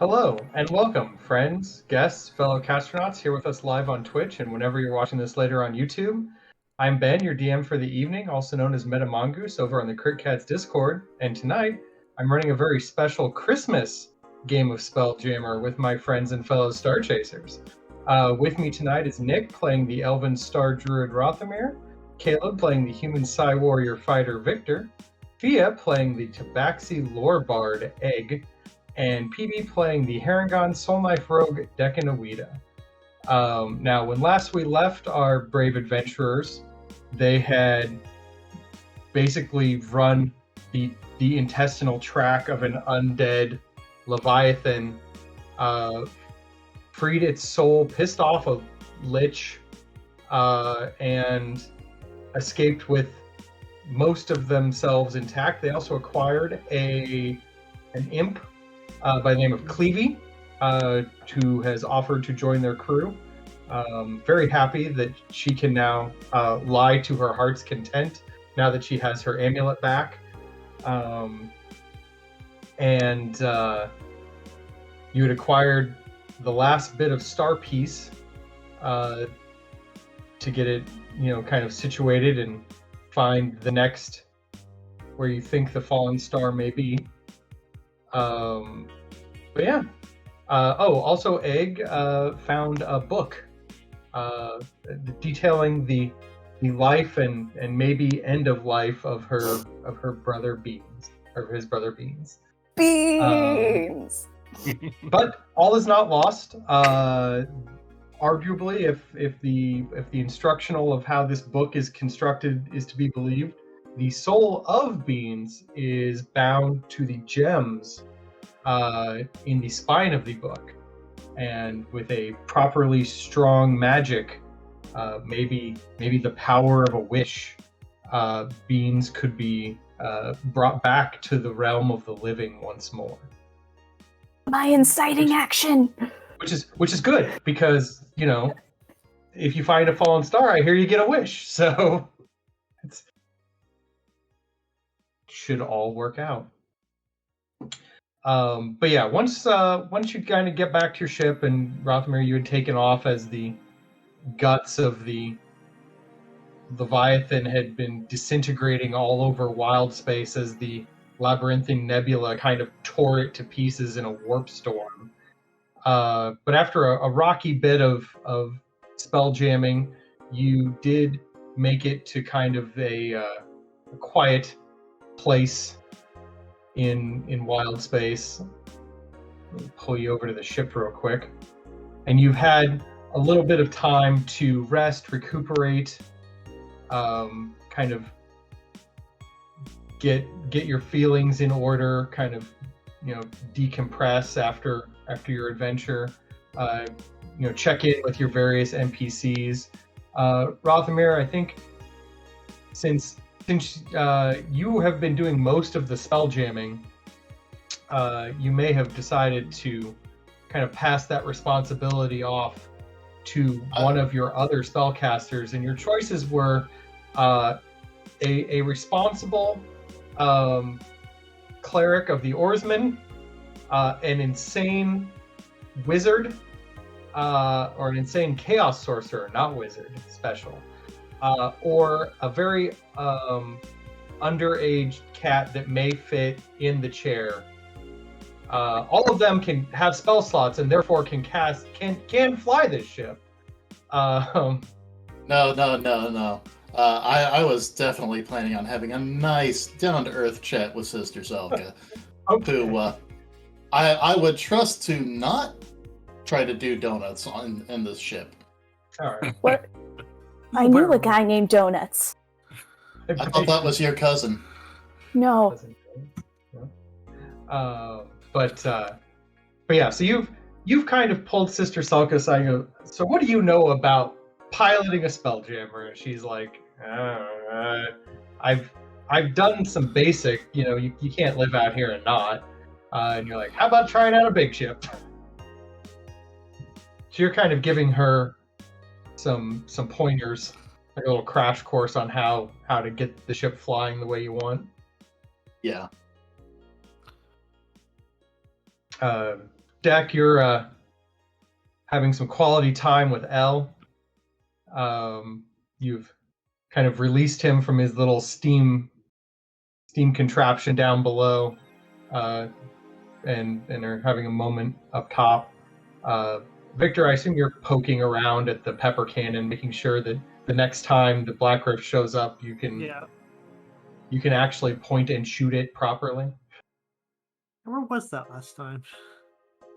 Hello and welcome, friends, guests, fellow castronauts here with us live on Twitch and whenever you're watching this later on YouTube. I'm Ben, your DM for the evening, also known as Meta Mongoose over on the Crit Cats Discord, and tonight I'm running a very special Christmas game of Spelljammer with my friends and fellow Star Chasers. With me tonight is Nick playing the Elven Star Druid Rothamir, Caleb playing the Human Psy Warrior Fighter Victor, Fia playing the Tabaxi Lore Bard Egg, and PB playing the Harangon Soul Knife Rogue Decanawida. Now, when last we left our brave adventurers, they had basically run the intestinal track of an undead Leviathan, freed its soul, pissed off a lich, and escaped with most of themselves intact. They also acquired an imp by the name of Cleavy, who has offered to join their crew. Very happy that she can now lie to her heart's content now that she has her amulet back. And you had acquired the last bit of star piece to get it, kind of situated and find the next where you think the fallen star may be. But yeah. Also Egg found a book detailing the life and maybe end of life of her brother Beans, or his brother Beans. Beans. But all is not lost. Arguably, if the instructional of how this book is constructed is to be believed, the soul of Beans is bound to the gems in the spine of the book, and with a properly strong magic, maybe the power of a wish, Beans could be brought back to the realm of the living once more. My inciting action. Which is good, because if you find a fallen star, I hear you get a wish, so it should all work out. But yeah, once you kind of get back to your ship, and Rothamir, you had taken off as the guts of the Leviathan had been disintegrating all over wild space as the labyrinthine nebula kind of tore it to pieces in a warp storm. But after a rocky bit of spell jamming, you did make it to kind of a quiet place in wild space. Let me pull you over to the ship real quick. And you've had a little bit of time to rest, recuperate, kind of get your feelings in order, kind of decompress after your adventure, check in with your various NPCs. Rothamir, I think since you have been doing most of the spell jamming, you may have decided to kind of pass that responsibility off to one of your other spellcasters, and your choices were a responsible cleric of the Oarsmen, an insane wizard, or an insane chaos sorcerer, not wizard, special, or a very underage cat that may fit in the chair. All of them can have spell slots and therefore can fly this ship. No. I was definitely planning on having a nice down-to-earth chat with Sister Zelka, Okay. who I would trust to not try to do donuts in this ship. All right. What? I knew a guy named Donuts. I thought that was your cousin. No. But yeah, so you've kind of pulled Sister Selka aside and go, so what do you know about piloting a spelljammer? And she's like, I've done some basic, you can't live out here and not. And you're like, how about trying out a big ship? So you're kind of giving her some pointers, like a little crash course on how to get the ship flying the way you want. Yeah. Deck, you're having some quality time with Elle. You've kind of released him from his little steam contraption down below, and are having a moment up top. Victor, I assume you're poking around at the pepper cannon, making sure that the next time the Black Rift shows up, you can actually point and shoot it properly. Where was that last time?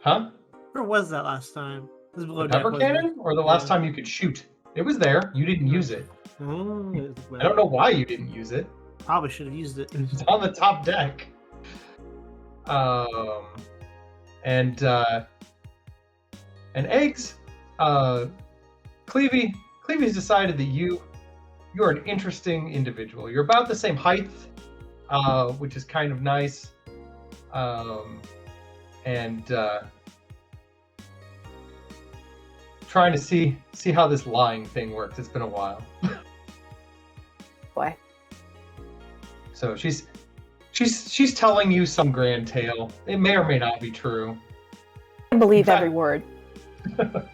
Huh? Where was that last time? The pepper cannon, or the last time you could shoot? It was there. You didn't use it. Oh, I don't know why you didn't use it. Probably should have used it. It's on the top deck. And Eggs, Cleavy's decided that you're an interesting individual. You're about the same height, which is kind of nice. And trying to see how this lying thing works. It's been a while. Boy. So she's telling you some grand tale. It may or may not be true. I believe every word. But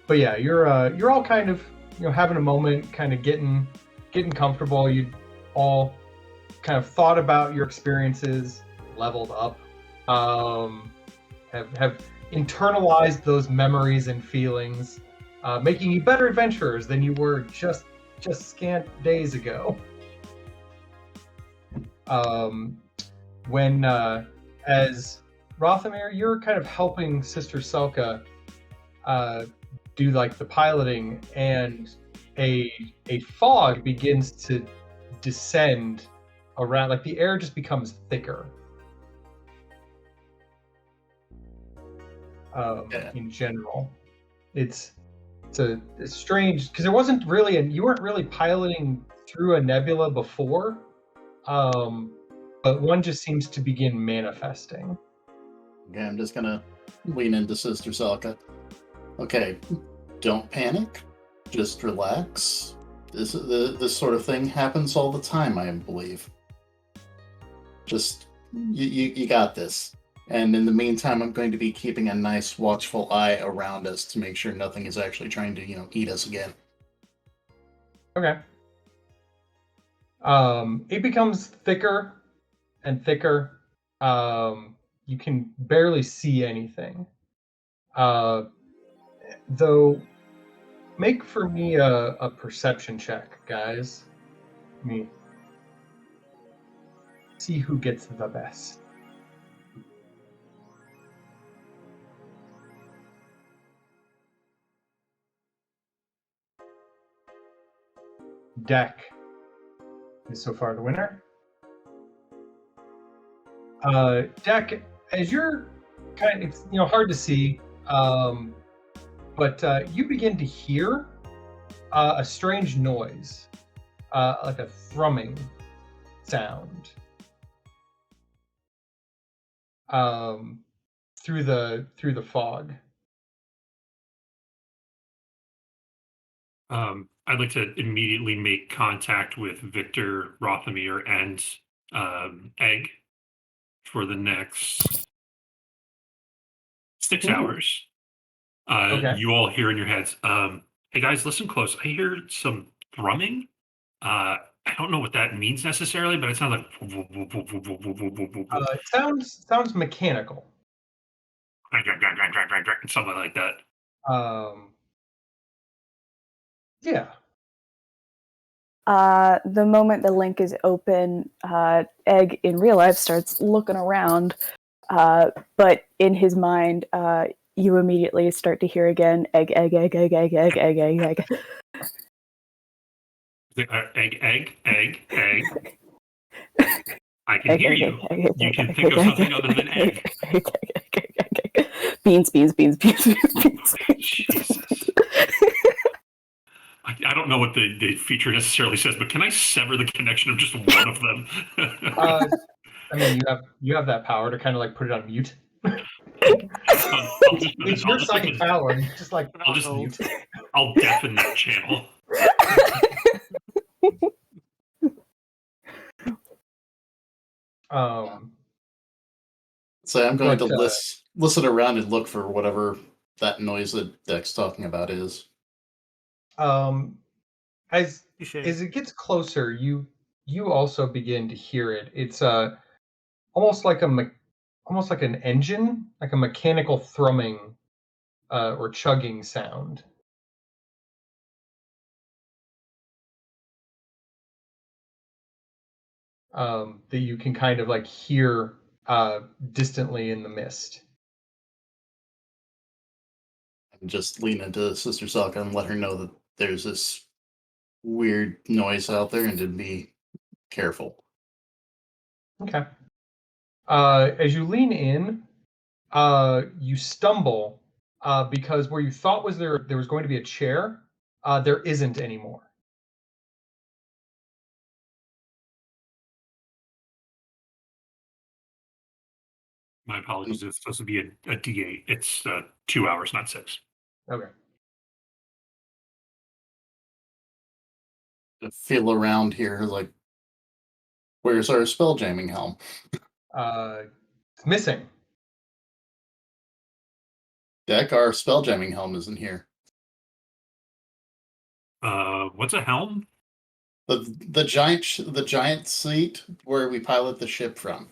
yeah, you're all kind of having a moment, kind of getting comfortable. You all kind of thought about your experiences, leveled up, have internalized those memories and feelings, making you better adventurers than you were just scant days ago. When as Rothamir, you're kind of helping Sister Selka do like the piloting, and a fog begins to descend around, like the air just becomes thicker. In general, it's strange because there wasn't really, and you weren't really piloting through a nebula before, but one just seems to begin manifesting. Okay, I'm just gonna lean into Sister Selka. Okay, don't panic. Just relax. This sort of thing happens all the time, I believe. Just you got this. And in the meantime, I'm going to be keeping a nice watchful eye around us to make sure nothing is actually trying to, eat us again. Okay. It becomes thicker and thicker. You can barely see anything. Though, make for me a perception check, guys. Let me see who gets the best. Deck is so far the winner. Deck, as you're kind of, it's hard to see, but you begin to hear a strange noise, like a thrumming sound, through the fog. I'd like to immediately make contact with Victor, Rothamir, and Egg for the next 6 hours. Okay. You all hear in your heads, hey guys, listen close. I hear some thrumming. I don't know what that means necessarily, but it sounds like... It sounds mechanical. Something like that. Yeah. The moment the link is open, Egg in real life starts looking around, but in his mind, you immediately start to hear again, egg, egg, egg, egg, egg, egg, egg, egg, egg. Egg. I can hear you. You can think of something other than egg. Beans. Jesus. I don't know what the feature necessarily says, but can I sever the connection of just one of them? I mean, you have that power to kind of like put it on mute. It's your psychic power. Just like I'll just mute. I'll deafen that channel. So I'm going to But listen around and look for whatever that noise that Deck's talking about is. as Touche. it gets closer, you also begin to hear it. It's almost like almost like an engine, like a mechanical thrumming or chugging sound. That you can kind of like hear distantly in the mist. And just lean into Sister Selka and let her know that there's this weird noise out there and to be careful. Okay. As you lean in, you stumble because where you thought there was going to be a chair, there isn't anymore. My apologies. It's supposed to be a D8. It's 2 hours, not 6. Okay. To feel around here, like, where's our spell jamming helm? It's missing. Deck, our spell jamming helm isn't here. What's a helm? The giant seat where we pilot the ship from.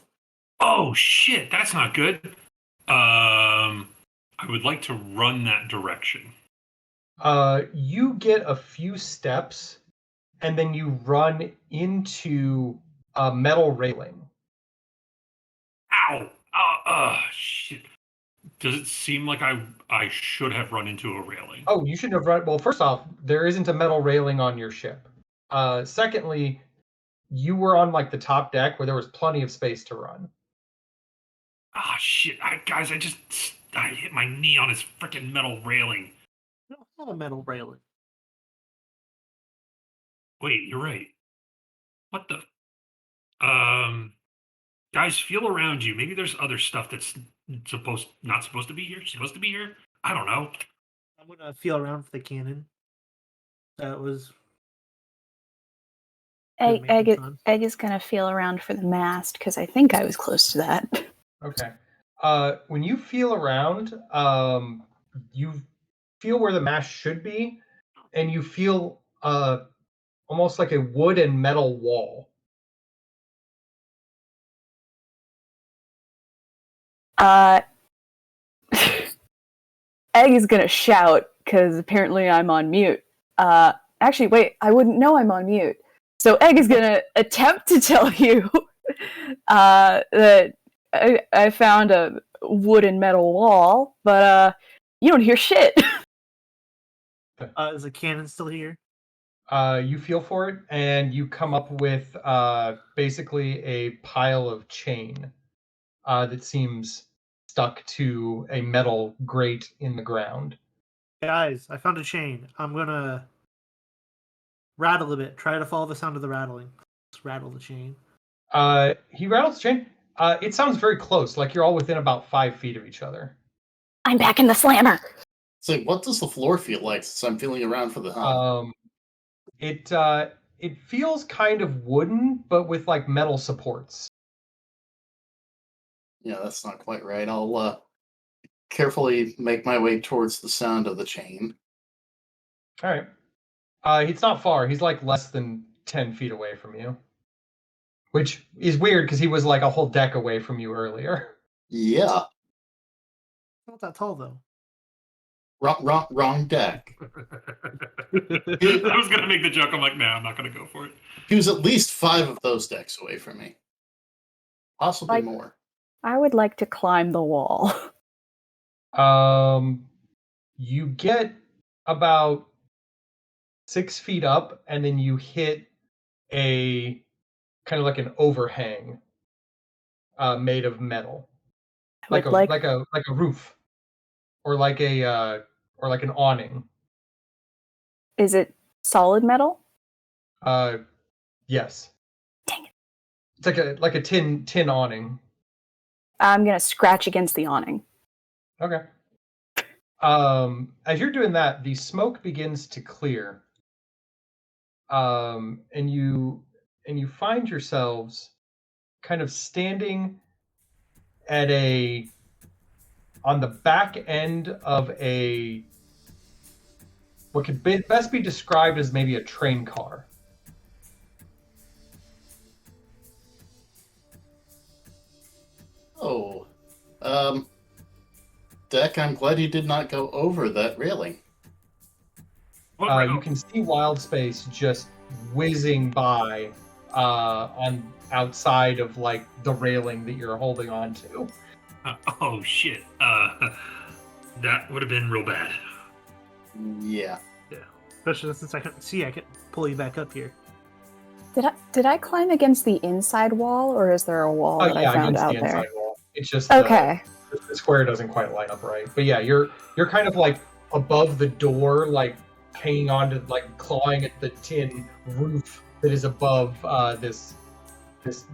Oh shit, that's not good. I would like to run that direction. You get a few steps, and then you run into a metal railing. Ow! Shit. Does it seem like I should have run into a railing? Oh, you shouldn't have run. Well, first off, there isn't a metal railing on your ship. Secondly, you were on like the top deck where there was plenty of space to run. Ah, shit. Guys, I hit my knee on this freaking metal railing. No, it's not a metal railing. Wait, you're right. What the? Guys, feel around you. Maybe there's other stuff that's not supposed to be here. Supposed to be here. I don't know. I'm gonna feel around for the cannon. That was good maintenance on. Egg is gonna feel around for the mast because I think I was close to that. Okay. When you feel around, you feel where the mast should be, and you feel almost like a wood and metal wall. Egg is gonna shout because apparently I'm on mute. Actually, wait, I wouldn't know I'm on mute. So Egg is gonna attempt to tell you that I found a wood and metal wall, but you don't hear shit. Is the cannon still here? You feel for it, and you come up with basically a pile of chain that seems stuck to a metal grate in the ground. Guys, I found a chain. I'm gonna rattle a bit. Try to follow the sound of the rattling. Let's rattle the chain. He rattles the chain. It sounds very close, like you're all within about 5 feet of each other. I'm back in the slammer. So what does the floor feel like since I'm feeling around for the helm? It feels kind of wooden, but with like metal supports. Yeah, that's not quite right. I'll carefully make my way towards the sound of the chain. All right. He's not far. He's like less than 10 feet away from you, which is weird because he was like a whole deck away from you earlier. Yeah, Not that tall though. wrong deck. I was gonna make the joke. I'm like, nah, I'm not gonna go for it. He was at least 5 of those decks away from me. Possibly more. I would like to climb the wall. You get about 6 feet up, and then you hit a kind of like an overhang made of metal, like a roof, or like an awning. Is it solid metal? Yes. Dang it. It's like a tin awning. I'm gonna scratch against the awning. Okay. As you're doing that, the smoke begins to clear. And you find yourselves kind of standing at on the back end of what could best be described as maybe a train car. Oh, Deck, I'm glad you did not go over that railing. You can see Wild Space just whizzing by on outside of like the railing that you're holding on to. Oh shit! That would have been real bad. Yeah. Especially since I couldn't see, I could pull you back up here. Did I climb against the inside wall, or is there a wall that I found against out the there? inside wall. It's just Okay. The square doesn't quite line up right. But yeah, you're kind of like above the door, like hanging on to, like clawing at the tin roof that is above this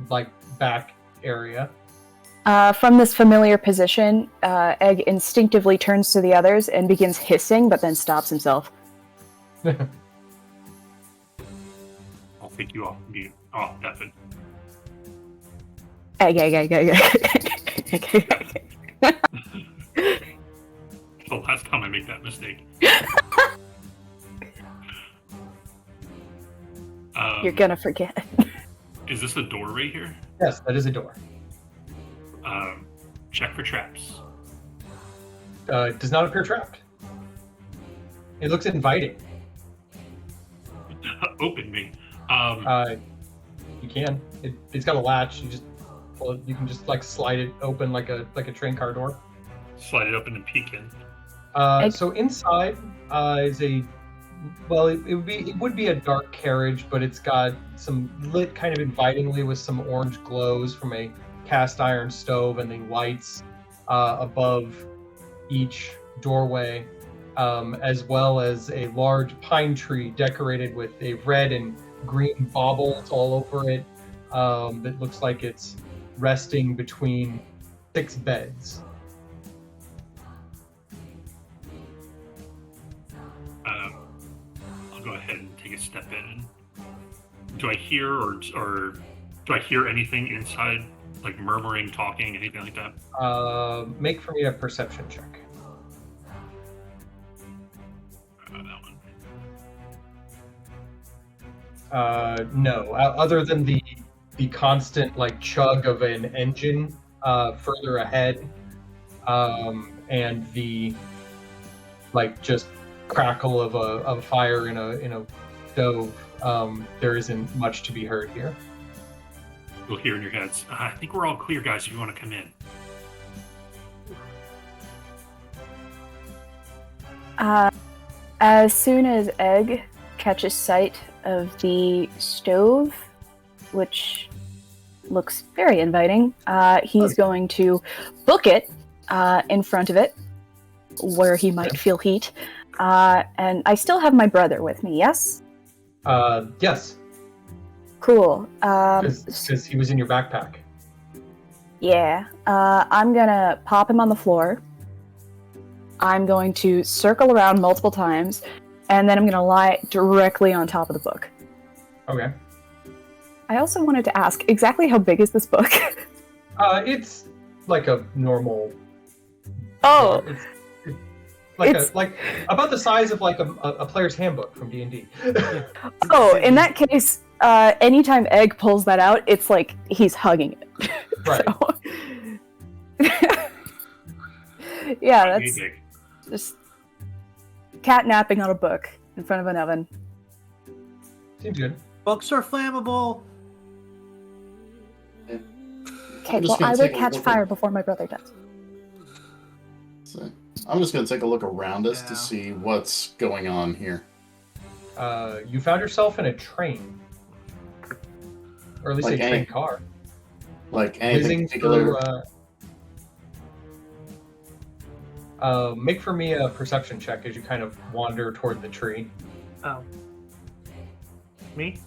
like back area. From this familiar position, Egg instinctively turns to the others and begins hissing, but then stops himself. I'll take you off mute. Oh, Evan. Egg, egg, egg, egg, egg, egg, egg. The last time I make that mistake. You're gonna forget. Is this a door right here? Yes, that is a door. Check for traps. It does not appear trapped. It looks inviting. Open me. You can. It's got a latch. You can just like slide it open like a train car door. Slide it open and peek in. So inside is it would be a dark carriage, but it's got some lit kind of invitingly with some orange glows from a cast iron stove and the lights above each doorway, as well as a large pine tree decorated with a red and green baubles all over it that looks like it's resting between 6 beds. I'll go ahead and take a step in. Do I hear or do I hear anything inside, like murmuring, talking, anything like that? Make for me a perception check. That one. No, other than the constant like chug of an engine further ahead, and the like just crackle of a fire in a stove. There isn't much to be heard here. You'll hear in your heads. I think we're all clear, guys. If you want to come in. As soon as Egg catches sight of the stove, which looks very inviting, he's going to book it in front of it, where he might feel heat. And I still have my brother with me, yes? Yes. Cool. Because he was in your backpack. Yeah. I'm gonna pop him on the floor. I'm going to circle around multiple times, and then I'm gonna lie directly on top of the book. Okay. I also wanted to ask, exactly how big is this book? It's like a normal. Oh. It's like about the size of like a player's handbook from D&D. Oh, in that case, anytime Egg pulls that out, it's like he's hugging it. Right. Yeah, that's Big. just cat napping on a book in front of an oven. Seems good. Books are flammable. Okay, well, I will catch fire before my brother does. So, I'm just going to take a look around us to Yeah. see what's going on here. You found yourself in a train, or at least Like a train car, Like anything whizzing particular. through. Make for me a perception check as you kind of wander toward the tree. Oh. Me?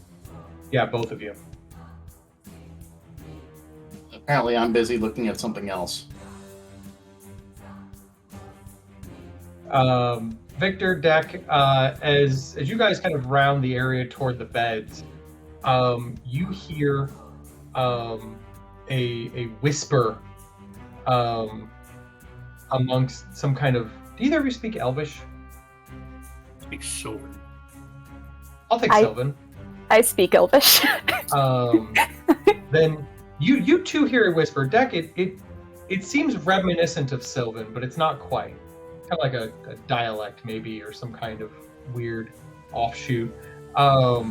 Yeah, both of you. Apparently, I'm busy looking at something else. Victor, Deck, as you guys kind of round the area toward the beds, you hear a whisper amongst some kind of. Do either of you speak Elvish? Speak Sylvan. I'll take Sylvan. I speak Elvish. Then you two hear a whisper. Deck, it seems reminiscent of Sylvan, but it's not quite. Kind of like a dialect maybe, or some kind of weird offshoot. But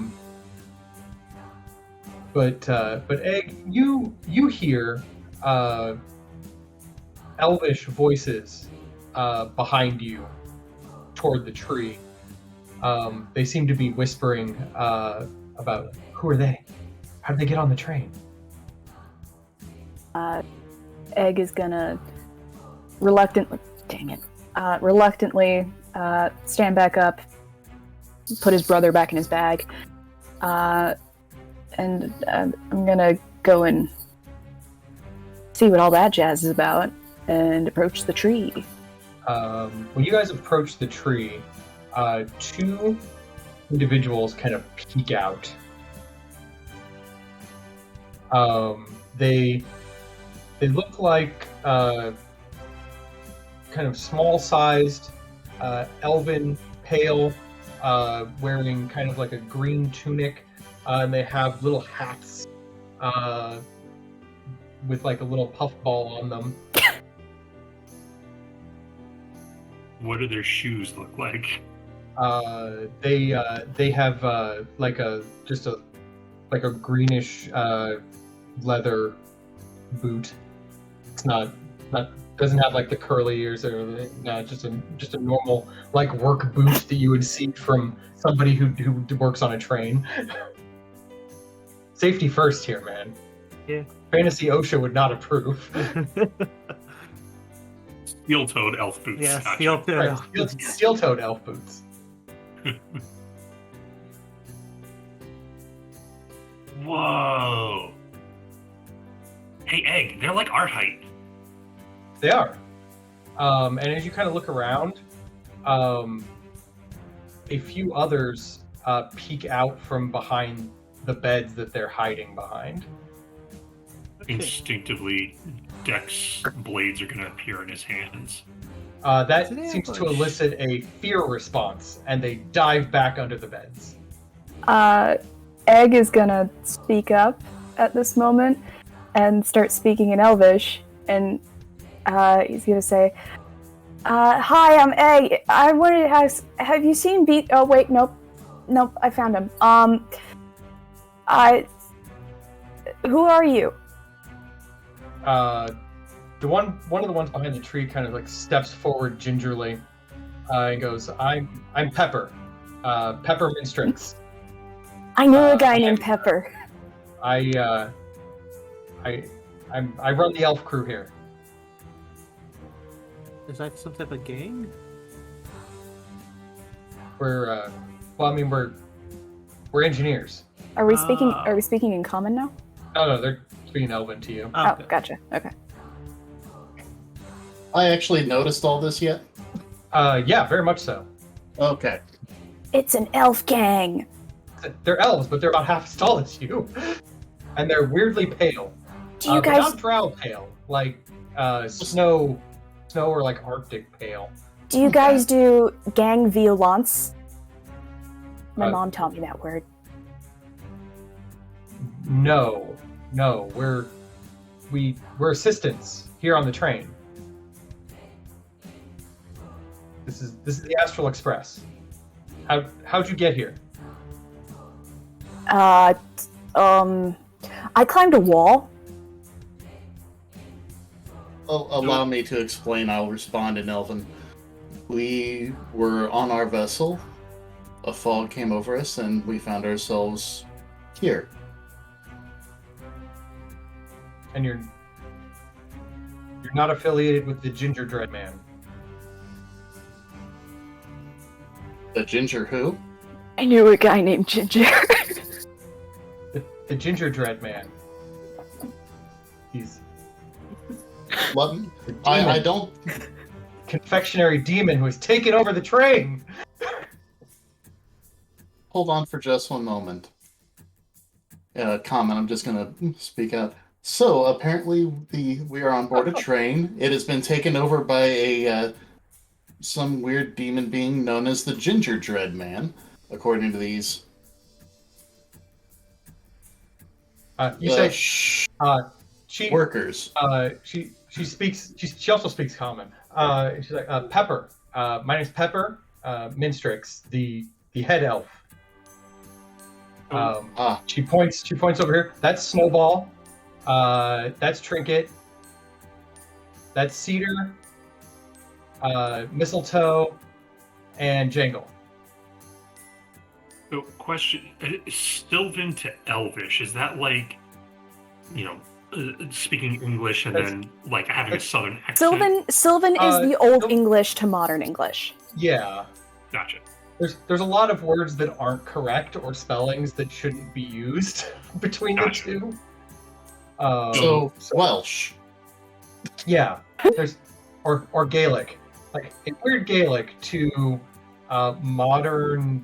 Egg, you hear Elvish voices behind you toward the tree. They seem to be whispering about who are they? How did they get on the train? Egg is gonna reluctantly stand back up, put his brother back in his bag, and I'm gonna go and see what all that jazz is about and approach the tree. When you guys approach the tree, two individuals kind of peek out. They look like kind of small-sized, elven, pale, wearing kind of like a green tunic, and they have little hats with like a little puffball on them. What do their shoes look like? They have like a greenish leather boot. It's not doesn't have like the curly ears or just a normal like work boot that you would see from somebody who works on a train. Safety first here, man. Yeah. Fantasy OSHA would not approve. Steel-toed elf boots. Yeah, Gotcha. steel-toed Right, elf boots. steel-toed elf boots. Whoa. Hey, Egg, they're like our height. They are. And as you kind of look around, a few others peek out from behind the beds that they're hiding behind. Instinctively, Dex blades are going to appear in his hands. That seems to elicit a fear response, and they dive back under the beds. Egg is gonna speak up at this moment and start speaking in Elvish, and he's gonna say, "Hi, I'm Egg. I wanted to ask, have you seen Beat? Oh wait, nope, I found him. Who are you?" One of the ones behind the tree kind of like steps forward gingerly, and goes, "I'm Pepper, Pepper Minstrix. I know a guy named Pepper. I run the elf crew here." Is that some type of gang? We're engineers. Are we speaking in common now? No, they're speaking Elven to you. Oh, gotcha. Okay. I actually noticed all this yet? Yeah, very much so. Okay. It's an elf gang. They're elves, but they're about half as tall as you, and they're weirdly pale. Do you But guys not drow pale, like snow or like Arctic pale. do gang violence? My Uh, mom taught me that word. No, we're assistants here on the train. This is the Astral Express. How'd you get here? I climbed a wall. Allow me to explain. I'll respond in Elven. We were on our vessel. A fog came over us, and we found ourselves here. And you're not affiliated with the Ginger Dread Man. The Ginger who? I knew a guy named Ginger. The Ginger Dread Man. He's What? I don't. confectionery demon who has taken over the train. Hold on for just one moment. Comment. I'm just gonna speak out. So apparently we are on board a train. It has been taken over by a some weird demon being known as the Ginger Dread Man, according to these. You say Shh, she workers. she speaks. She also speaks common. She's like Pepper. My name's Pepper. Minstrix, the head elf. She points over here. That's Snowball. That's Trinket. That's Cedar. Mistletoe, and Jangle. So, question: Sylvan to Elvish, is that like, speaking English and then like having a Southern accent? Sylvan is the old Syl- English to modern English. Yeah. Gotcha. There's a lot of words that aren't correct or spellings that shouldn't be used between the two. So Welsh. Yeah. There's or Gaelic, like a weird Gaelic to modern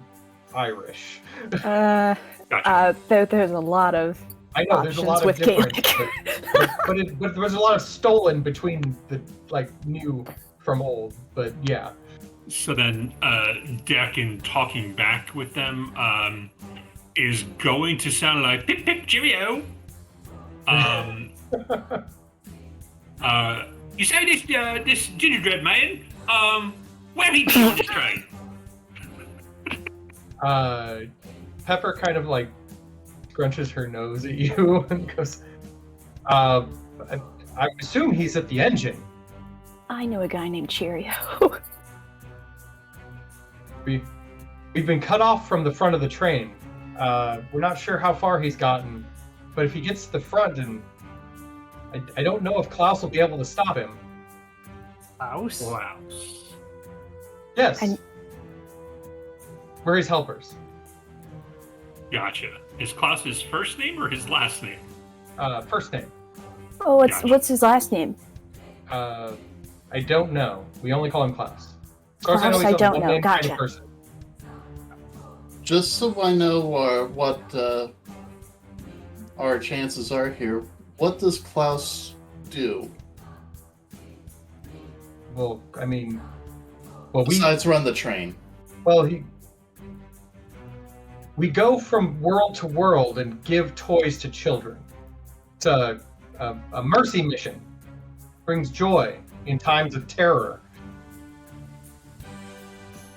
Irish. Gotcha. There's a lot of I know there's a lot of with difference, Gaelic. but there's a lot of stolen between the new from old. But yeah. So then, Deck talking back with them is going to sound like pip pip cheerio. You say this gingerbread man? Where he been on this train? Pepper kind of like scrunches her nose at you and goes, I assume he's at the engine. I know a guy named Cheerio. We've been cut off from the front of the train. We're not sure how far he's gotten, but if he gets to the front, and I don't know if Klaus will be able to stop him. Klaus? Yes. We're his helpers. Gotcha. Is Klaus his first name or his last name? First name. Oh, Gotcha. what's his last name? I don't know. We only call him Klaus. As far as Klaus, he's I a don't know. one-name kind Gotcha. of person. Just so I know what our chances are here, what does Klaus do? Well, I mean, Besides run the train. We go from world to world and give toys to children. It's a mercy mission. Brings joy in times of terror.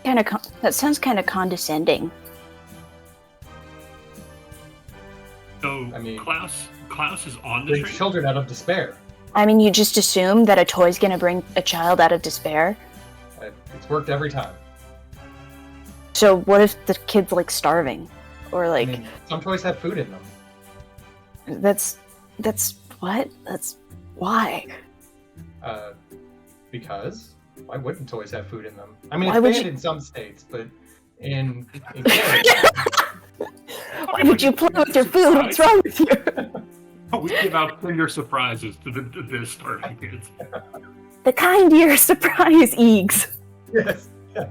That sounds kind of condescending. So I mean, Klaus is on the Brings train. children out of despair. I mean, you just assume that a toy's gonna bring a child out of despair. It's worked every time. So what if the kid's like starving, or like I mean, some toys have food in them. that's what? That's why? Because why wouldn't toys have food in them? I mean, Why it's would banned you- in some states, but in Canada, Why would you play with your food? What's wrong with you? We give out Kinder surprises to the starving kids. The kind you're surprise eggs. yes, yes.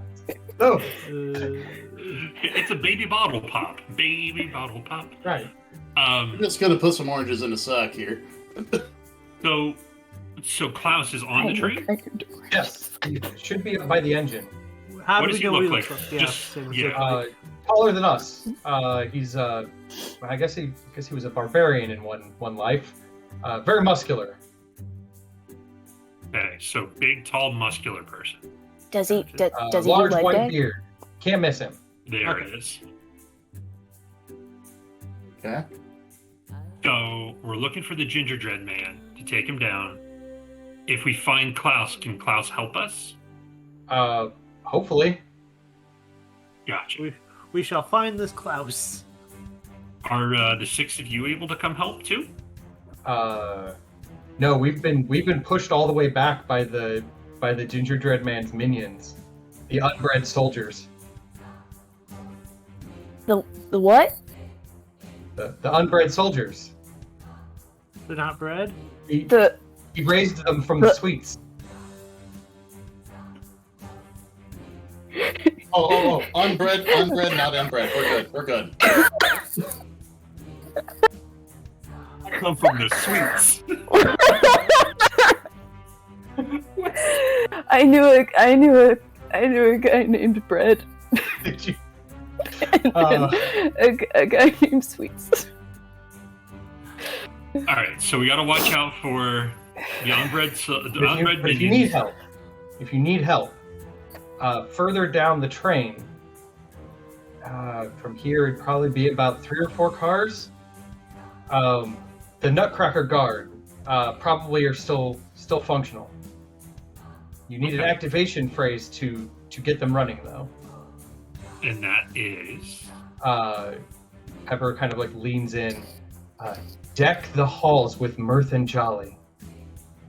No, It's a baby bottle pop. Baby bottle pop. right. I'm just gonna put some oranges in a sack here. So Klaus is on the train. Yes, he should be by the engine. How What do does we he know look he like? looks like? Just- same yeah. as Taller than us. He's I guess he was a barbarian in one life. Very muscular. Okay, so big, tall, muscular person. Does he? Does he do Large leg white day? beard. Can't miss him. There Okay. it is. Okay. So we're looking for the Ginger Dread Man to take him down. If we find Klaus, can Klaus help us? Hopefully. Gotcha. We shall find this Klaus. Are the six of you able to come help too? No, we've been pushed all the way back by the Ginger Dread Man's minions, the unbred soldiers. The what? The unbred soldiers. They're not bred. He The raised them from the The- sweets. Oh, unbred, not inbred. We're good. come from the sweets. I knew a guy named Bread. Did you? And a guy named Sweets. All right, so we got to watch out for the unbred But if you need help, further down the train, from here it'd probably be about 3 or 4 cars. The Nutcracker Guard probably are still functional. You need an activation phrase to get them running, though. And that is... Pepper kind of like leans in. Deck the halls with mirth and jolly.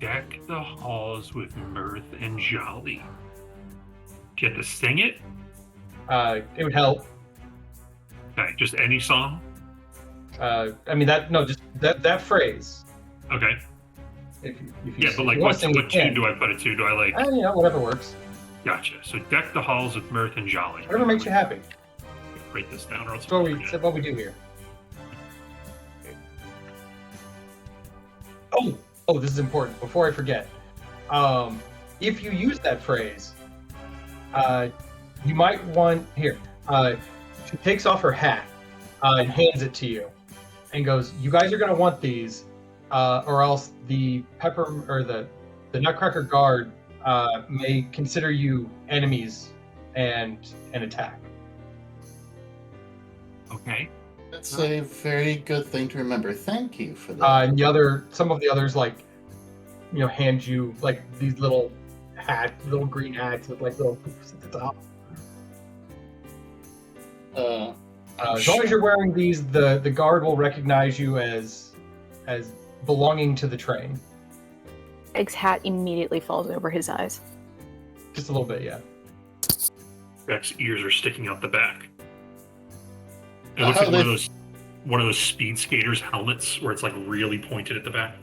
Deck the halls with mirth and jolly. Do you have to sing it? It would help. Okay, just any song? Just that phrase. Okay. If you Yeah, but like, what tune do I put it to? Do I like... whatever works. Gotcha. So deck the halls with mirth and jolly. Whatever makes you happy. Write this down or else... That's what we do here. Oh, this is important. Before I forget, if you use that phrase, you might want here. She takes off her hat and hands it to you, and goes, "You guys are gonna want these, or else the Nutcracker Guard may consider you enemies and attack." Okay. That's a very good thing to remember. Thank you for that. And some of the others, hand you like these little green hats with like little poofs at the top. As long as you're wearing these, the guard will recognize you as belonging to the train. Egg's hat immediately falls over his eyes. Just a little bit, yeah. Beck's ears are sticking out the back. It looks like one of those speed skaters' helmets where it's like really pointed at the back.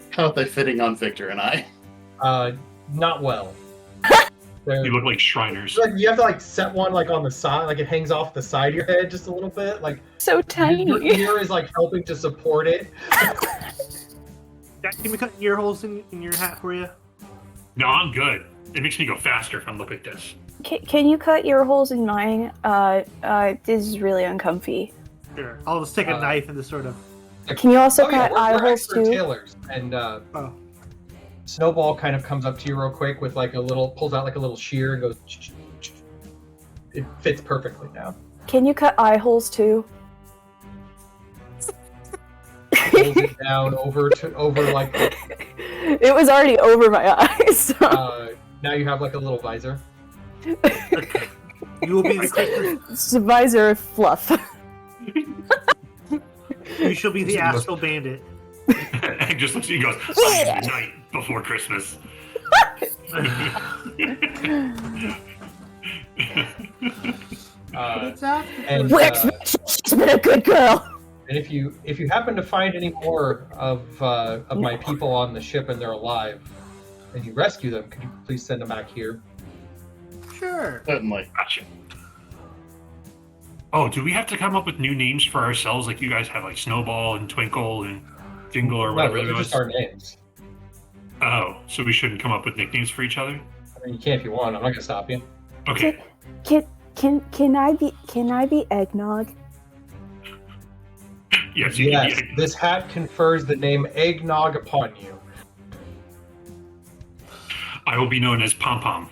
How are they fitting on Victor and I? Not well. You look like Shriners. You have to set one on the side, like it hangs off the side of your head just a little bit. So tiny. Your ear is helping to support it. Jack, can we cut ear holes in your hat for you? No, I'm good. It makes me go faster if I'm looking at this. Can you cut ear holes in mine? This is really uncomfy. Sure. I'll just take a knife and just sort of... Can you also cut we're eye holes expert too? tailors, and Snowball kind of comes up to you real quick with pulls out a little shear and goes. It fits perfectly now. Can you cut eye holes too? Pulls it down over. It was already over my eyes. So. Now you have a little visor. You will be the Christmas... Visor fluff. You shall be the Astral Bandit. Egg just looks at you and goes, "I'm the night before Christmas." She's been a good girl. And if you happen to find any more of my people on the ship and they're alive, and you rescue them, could you please send them back here? Sure. Certainly. Gotcha. Oh, do we have to come up with new names for ourselves? Like you guys have Snowball and Twinkle and Jingle or whatever. No, they're just our names. Oh, so we shouldn't come up with nicknames for each other? I mean, you can if you want. I'm not gonna stop you. Okay. Can I be Eggnog? Yes. Yes. This hat confers the name Eggnog upon you. I will be known as Pom Pom.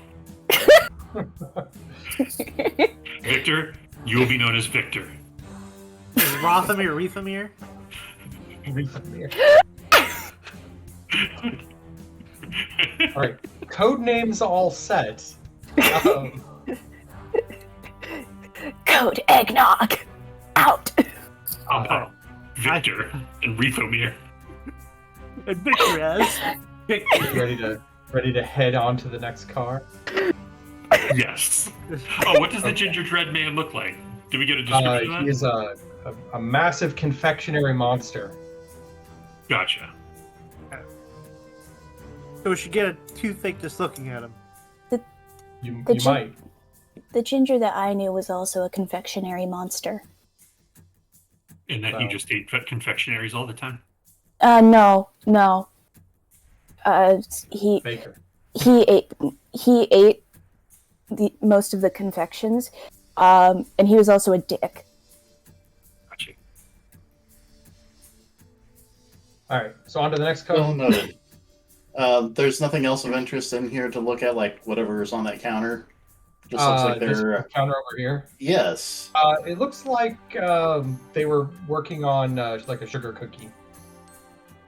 Victor, you will be known as Victor. Is Rothamir Rethamir? All right, code names all set. Code Eggnog out. Pom Pom, Victor, and Rethamir. And Victor as Victor. Ready to head on to the next car. Yes. Oh, what does the gingerbread man look like? Did we get a description of that? He is a massive confectionery monster. Gotcha. So we should get a toothache just looking at him. You might. The ginger that I knew was also a confectionery monster. And that he Well. just ate confectionaries all the time? No. He Baker. ate the most of the confections, and he was also a dick. Gotcha. All right, so on to the next card. Well noted. There's nothing else of interest in here to look at, like whatever's on that counter. Just looks like This they're counter over here. yes. It looks like they were working on like a sugar cookie,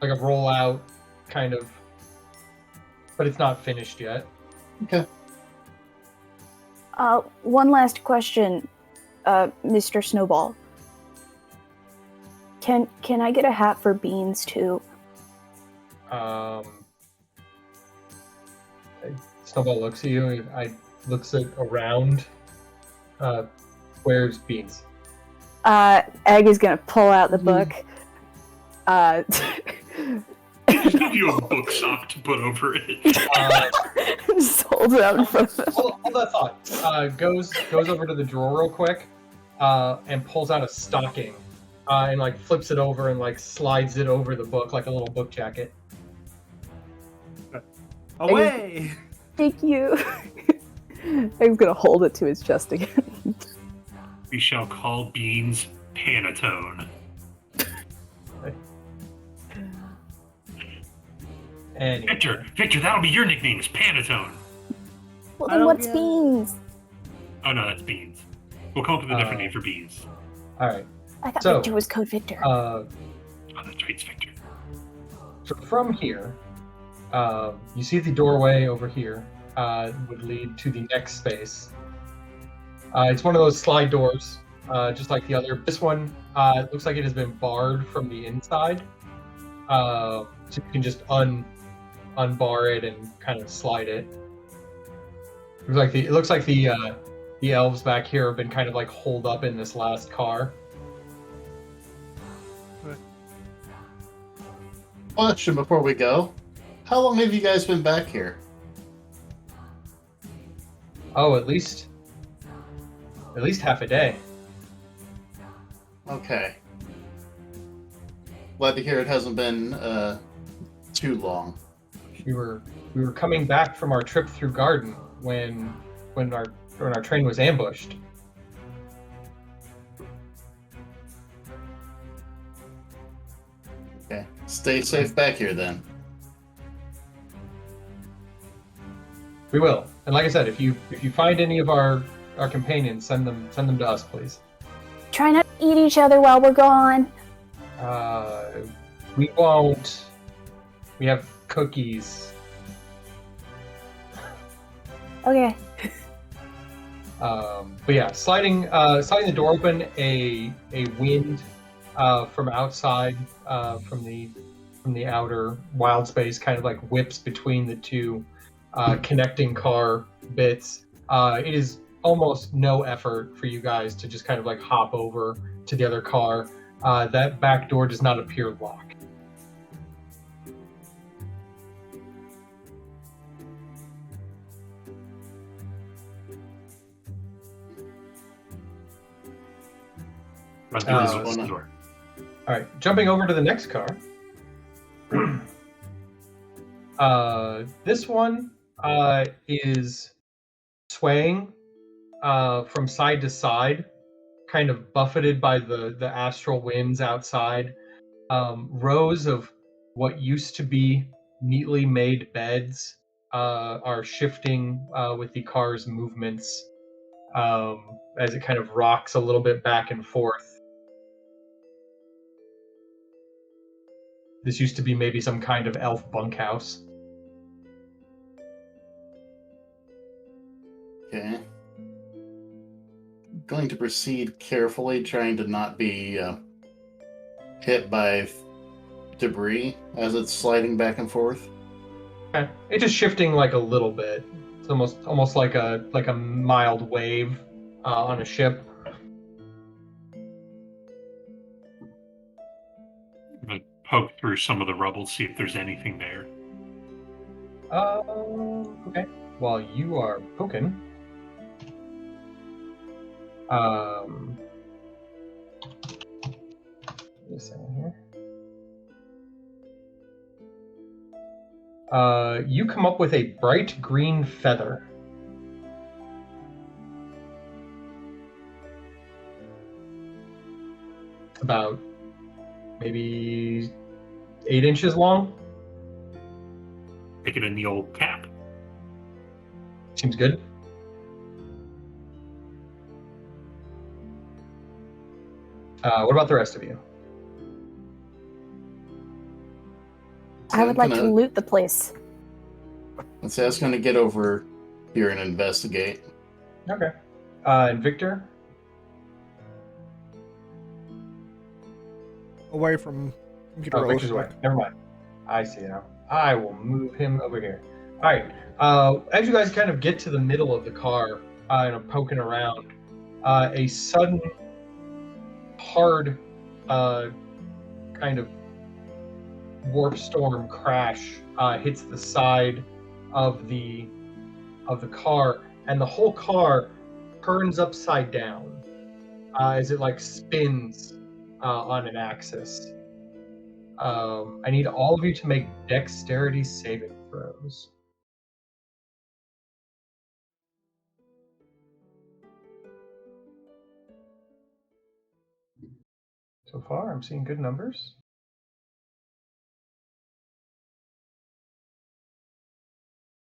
like a rollout kind of, but it's not finished yet. Okay. One last question, Mr. Snowball. Can I get a hat for Beans too? Snowball looks at you. I looks at around. Where's Beans? Egg is gonna pull out the book. Just give you a book sock to put over it. Just hold it out in front of him. Hold that thought. Goes over to the drawer real quick, and pulls out a stocking, and like flips it over and like slides it over the book like a little book jacket. Away! Thank you. Egg's gonna hold it to his chest again. We shall call Beans Panatone. Anyway. Victor, that'll be your nickname, is Panatone. Well, I then don't what's get it. Beans? Oh no, that's Beans. We'll come up with a different name for Beans. All right. I thought So, Victor was Code Victor. Oh, that's right, it's Victor. So from here, you see the doorway over here would lead to the next space. It's one of those slide doors, just like the other. This one looks like it has been barred from the inside, so you can just unbar it and kind of slide it. It looks like the elves back here have been kind of like holed up in this last car. Question before we go. How long have you guys been back here? Oh, at least half a day. Okay. Glad to hear it hasn't been too long. We were coming back from our trip through Garden when our train was ambushed. Okay. Stay safe back here then. We will. And like I said, if you find any of our companions, send them to us, please. Try not to eat each other while we're gone. We won't. We have cookies. Okay. But yeah, sliding the door open, a wind from outside, from the outer wild space, kind of like whips between the two connecting car bits. It is almost no effort for you guys to just kind of like hop over to the other car. That back door does not appear locked. Run through Uh, this door. All right, jumping over to the next car. This one is swaying from side to side, kind of buffeted by the astral winds outside. Rows of what used to be neatly made beds are shifting with the car's movements as it kind of rocks a little bit back and forth. This used to be maybe some kind of elf bunkhouse. Okay. Going to proceed carefully, trying to not be hit by debris as it's sliding back and forth. Okay. It's just shifting like a little bit. It's almost like a mild wave on a ship. I'm gonna poke through some of the rubble, see if there's anything there. Okay. While you are poking, a second here. You come up with a bright green feather. About maybe 8 inches long. Stick it in the old cap. Seems good. What about the rest of you? I would like to loot the place. Let's say I was going to get over here and investigate. Okay. And Victor? Away from computer. Oh, Victor's away. Never mind. I see now. I will move him over here. All right. As you guys kind of get to the middle of the car and are poking around, a sudden, hard, kind of warp storm crash hits the side of the car, and the whole car turns upside down as it like spins on an axis. I need all of you to make dexterity saving throws. So far, I'm seeing good numbers.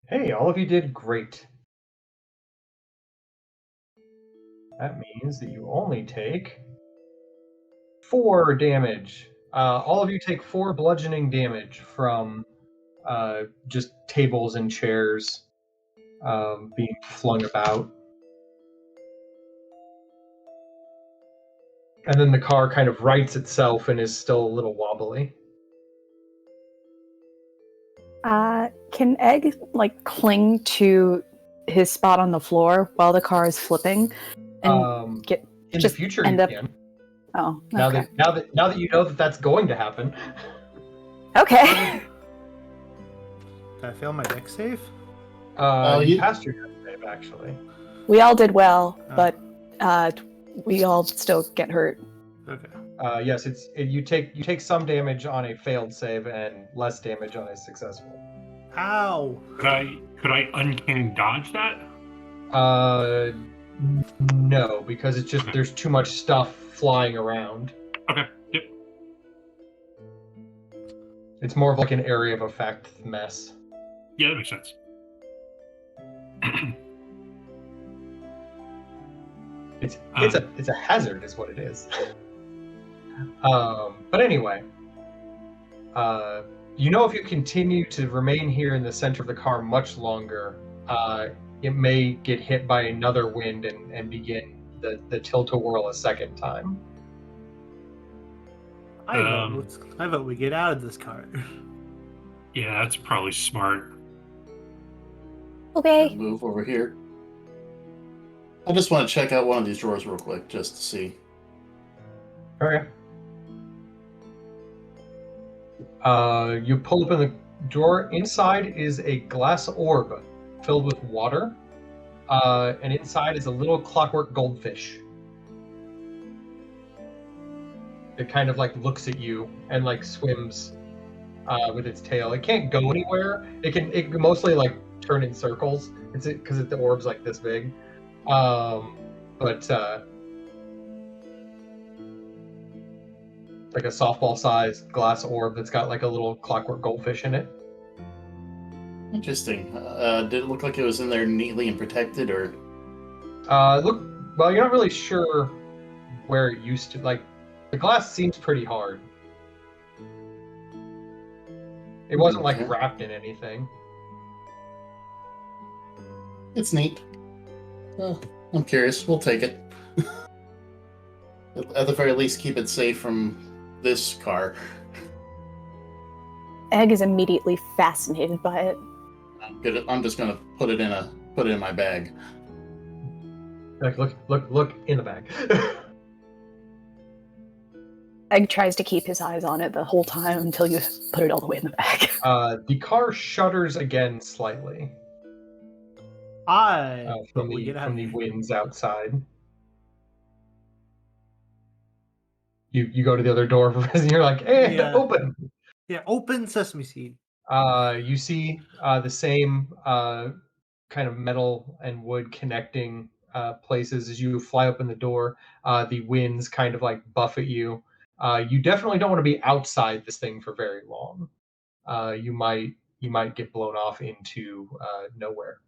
Hey, all of you did great. That means that you only take 4 damage. All of you take 4 bludgeoning damage from just tables and chairs being flung about. And then the car kind of rights itself and is still a little wobbly. Can Egg like cling to his spot on the floor while the car is flipping and in the future you can. Oh, okay. Now that you know that that's going to happen. Okay. Did I fail my dex save? You passed your dex save actually. We all did well, Oh. but we all still get hurt. Okay. Yes, you take some damage on a failed save and less damage on a successful. Ow! Could I uncanny dodge that? No, because it's just there's too much stuff flying around. Okay. Yep. It's more of like an area of effect mess. Yeah, that makes sense. It's a hazard, is what it is. But anyway, if you continue to remain here in the center of the car much longer, it may get hit by another wind and begin the tilt-a-whirl a second time. I vote we get out of this car. Yeah, that's probably smart. Okay. Move over here. I just want to check out one of these drawers real quick, just to see. Okay. You pull open the drawer. Inside is a glass orb filled with water, and inside is a little clockwork goldfish. It kind of like looks at you and like swims with its tail. It can't go anywhere. It can mostly like turn in circles. It's because the orb's like this big. But like a softball-sized glass orb that's got like a little clockwork goldfish in it. Interesting. Did it look like it was in there neatly and protected, or? Well, you're not really sure where it used to. Like, the glass seems pretty hard. It wasn't like wrapped in anything. It's neat. I'm curious. We'll take it. At the very least, keep it safe from this car. Egg is immediately fascinated by it. I'm just gonna put it in my bag. Like, look in the bag. Egg tries to keep his eyes on it the whole time until you put it all the way in the bag. The car shudders again slightly. From the winds outside. You go to the other door and you're like, hey, Yeah. open. Yeah, open sesame seed. You see the same kind of metal and wood connecting places as you fly open the door. The winds kind of like buffet you. You definitely don't want to be outside this thing for very long. You might get blown off into nowhere.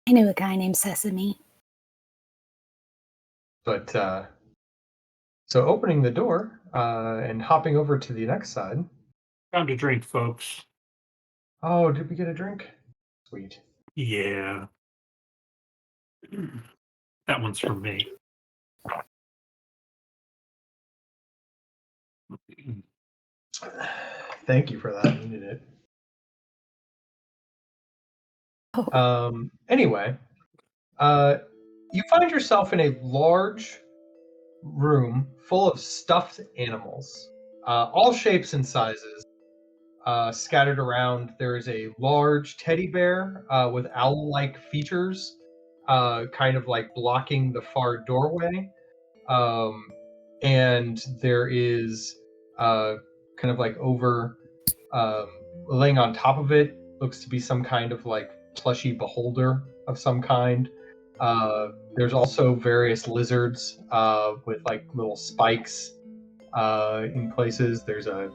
I knew a guy named Sesame. But so opening the door and hopping over to the next side. Time to drink, folks. Oh, did we get a drink? Sweet. Yeah. That one's for me. Thank you for that. I needed it. Oh. Anyway, you find yourself in a large room full of stuffed animals, all shapes and sizes, scattered around. There is a large teddy bear with owl-like features, kind of like blocking the far doorway. And there is kind of like over laying on top of it looks to be some kind of like plushy beholder of some kind. There's also various lizards with like little spikes in places. There's a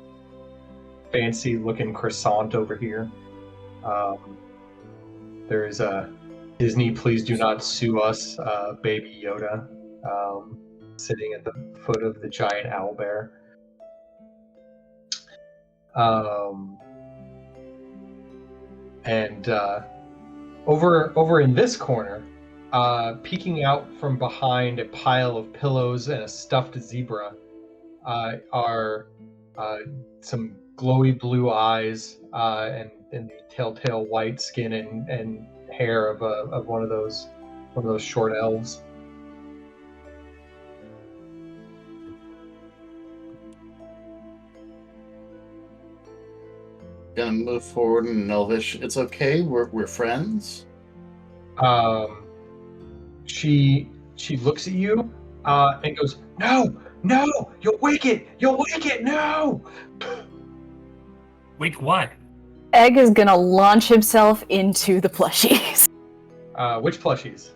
fancy looking croissant over here. There is a Disney Please Do Not Sue Us Baby Yoda sitting at the foot of the giant owl bear. And over in this corner, peeking out from behind a pile of pillows and a stuffed zebra, are some glowy blue eyes and the telltale white skin and hair of one of those short elves. Gonna move forward in Elvish. It's okay. We're friends. She looks at you and goes, "No, you'll wake it, no!" Wait, what? Egg is gonna launch himself into the plushies. Which plushies?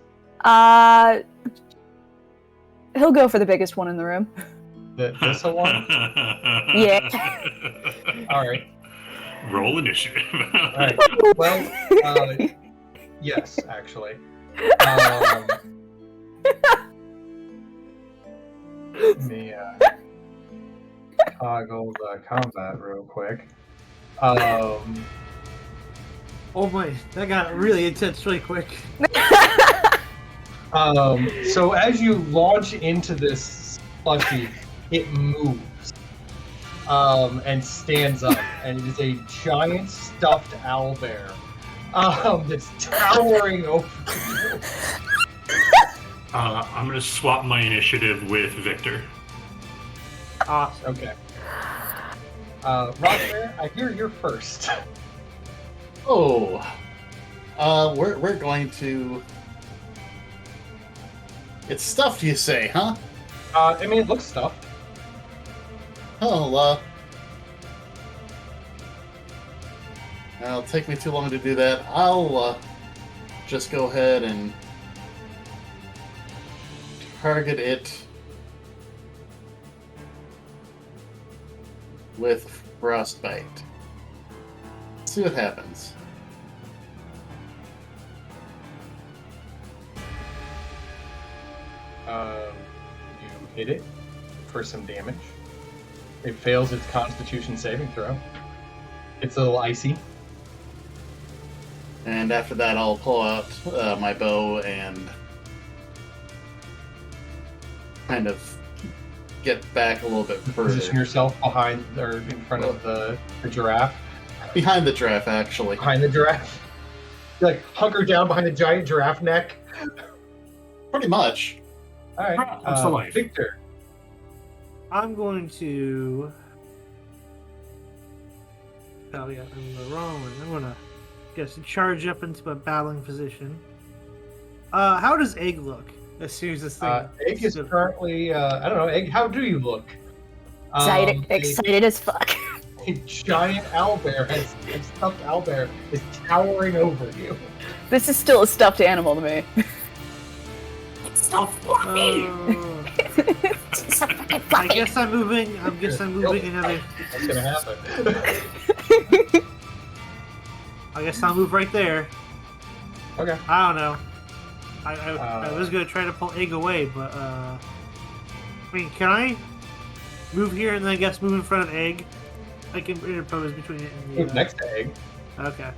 He'll go for the biggest one in the room. This one? Yeah. All right. Roll initiative. All right. Well, yes, actually. Let me toggle the combat real quick. Oh boy, that got really intense really quick. So as you launch into this plushie, it moves and stands up, and it is a giant stuffed owlbear that's towering over you. I'm gonna swap my initiative with Victor. Awesome. Okay. Rockbear, I hear you're first. Oh, we're going to. It's stuffed, you say, huh? I mean, it looks stuffed. Oh, it'll take me too long to do that. I'll just go ahead and target it with frostbite. See what happens. You hit it for some damage. It fails its Constitution saving throw. It's a little icy. And after that, I'll pull out my bow and kind of get back a little bit further. Position yourself behind or in front of the giraffe. Behind the giraffe, actually. Behind the giraffe. You like hunker down behind the giant giraffe neck. Pretty much. All right, What's the life? Victor. I'm going to. Oh yeah, I'm the wrong one. I'm gonna guess charge up into a battling position. How does Egg look? as soon as this thing. Egg is currently, I don't know, Egg, how do you look? Excited as fuck. A giant owlbear, a stuffed owlbear, is towering over you. This is still a stuffed animal to me. It's so fluffy. It's so fucking I fluffy. guess I'm moving. Another. What's gonna happen? I guess I'll move right there. Okay. I don't know. I was gonna try to pull Egg away, but I mean, can I move here and then I guess move in front of Egg? I can interpose between it and the. Move next to Egg. Okay.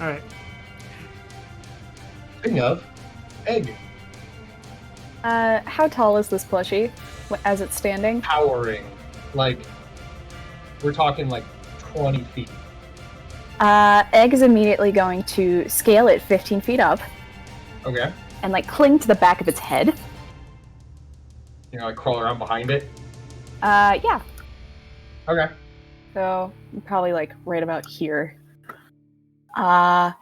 All right. Speaking of, Egg. How tall is this plushie as it's standing? Towering. Like, we're talking like 20 feet. Egg is immediately going to scale it 15 feet up Okay. and like cling to the back of its head. You know, like crawl around behind it. Yeah. Okay. So probably like right about here. And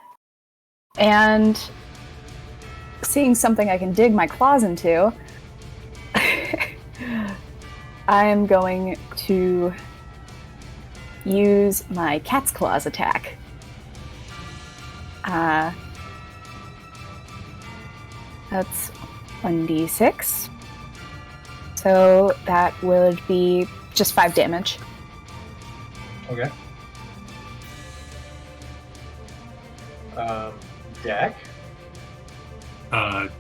seeing something I can dig my claws into, I am going to use my cat's claws attack. That's 1d6. So that would be just 5 damage. Okay. Jack.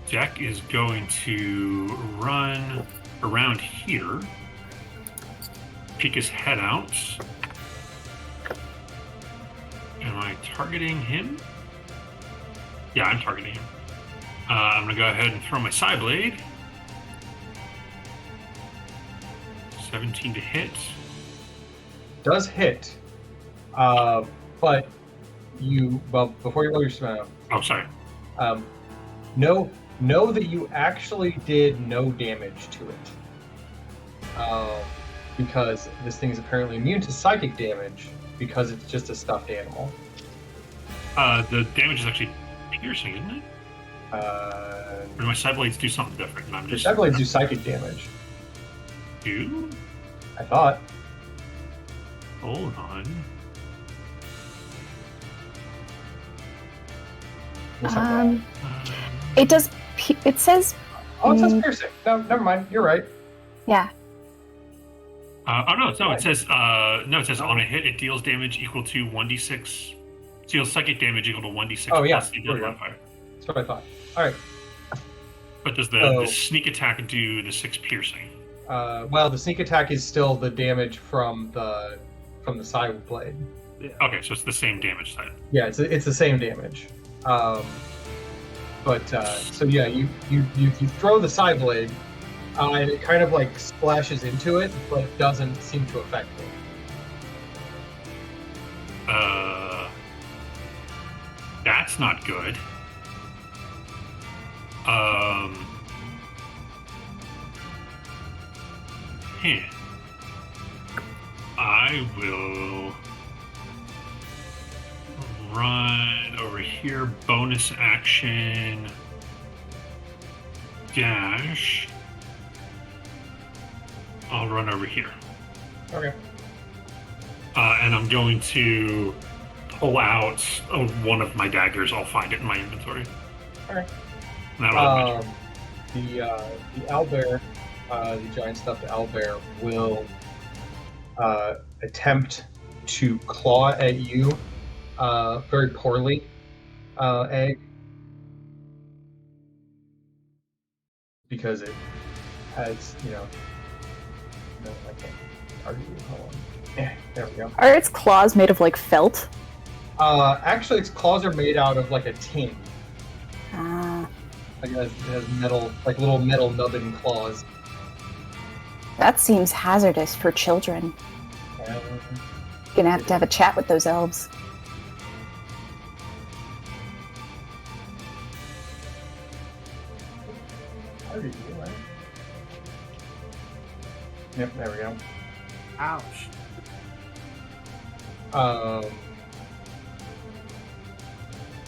Jack is going to run around here, peek his head out. Am I targeting him? Yeah, I'm targeting him. I'm going to go ahead and throw my Psyblade. 17 to hit. Does hit. But you, well, before you roll your spell, Oh, sorry. know that you actually did no damage to it. Because this thing is apparently immune to psychic damage because it's just a stuffed animal. The damage is actually piercing, isn't it? Or do my Psyblades do something different? And I'm Your just Psyblades do psychic damage. do. I thought. Hold on. It does. It says. Oh, it says piercing. No, never mind. You're right. Yeah. It says it says on a hit it deals damage equal to 1d6. Deals psychic damage equal to 1d6 Oh, yeah. plus the There we go. modifier. That's what I thought. All right. But does the sneak attack do the 6 piercing? Well, the sneak attack is still the damage from the side blade. Okay, so it's the same damage side. Yeah, it's the same damage. So yeah, you throw the side blade, and it kind of like splashes into it, but doesn't seem to affect it. That's not good. I will run over here, bonus action, dash. I'll run over here. Okay. And I'm going to pull out one of my daggers. I'll find it in my inventory. Okay. That'll the owlbear, the giant stuffed owlbear, will attempt to claw at you very poorly, Egg, because it has, no, I can't target you. Hold on. Yeah, there we go. Are its claws made of like felt? Actually, its claws are made out of like a tin. Like it has metal, like little metal nubbin claws. That seems hazardous for children. You're gonna have to have a chat with those elves. How do you do that? Yep, there we go. Ouch.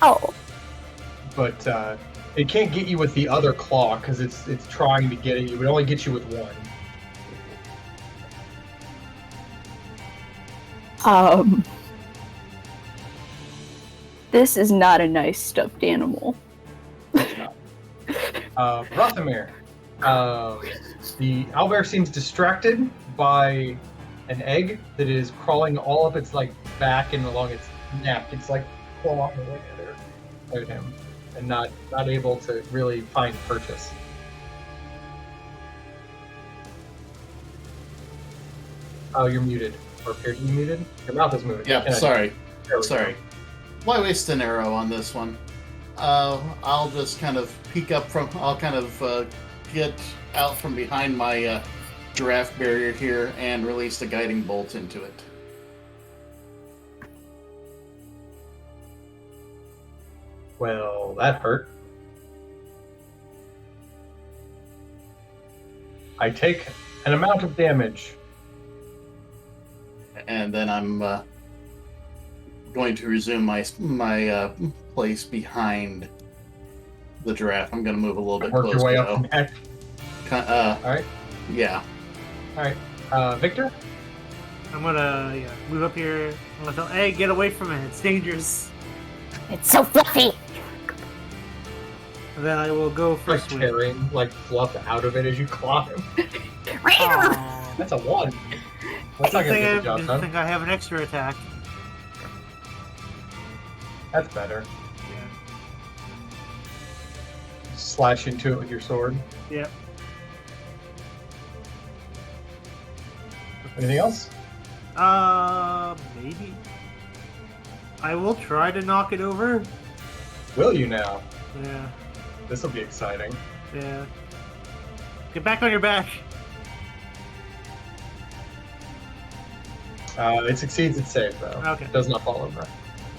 Oh. But It can't get you with the other claw because it's trying to get at you. It only gets you with one. This is not a nice stuffed animal. It's not. Rothamir. The owlbear seems distracted by an egg that is crawling all up its back and along its neck. It's clawing away at him, and not able to really find purchase. Oh, you're muted, or appear to be muted. Your mouth is moving. Yeah, sorry. Sorry. Why waste an arrow on this one? I'll just kind of peek up from. I'll kind of get out from behind my giraffe barrier here and release the guiding bolt into it. Well, that hurt. I take an amount of damage. And then I'm going to resume my place behind the giraffe. I'm going to move a little bit Work closer. your way up from heck. All right. Yeah. All right. Victor? I'm gonna move up here. I'm gonna tell, hey, get away from it. It's dangerous. It's so fluffy. And then I will go for Like tearing fluff out of it as you climb. Aw. That's a 1. That's not gonna get the job I done. think I have an extra attack. That's better. Yeah. Slash into it with your sword. Yep. Anything else? Maybe. I will try to knock it over. Will you now? Yeah. This will be exciting. Yeah. Get back on your back. It succeeds its save, though. Okay. It does not fall over.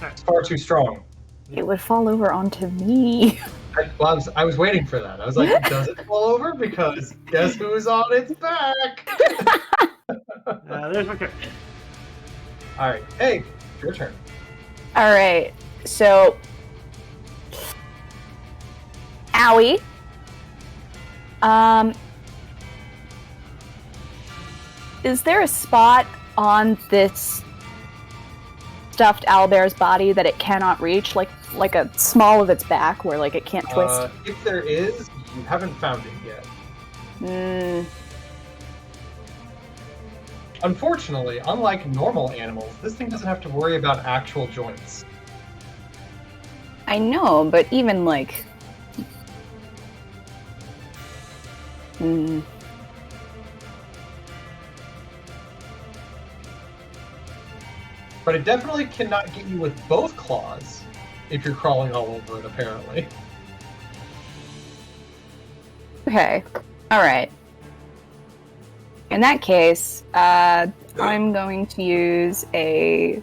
Right. It's far too strong. It would fall over onto me. I was waiting for that. I was like, does it fall over? Because guess who's on its back? There's my turn. All right. Hey, your turn. All right. So, owie. Is there a spot on this stuffed owlbear's body that it cannot reach, like a small of its back, where it can't twist? If there is, you haven't found it yet. Unfortunately, unlike normal animals, this thing doesn't have to worry about actual joints. I know, but even But it definitely cannot get you with both claws if you're crawling all over it, apparently. Okay. All right. In that case, I'm going to use a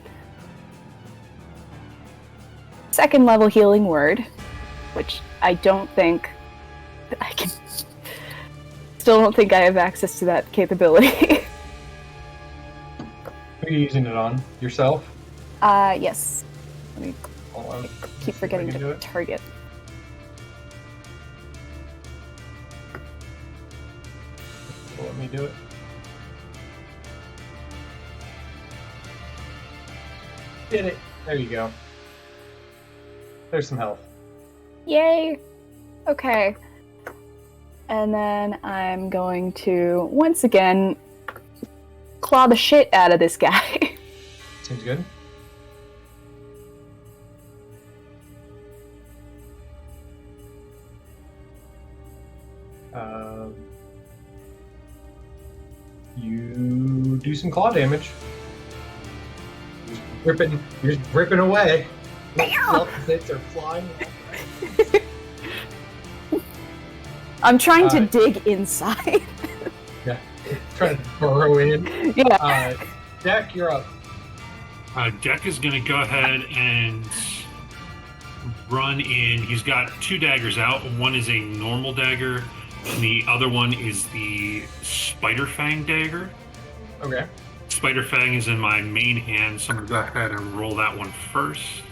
second level healing word, which I don't think I can. Still don't think I have access to that capability. Who are you using it on? Yourself? Yes. Let me Hold on. keep forgetting I can do to it. target. Let me do it. Did it. There you go. There's some health. Yay! Okay. And then I'm going to, once again, claw the shit out of this guy. Seems good. You do some claw damage. You're just ripping away. Bits are flying. I'm trying to dig inside. Yeah, trying to burrow in. Yeah. Jack, you're up. Jack is going to go ahead and run in. He's got 2 daggers out. One is a normal dagger, and the other one is the Spider Fang dagger. Okay. Spider Fang is in my main hand, so I'm going to go ahead and roll that one first.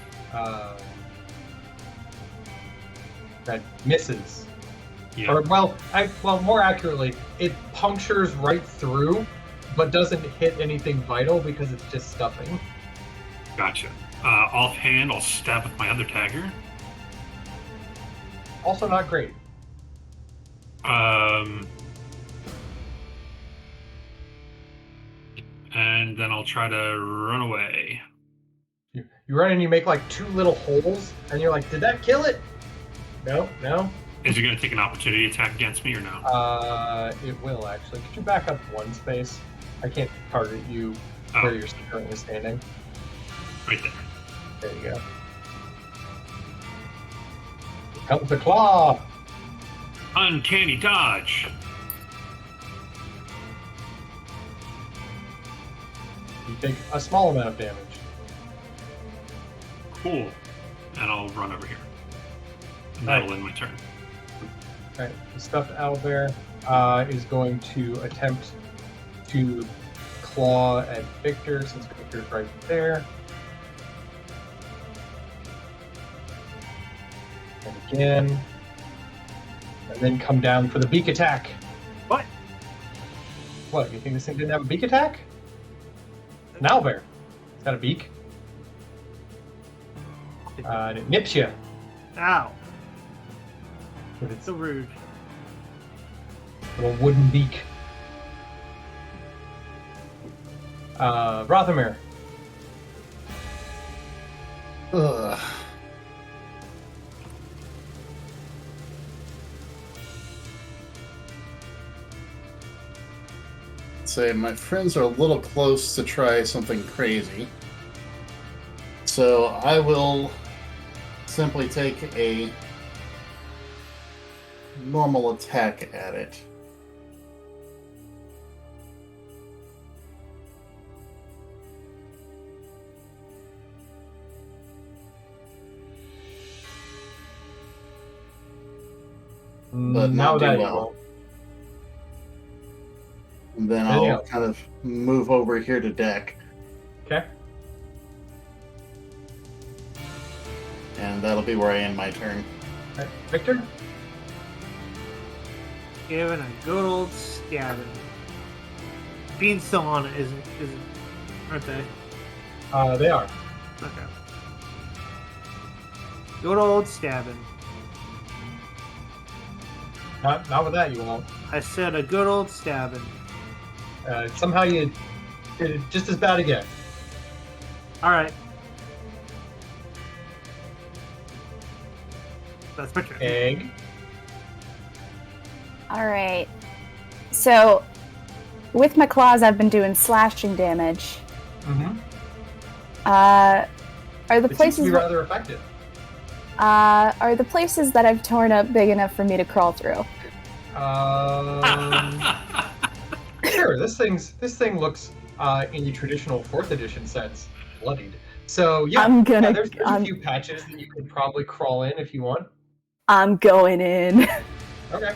that misses. Yeah. Or more accurately, it punctures right through, but doesn't hit anything vital because it's just stuffing. Gotcha. Offhand, I'll stab with my other dagger. Also not great. And then I'll try to run away. You run and you make like 2 little holes, and you're like, did that kill it? No. Is it going to take an opportunity attack against me or no? It will actually. Could you back up 1 space? I can't target you where you're currently standing. Right there. There you go. Here comes the claw. Uncanny dodge. You take a small amount of damage. Cool. And I'll run over here. And that'll end my turn. Alright, the stuffed owlbear is going to attempt to claw at Victor, since Victor's right there. And again. And then come down for the beak attack. What? What, you think this thing didn't have a beak attack? An owlbear. It's got a beak. And it nips you. Ow. With its So rude. little wooden beak. Rothamir. Ugh. Say my friends are a little close to try something crazy. So I will simply take a normal attack at it. But now not do that you well. won't. And then Anything I'll else? kind of move over here to deck. Okay. And that'll be where I end my turn. Alright, Victor? Giving a good old stabbing. Bean's still on it, aren't they? They are. Okay. Good old stabbing. Not with that, you won't. I said a good old stabbing. Somehow you did it just as bad again. Alright. That's my turn. Egg. Alright. So, with my claws, I've been doing slashing damage. Mm-hmm. Are the It seems to places be that, rather effective. are the places that I've torn up big enough for me to crawl through? Sure. This thing looks in the traditional 4th edition sense bloodied. So yeah, I'm gonna- there's a few patches that you could probably crawl in if you want. I'm going in. Okay.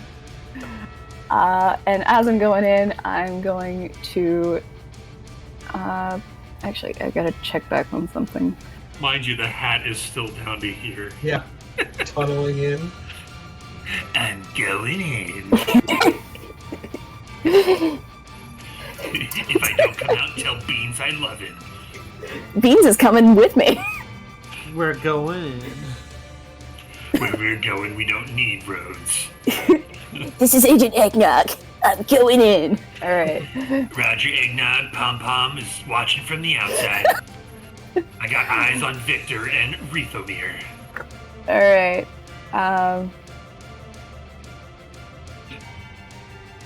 And as I'm going in, I'm going to... actually, I gotta check back on something. Mind you, the hat is still down to here. Yeah. Tunneling in. I'm going in. If I don't come out and tell Beans I love him. Beans is coming with me. We're going. Where we're going, we don't need roads. This is Agent Eggnog. I'm going in. Alright. Roger Eggnog, Pom Pom is watching from the outside. I got eyes on Victor and Rethomir. Alright.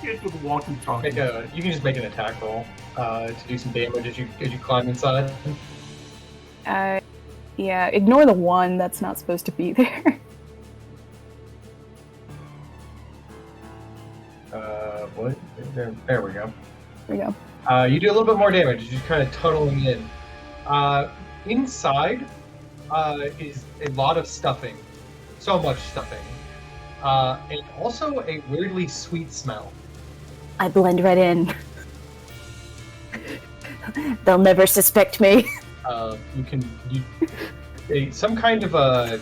Get with walking talking. You can just make an attack roll to do some damage as you climb inside. Yeah, ignore the 1 that's not supposed to be there. What? There we go. There we go. You do a little bit more damage. You're just kind of tunneling in. Inside is a lot of stuffing. So much stuffing. And also a weirdly sweet smell. I blend right in. They'll never suspect me. Some kind of a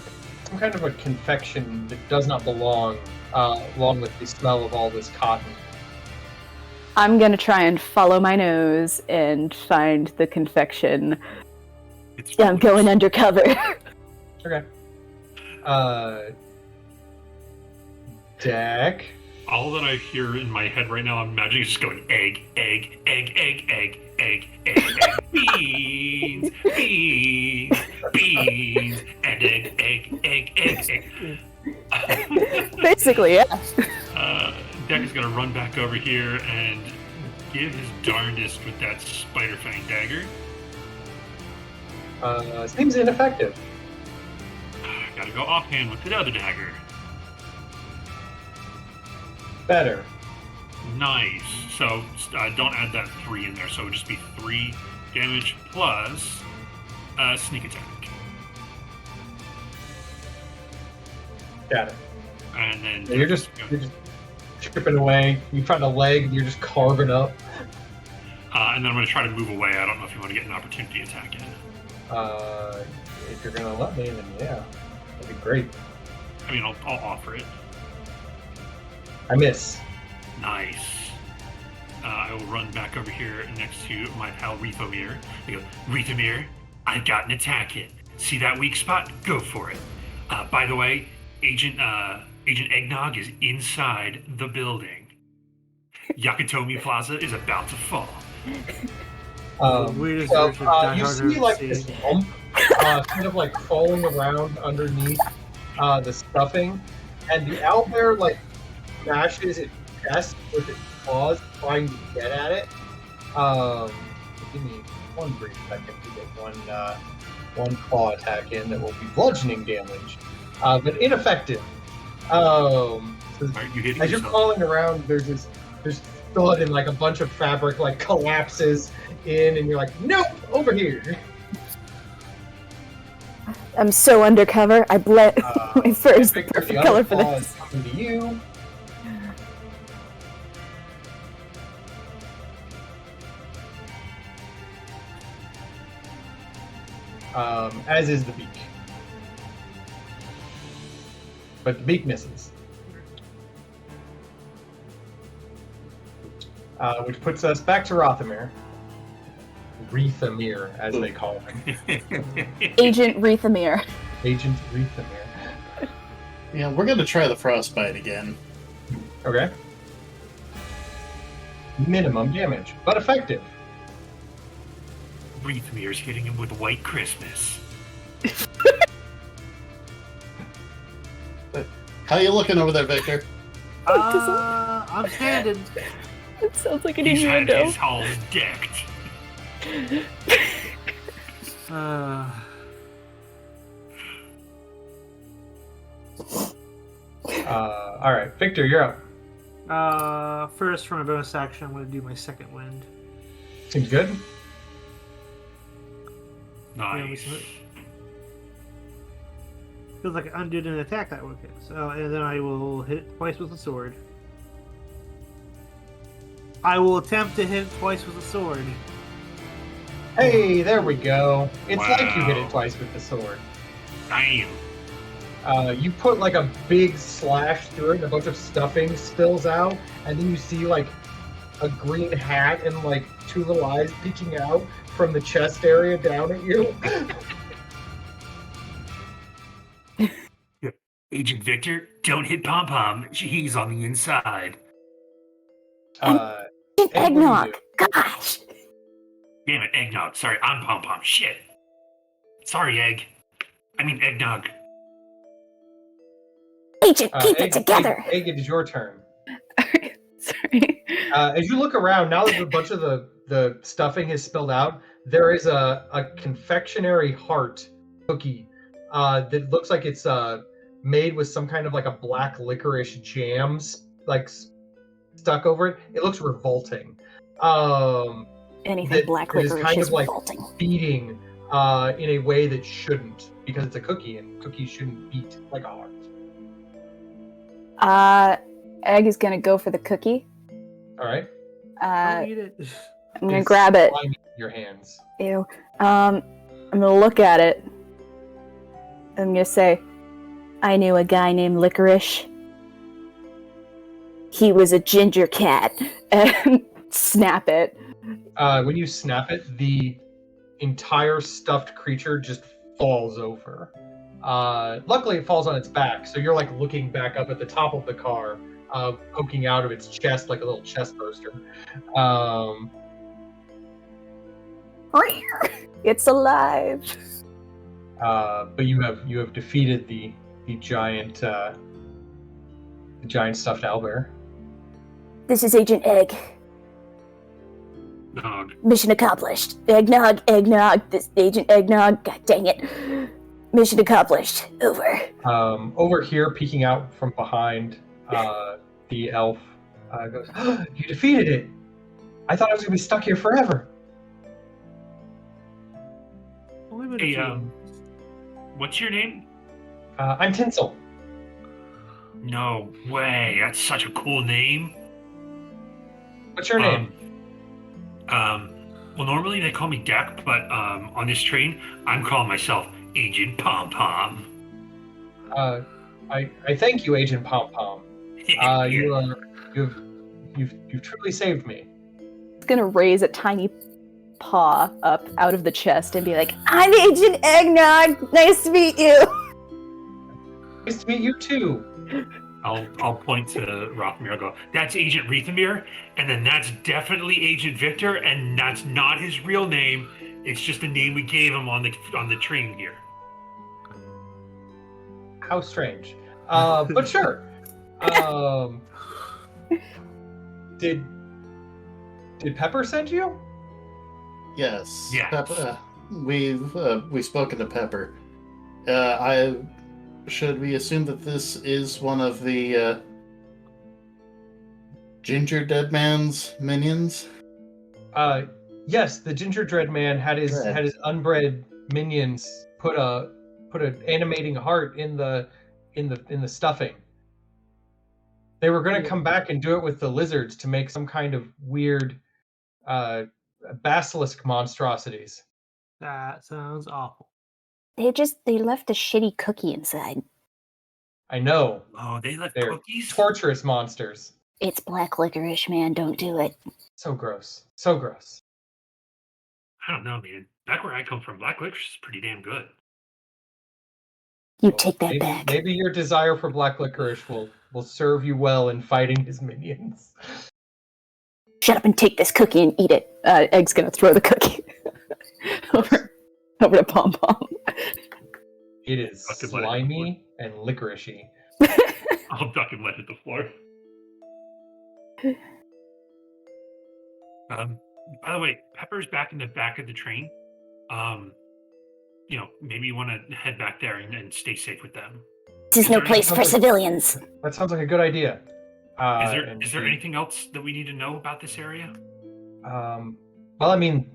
some kind of a confection that does not belong, along with the smell of all this cotton. I'm gonna try and follow my nose and find the confection. Yeah, I'm going undercover. Okay. Deck. All that I hear in my head right now, I'm imagining just going egg, egg, egg, egg, egg, egg, egg, egg, beans, beans, beans, and egg, egg, egg, egg, egg. Basically, yeah. Deck is going to run back over here and give his darndest with that spider fang dagger. Seems ineffective. Gotta go offhand with the other dagger. Better. Nice. So don't add that 3 in there. So it would just be 3 damage plus sneak attack. Got it. And then You're just chipping away. You find a leg, you're just carving up. and then I'm going to try to move away. I don't know if you want to get an opportunity attack in. If you're gonna let me, then yeah, that'd be great. I mean, I'll offer it. I miss. Nice. I will run back over here next to my pal Rethomir. I go, Rethomir, I've got an attack in. See that weak spot? Go for it. By the way, Agent Eggnog is inside the building. Yakatomi Plaza is about to fall. Weirdest So, version of you Die see Hard like I've this seen. lump kind of like falling around underneath the stuffing, and the owlbear like smashes its chest with its claws trying to get at it. Give me one brief second to get one claw attack in that will be bludgeoning damage, but ineffective. So Right, you hit as you're yourself. crawling around, there's thud and like a bunch of fabric like collapses in, and you're like, nope, over here. I'm so undercover. I bled. My fur is the Victor, perfect other color for claw this. is coming to you. As is the beak. But the beak misses. Which puts us back to Rothamir. Rethamir, as they call him. Agent Rethamir. Agent Rethamir. Yeah, we're gonna try the frostbite again. Okay. Minimum damage, but effective. Rethmir's hitting him with White Christmas. How you looking over there, Victor? I'm standing. It sounds like an He's had innuendo. his halls decked. All right, Victor, you're up. First, for my bonus action, I'm going to do my second wind. Seems good. Nice. Feels like I undid an attack that would hit. So, and then I will hit it twice with a sword. I will attempt to hit it twice with a sword. Hey, there we go. It's like you hit Wow. it twice with the sword. Damn. You put like a big slash through it, and a bunch of stuffing spills out, and then you see like a green hat and like 2 little eyes peeking out from the chest area down at you. Agent Victor, don't hit Pom Pom. He's on the inside. Egg, what do you Eggnog. do? Gosh. Damn it, Eggnog. Sorry, I'm Pom Pom. Shit. Sorry, Egg. I mean, Eggnog. Agent, keep Egg, it together. Egg, it is your turn. Sorry. As you look around, now that a bunch of the stuffing has spilled out, there is a confectionery heart cookie that looks like it's made with some kind of like a black licorice jams like stuck over it. It looks revolting. Anything that black is licorice kind is of like revolting. beating in a way that shouldn't, because it's a cookie and cookies shouldn't beat like a heart. Egg is gonna go for the cookie. All right. Don't eat it. I'm gonna It's grab it. slimy in your hands. Ew. I'm gonna look at it. I'm gonna say, I knew a guy named Licorice. He was a ginger cat. And snap it. When you snap it, the entire stuffed creature just falls over. Luckily, it falls on its back, so you're like looking back up at the top of the car, poking out of its chest like a little chest burster. It's alive. But you have defeated the giant stuffed owlbear. This is Agent Egg. Nog. Mission accomplished. Eggnog, eggnog. This Agent Eggnog. God dang it. Mission accomplished. Over. Over here, peeking out from behind, the elf goes, oh, "You defeated it! I thought I was going to be stuck here forever." Hey, what's your name? I'm Tinsel. No way. That's such a cool name. What's your name? Well, normally they call me Deck, but on this train, I'm calling myself Agent Pom Pom. I thank you, Agent Pom Pom. You've truly saved me. It's gonna raise a tiny paw up out of the chest and be like, I'm Agent Eggnog! Nice to meet you! Nice to meet you too. I'll point to Rothamir and go, that's Agent Rethamir, and then that's definitely Agent Victor, and that's not his real name. It's just the name we gave him on the train here. How strange. But sure. Did Pepper send you? Yes. Yeah. Pepper, we've spoken to Pepper. Should we assume that this is one of the Ginger Dead Man's minions? Yes, the Ginger Dread Man had his unbred minions put an animating heart in the stuffing. They were going to come back and do it with the lizards to make some kind of weird basilisk monstrosities. That sounds awful. They left a shitty cookie inside. I know. Oh, they left They're cookies? torturous monsters. It's black licorice, man. Don't do it. So gross. So gross. I don't know, man. Back where I come from, black licorice is pretty damn good. You take that maybe, back. Maybe your desire for black licorice will serve you well in fighting his minions. Shut up and take this cookie and eat it. Egg's gonna throw the cookie over to Pom Pom. It is slimy and licoricey. I'll duck and let it the floor. By the way, Pepper's back in the back of the train. Maybe you want to head back there and stay safe with them. This is no place for civilians. That sounds like a good idea. Is there anything else that we need to know about this area? Well, I mean,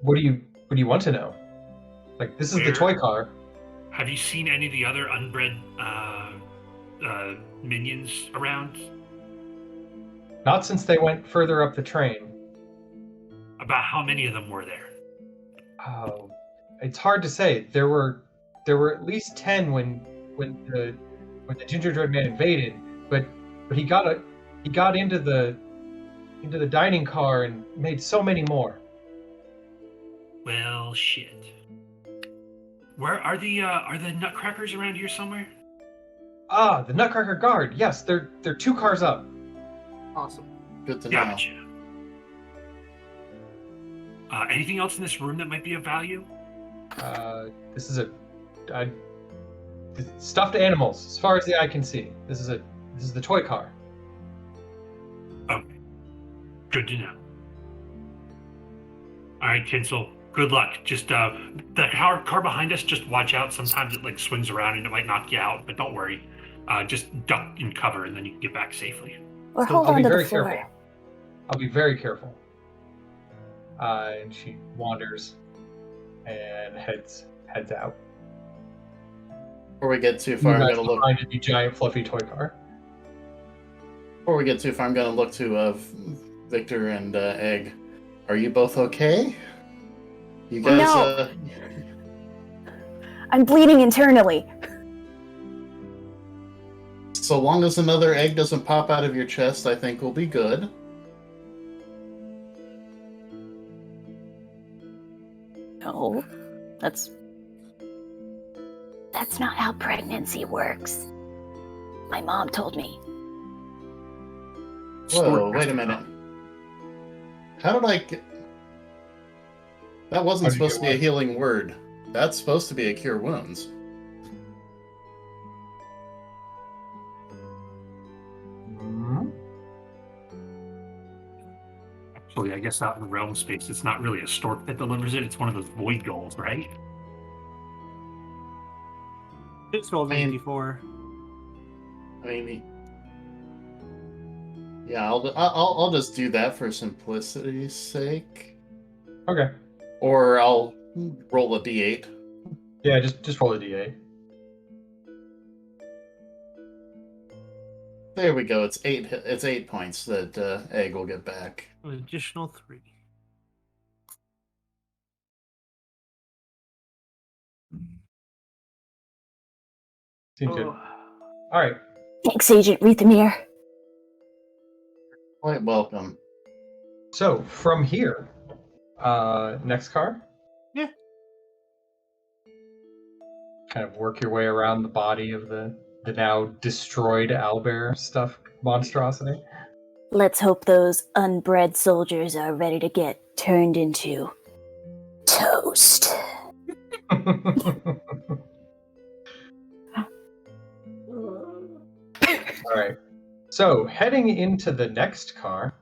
what do you want to know? Like, this is the toy car. Have you seen any of the other unbred minions around? Not since they went further up the train. About how many of them were there? Oh, it's hard to say. There were at least 10 when the Ginger Dread Man invaded, but he got into the dining car and made so many more. Well, shit. Where are the Nutcrackers around here somewhere? Ah, the Nutcracker Guard. Yes, they're 2 cars up. Awesome. Good to know. Gotcha. Anything else in this room that might be of value? This is stuffed animals, as far as the eye can see. This is the toy car. Okay. Good to know. All right, Tinsel. Good luck. Just the car behind us. Just watch out. Sometimes it swings around and it might knock you out, but don't worry. Just duck and cover, and then you can get back safely. Or hold on to the floor. Careful. I'll be very careful. And she wanders and heads out. Before we get too far, I'm gonna look behind the giant fluffy toy car. Before we get too far, I'm gonna look to Victor and Egg. Are you both okay? You guys? No. I'm bleeding internally. So long as another egg doesn't pop out of your chest, I think we'll be good. No, that's not how pregnancy works. My mom told me. Whoa, wait a minute. How did I get... That wasn't supposed to be a healing word. That's supposed to be a cure wounds. Actually, I guess out in the realm space, it's not really a stork that delivers it. It's one of those void gulls, right? It's rolled 94. I mean, yeah, I'll just do that for simplicity's sake. Okay. Or I'll roll a d8. Yeah, just roll a d8. There we go. It's 8 points that Egg will get back. An additional 3. Seems good. All right. Thanks, Agent Rethamir. Quite welcome. So from here, next car. Yeah. Kind of work your way around the body of the now destroyed owlbear stuff monstrosity. Let's hope those unbred soldiers are ready to get turned into toast. All right. So heading into the next car,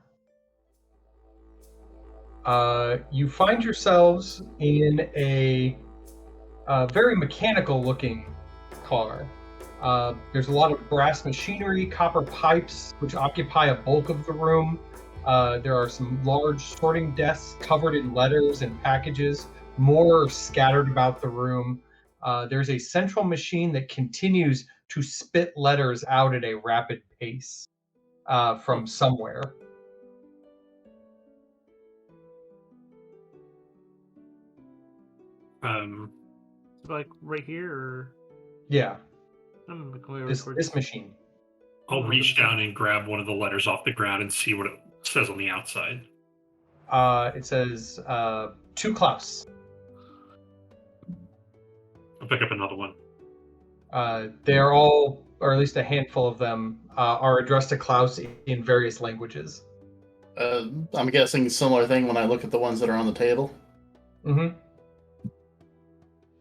you find yourselves in a very mechanical-looking car. There's a lot of brass machinery, copper pipes, which occupy a bulk of the room. There are some large sorting desks covered in letters and packages, more scattered about the room. There's a central machine that continues to spit letters out at a rapid pace from somewhere. Like right here, or Yeah, I'm gonna go over this towards- machine. I'll reach down and grab one of the letters off the ground and see what it says on the outside. It says to Klaus. I'll pick up another one. They are all, or at least a handful of them, are addressed to Klaus in various languages. I'm guessing similar thing when I look at the ones that are on the table. Mm-hmm.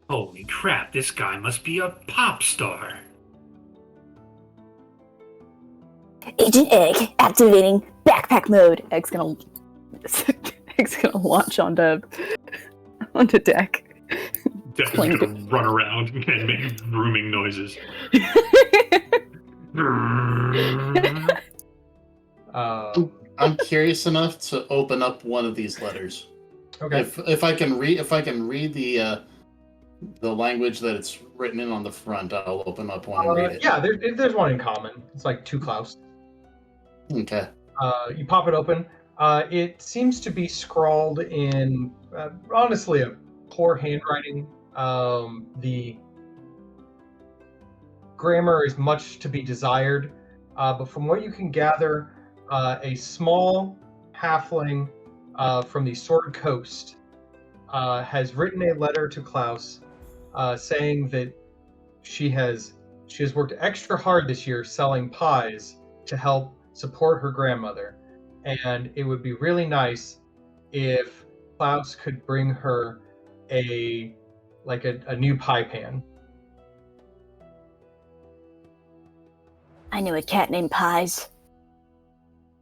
Holy crap, this guy must be a pop star. Agent Egg activating backpack mode. Egg's gonna launch onto deck. Definitely gonna run around and make grooming noises. I'm curious enough to open up one of these letters. Okay. If I can read the language that it's written in on the front, I'll open up one and read it. Yeah, there's one in common. It's like to Klaus. Okay. You pop it open. It seems to be scrawled in, honestly, a poor handwriting. The grammar is much to be desired, but from what you can gather, a small halfling from the Sword Coast has written a letter to Klaus saying that she has worked extra hard this year selling pies to help support her grandmother, and it would be really nice if Klaus could bring her a new pie pan. I knew a cat named Pies.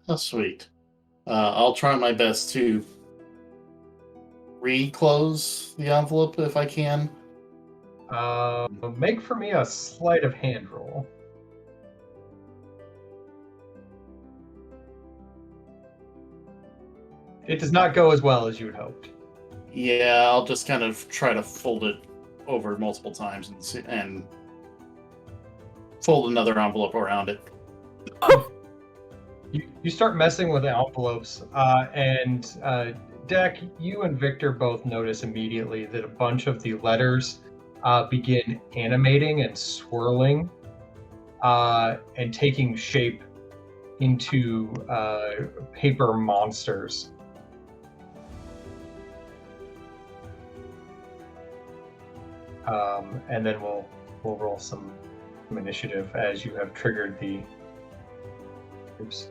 Oh, sweet. I'll try my best to reclose the envelope if I can. Make for me a sleight of hand roll. It does not go as well as you had hoped. Yeah, I'll just kind of try to fold it over multiple times and fold another envelope around it. You start messing with the envelopes, and Deck, you and Victor both notice immediately that a bunch of the letters begin animating and swirling and taking shape into paper monsters. And then we'll roll some initiative as you have triggered the. Oops.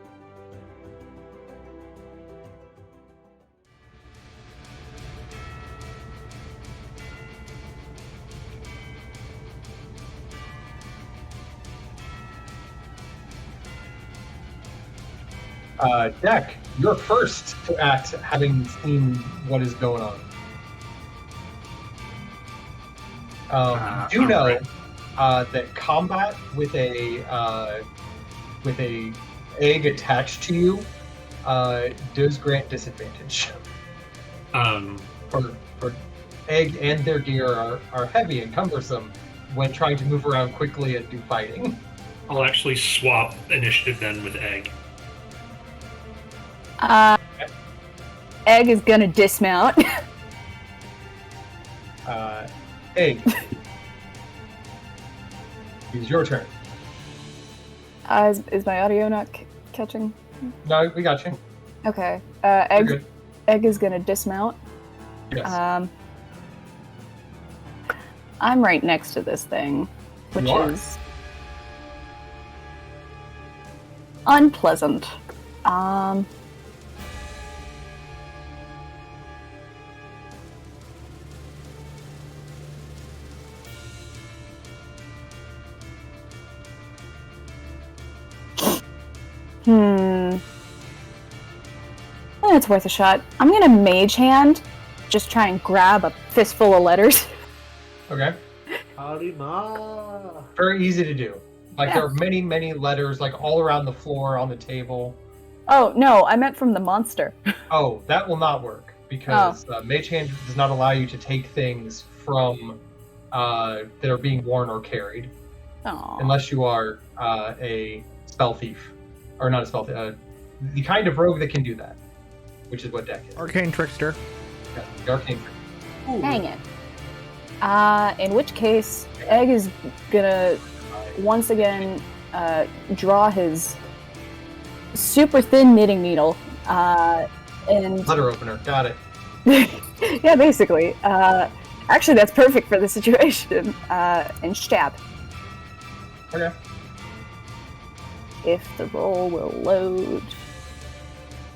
Deck, you're first to act, having seen what is going on. You do know that combat with a egg attached to you does grant disadvantage. For egg and their gear are heavy and cumbersome when trying to move around quickly and do fighting. I'll actually swap initiative then with egg. Egg is gonna dismount. Egg, it's your turn. Is my audio not catching? No, we got you. Okay. You're Egg good. Egg is gonna dismount. Yes. I'm right next to this thing, which You are. is unpleasant. It's worth a shot. I'm gonna mage hand, just try and grab a fistful of letters. Okay. Harima. Very easy to do. Like Yeah. there are many, many letters like all around the floor on the table. Oh no, I meant from the monster. Oh, that will not work because Mage Hand does not allow you to take things from that are being worn or carried, Aw. unless you are a spell thief, or not a spell thief, the kind of rogue that can do that, which is what Deck is. Arcane Trickster. Yeah, the arcane. Dang it. In which case, Egg is gonna once again draw his super thin knitting needle and Letter opener. Got it. yeah, basically. Actually, that's perfect for the situation. And stab. Okay. If the roll will load,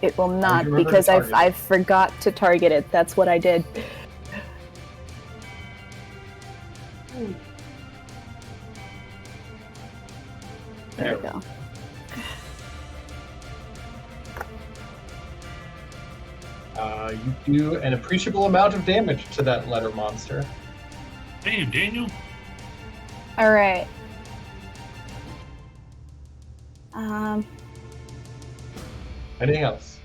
it will not remember to because target it. I forgot to target it. That's what I did. There we go. You do an appreciable amount of damage to that letter monster. Damn, Daniel. All right. Anything else?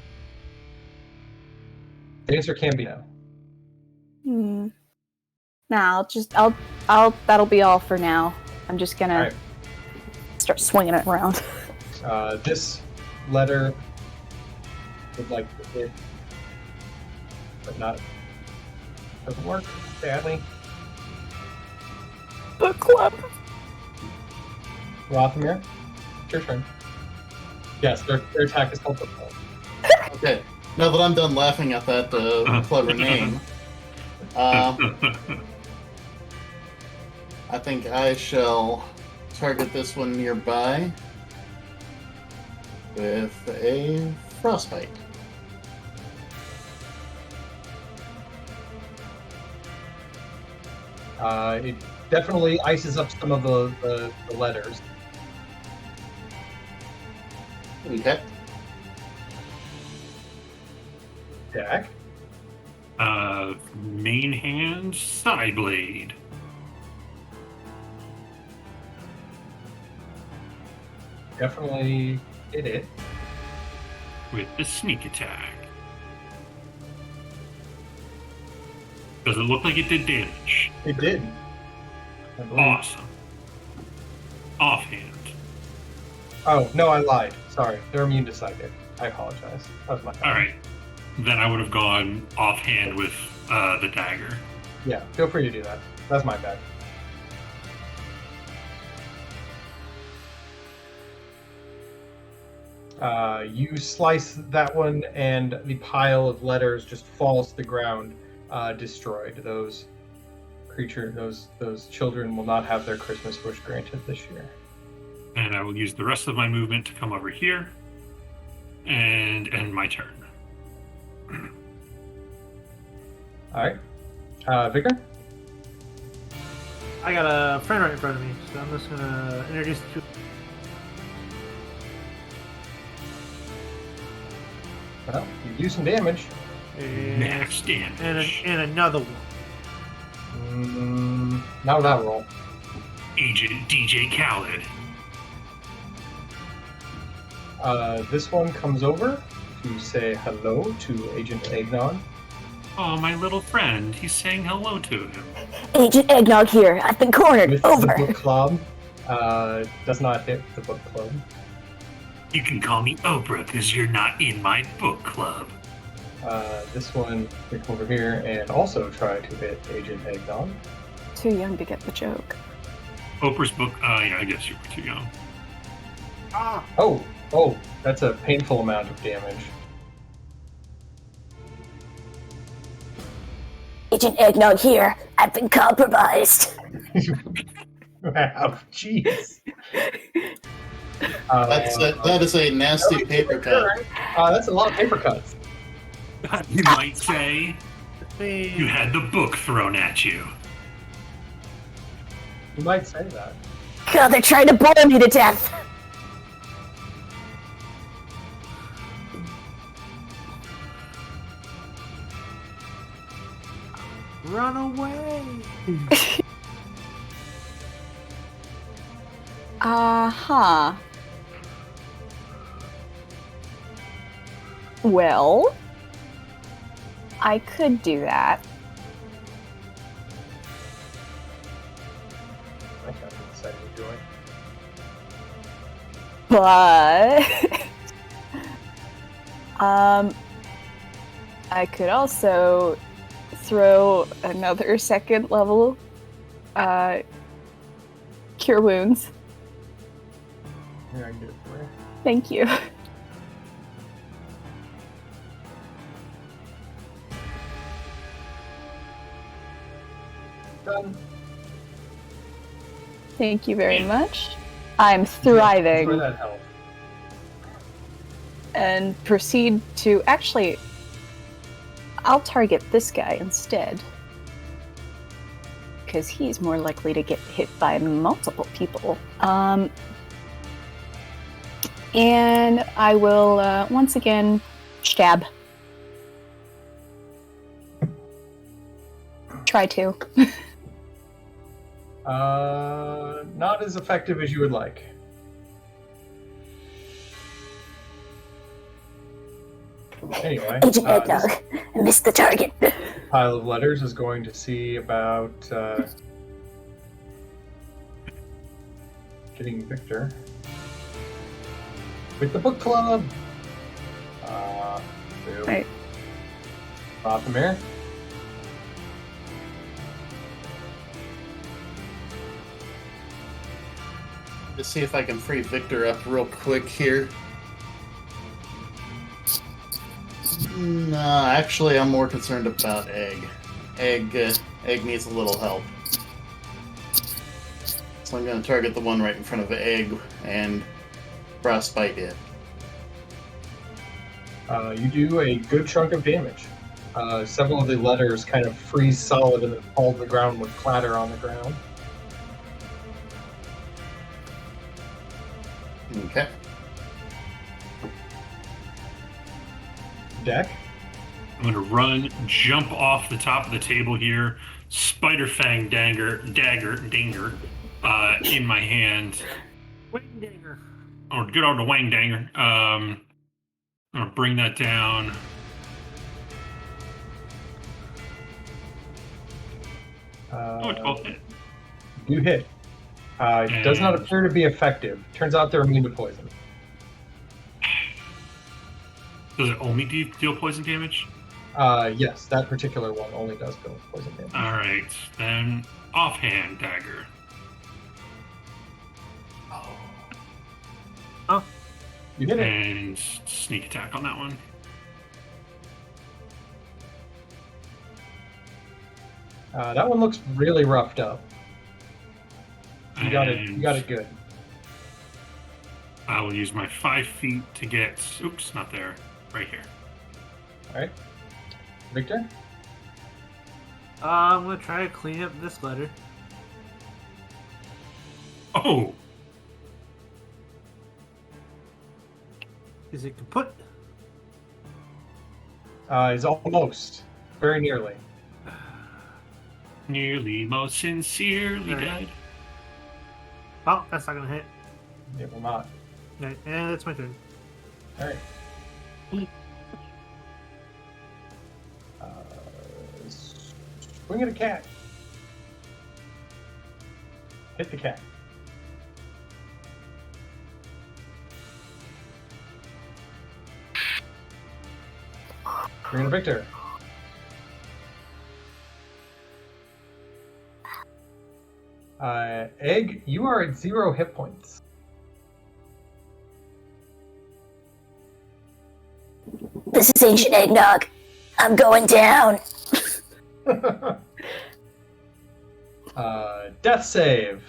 The answer can be no. Nah, I'll that'll be all for now. I'm just gonna Alright. start swinging it around. This letter would like to hit, but doesn't work, sadly. Book club. Rothamir, it's your turn. Yes, their attack is called Book Club. Okay, now that I'm done laughing at that clever name, I think I shall target this one nearby with a frostbite. It definitely ices up some of the letters. Okay. Jack, Main hand, side blade. definitely hit it. With the sneak attack. Does it look like it did damage? It did. I believe. Awesome. Offhand. Oh, no, I lied. Sorry. They're immune to psychic. I apologize. That was my fault. Alright. Then I would have gone offhand with the dagger. Yeah, feel free to do that. That's my bad. You slice that one, and the pile of letters just falls to the ground, destroyed. Those children will not have their Christmas wish granted this year. And I will use the rest of my movement to come over here and end my turn. All right, Victor. I got a friend right in front of me, so I'm just gonna introduce you to. Well, you do some damage. Max damage. And another one. Not with that roll. Agent DJ Khaled. This one comes over to say hello to Agent Eggnog. Oh, my little friend. He's saying hello to him. Agent Eggnog here. I've been cornered. With Over. the book club. Does not hit the book club. You can call me Oprah because you're not in my book club. This one, we come over here and also try to hit Agent Eggnog. Too young to get the joke. Oprah's book, yeah, I guess you were too young. Ah! Oh, that's a painful amount of damage. Agent Eggnog here. I've been compromised. Wow, jeez. That is a nasty paper cut. That's a lot of paper cuts. You might say you had the book thrown at you. You might say that. God, they're trying to bore me to death. Run away! Uh-huh. Well, I could do that. I can't decide what you're doing. But I could also throw another second level cure wounds. Here, I can get it for you. Thank you. Done. Thank you very much. I'm Enjoy thriving. that health. And proceed to actually I'll target this guy instead, because he's more likely to get hit by multiple people. And I will once again stab. Try to. Not as effective as you would like. Anyway, Agent Eggnog. I missed the target. pile of letters is going to see about getting Victor with the book club. Right. Rothamir. Let's see if I can free Victor up real quick here. Nah, actually, I'm more concerned about Egg. Egg needs a little help. So I'm going to target the one right in front of Egg and frostbite it. You do a good chunk of damage. Several of the letters kind of freeze solid and then fall to the ground with clatter on the ground. Okay. Deck. I'm going to run, jump off the top of the table here, Spider Fang dagger in my hand. Wing Dinger. Or good old Wang Danger. I'm going to bring that down. It 12 hit. You hit. It does not appear to be effective. Turns out they're immune to poison. Does it only deal poison damage? Yes, that particular one only does deal poison damage. Alright, then offhand dagger. You hit it. And sneak attack on that one. That one looks really roughed up. You got it. You And got it good. I will use my 5 feet to get. Oops, not there. Right here. All right, Victor. I'm gonna try to clean up this letter. Oh, Is it kaput? Is almost very nearly. nearly, most sincerely Alright. dead. Oh, that's not gonna hit. It will not. Okay, and that's my turn. All right. Swing at a cat. Hit the cat. Bring to Victor. Egg, you are at 0 hit points. This is ancient eggnog. I'm going down. Death save.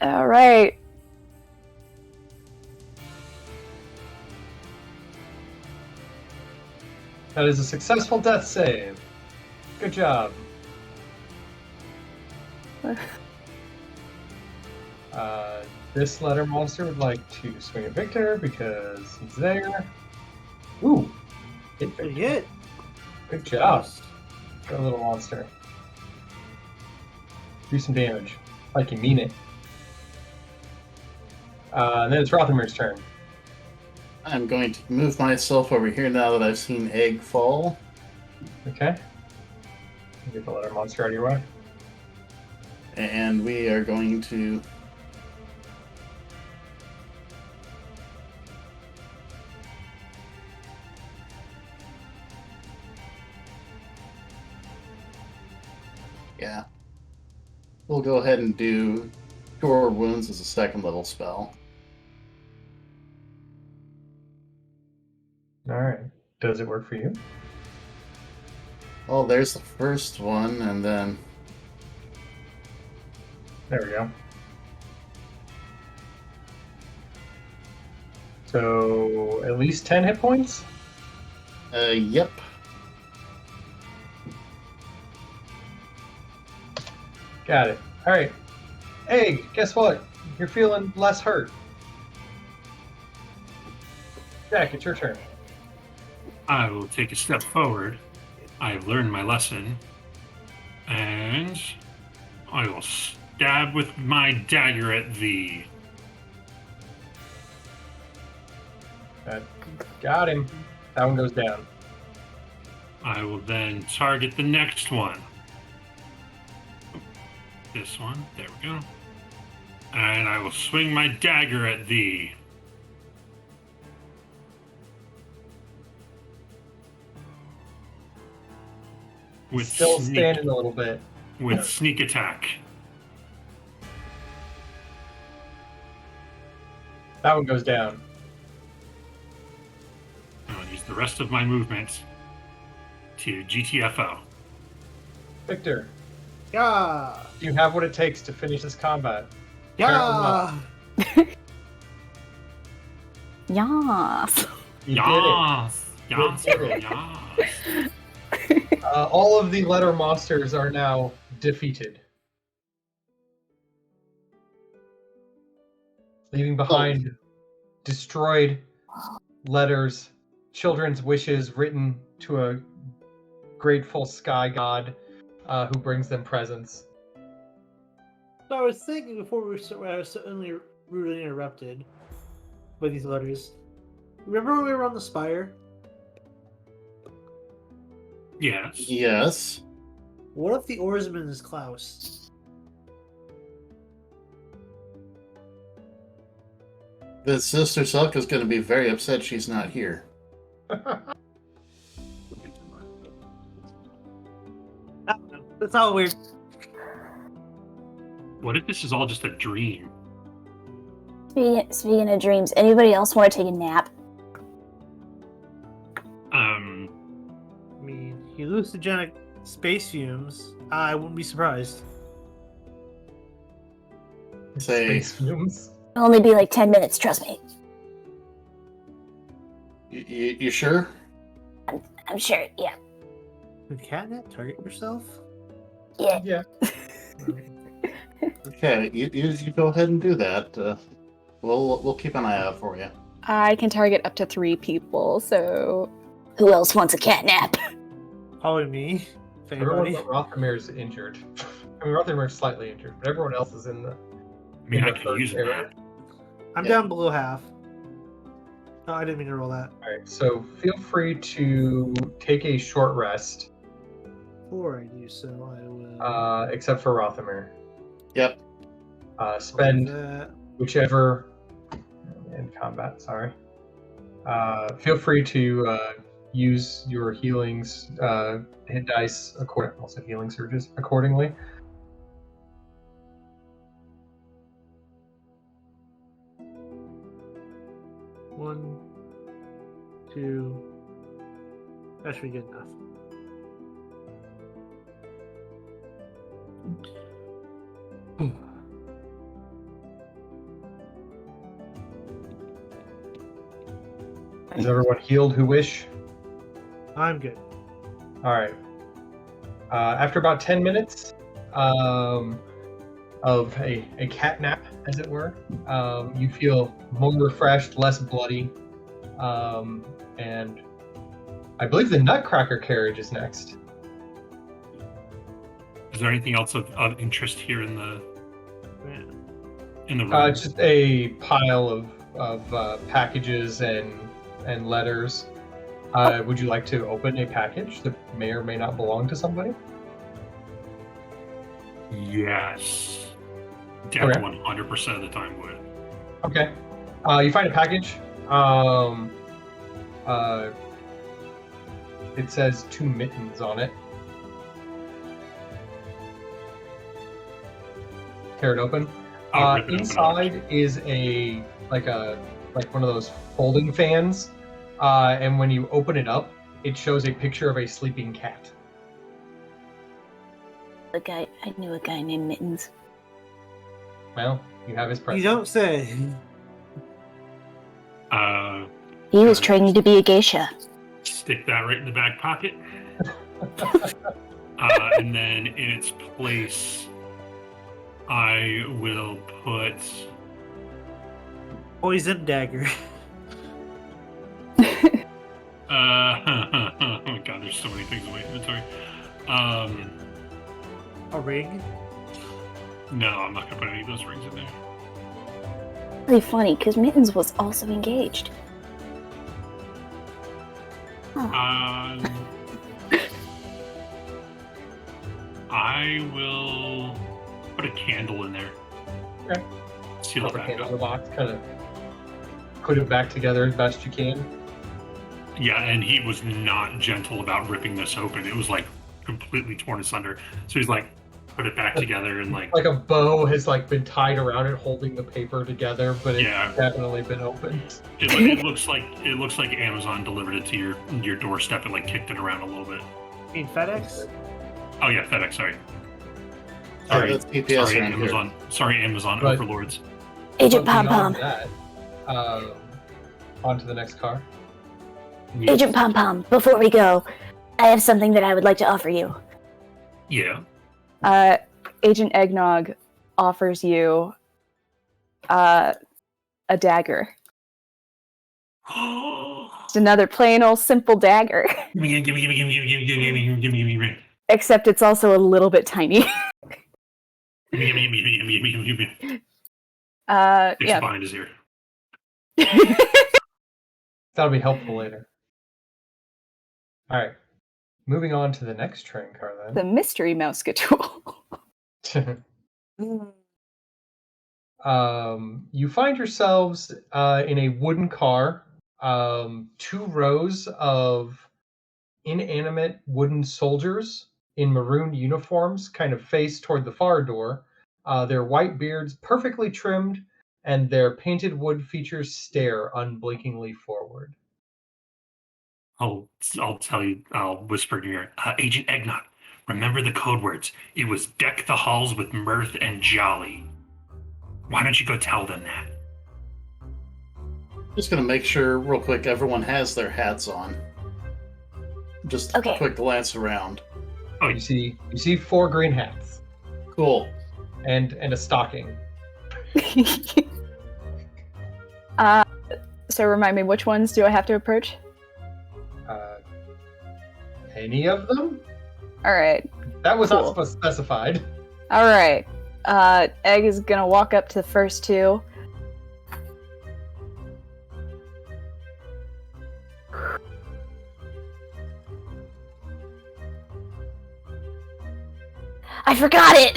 All right. That is a successful death save. Good job. This letter monster would like to swing at Victor because he's there. Ooh, hit Victor. Good hit. Good job. Good little monster. Do some damage, like you mean it. And then it's Rothermer's turn. I'm going to move myself over here now that I've seen Egg fall. Okay. Get the letter monster out of your way. And we are going to... Yeah. We'll go ahead and do Cure Wounds as a 2nd level spell. Alright. Does it work for you? Oh, there's the first one, and then... There we go. So, at least 10 hit points? Yep. Got it. Alright. Egg, guess what? You're feeling less hurt. Jack, it's your turn. I will take a step forward. I've learned my lesson. And I will stab with my dagger at thee. Got him. That one goes down. I will then target the next one. This one. There we go. And I will swing my dagger at thee. With Still sneak, standing a little bit. with sneak attack. That one goes down. I'll use the rest of my movement to GTFO. Victor, Yeah. do you have what it takes to finish this combat? Apparently Yeah. Yas. You Yas! Yas! You did it. Yas! did it. All of the letter monsters are now defeated. Leaving behind destroyed letters, children's wishes written to a grateful sky god who brings them presents. So I was thinking before I was suddenly rudely interrupted by these letters. Remember when we were on the spire? Yes. Yes. What if the oarsman is Klaus? The Sister Selka's going to be very upset she's not here. I don't know. That's all weird. What if this is all just a dream? Speaking of dreams, anybody else want to take a nap? I mean, hallucinogenic space fumes. I wouldn't be surprised. Say, Space fumes. It'll only be like 10 minutes, trust me. you sure? I'm sure, yeah. With catnip, target yourself. Yeah. Yeah. Okay, you go ahead and do that. We'll keep an eye out for you. I can target up to 3 people, so Who else wants a cat nap? Probably me. If Everyone anybody. but Rothamir's injured. I mean, Rothamir's slightly injured, but everyone else is in the. I mean, I the can first use a area. nap. I'm Yeah. down below half. Oh, I didn't mean to roll that. All right, so feel free to take a short rest, Before I do so, I will. except for Rothamir. Yep. Spend that. whichever in combat. Sorry. Feel free to use your healings, hit dice, also healing surges accordingly. One, two. That should be good enough. Is everyone healed who wish? I'm good. All right. After about 10 minutes of a cat nap, as it were, you feel more refreshed, less bloody, and I believe the Nutcracker carriage is next. Is there anything else of interest here in the room? Just a pile of packages and letters. Would you like to open a package that may or may not belong to somebody? Yes. Okay. 100% of the time would. Okay. You find a package. It says 2 mittens on it. Tear it open. I'll rip it open. Inside is like one of those folding fans, and when you open it up, it shows a picture of a sleeping cat. I knew a guy named Mittens. Well, you have his You present. don't say. He was training to be a geisha. Stick that right in the back pocket. And then in its place, I will put. Poison dagger. Oh god, there's so many things in my inventory. A ring. No, I'm not gonna put any of those rings in there. Really funny, because Mittens was also engaged. I will put a candle in there. Okay. Seal it Put the back hand in up. the box, kind of put it back together as best you can. Yeah, and he was not gentle about ripping this open. It was like completely torn asunder. So he's like, put it back together and like Like a bow has been tied around it, holding the paper together, but it's Yeah. definitely been opened. it looks like Amazon delivered it to your doorstep and like kicked it around a little bit. You mean FedEx? Oh yeah, FedEx. Sorry, That's PPS sorry, around here. Amazon. Sorry, Amazon But- overlords. Agent But Pom beyond Pom. that, on to the next car. Agent Pom Pom, before we go, I have something that I would like to offer you. Yeah. Agent Eggnog offers you a dagger. It's another plain old simple dagger, Give me. except it's also a little bit tiny. It's Yeah. behind his ear. That'll be helpful later. All right. Moving on to the next train car The mystery Mousetool. then. You find yourselves in a wooden car, 2 rows of inanimate wooden soldiers in maroon uniforms kind of face toward the far door. Their white beards perfectly trimmed and their painted wood features stare unblinkingly forward. I'll tell you. I'll whisper in your ear. Agent Eggnog, remember the code words. It was deck the halls with mirth and jolly. Why don't you go tell them that? Just gonna make sure, real quick, everyone has their hats on. Just Okay. a quick glance around. Oh, You see 4 green hats Cool. and a stocking. So remind me, which ones do I have to approach? Any of them? All right. That was Cool. not specified. All right. Egg is gonna walk up to the first 2. I forgot it!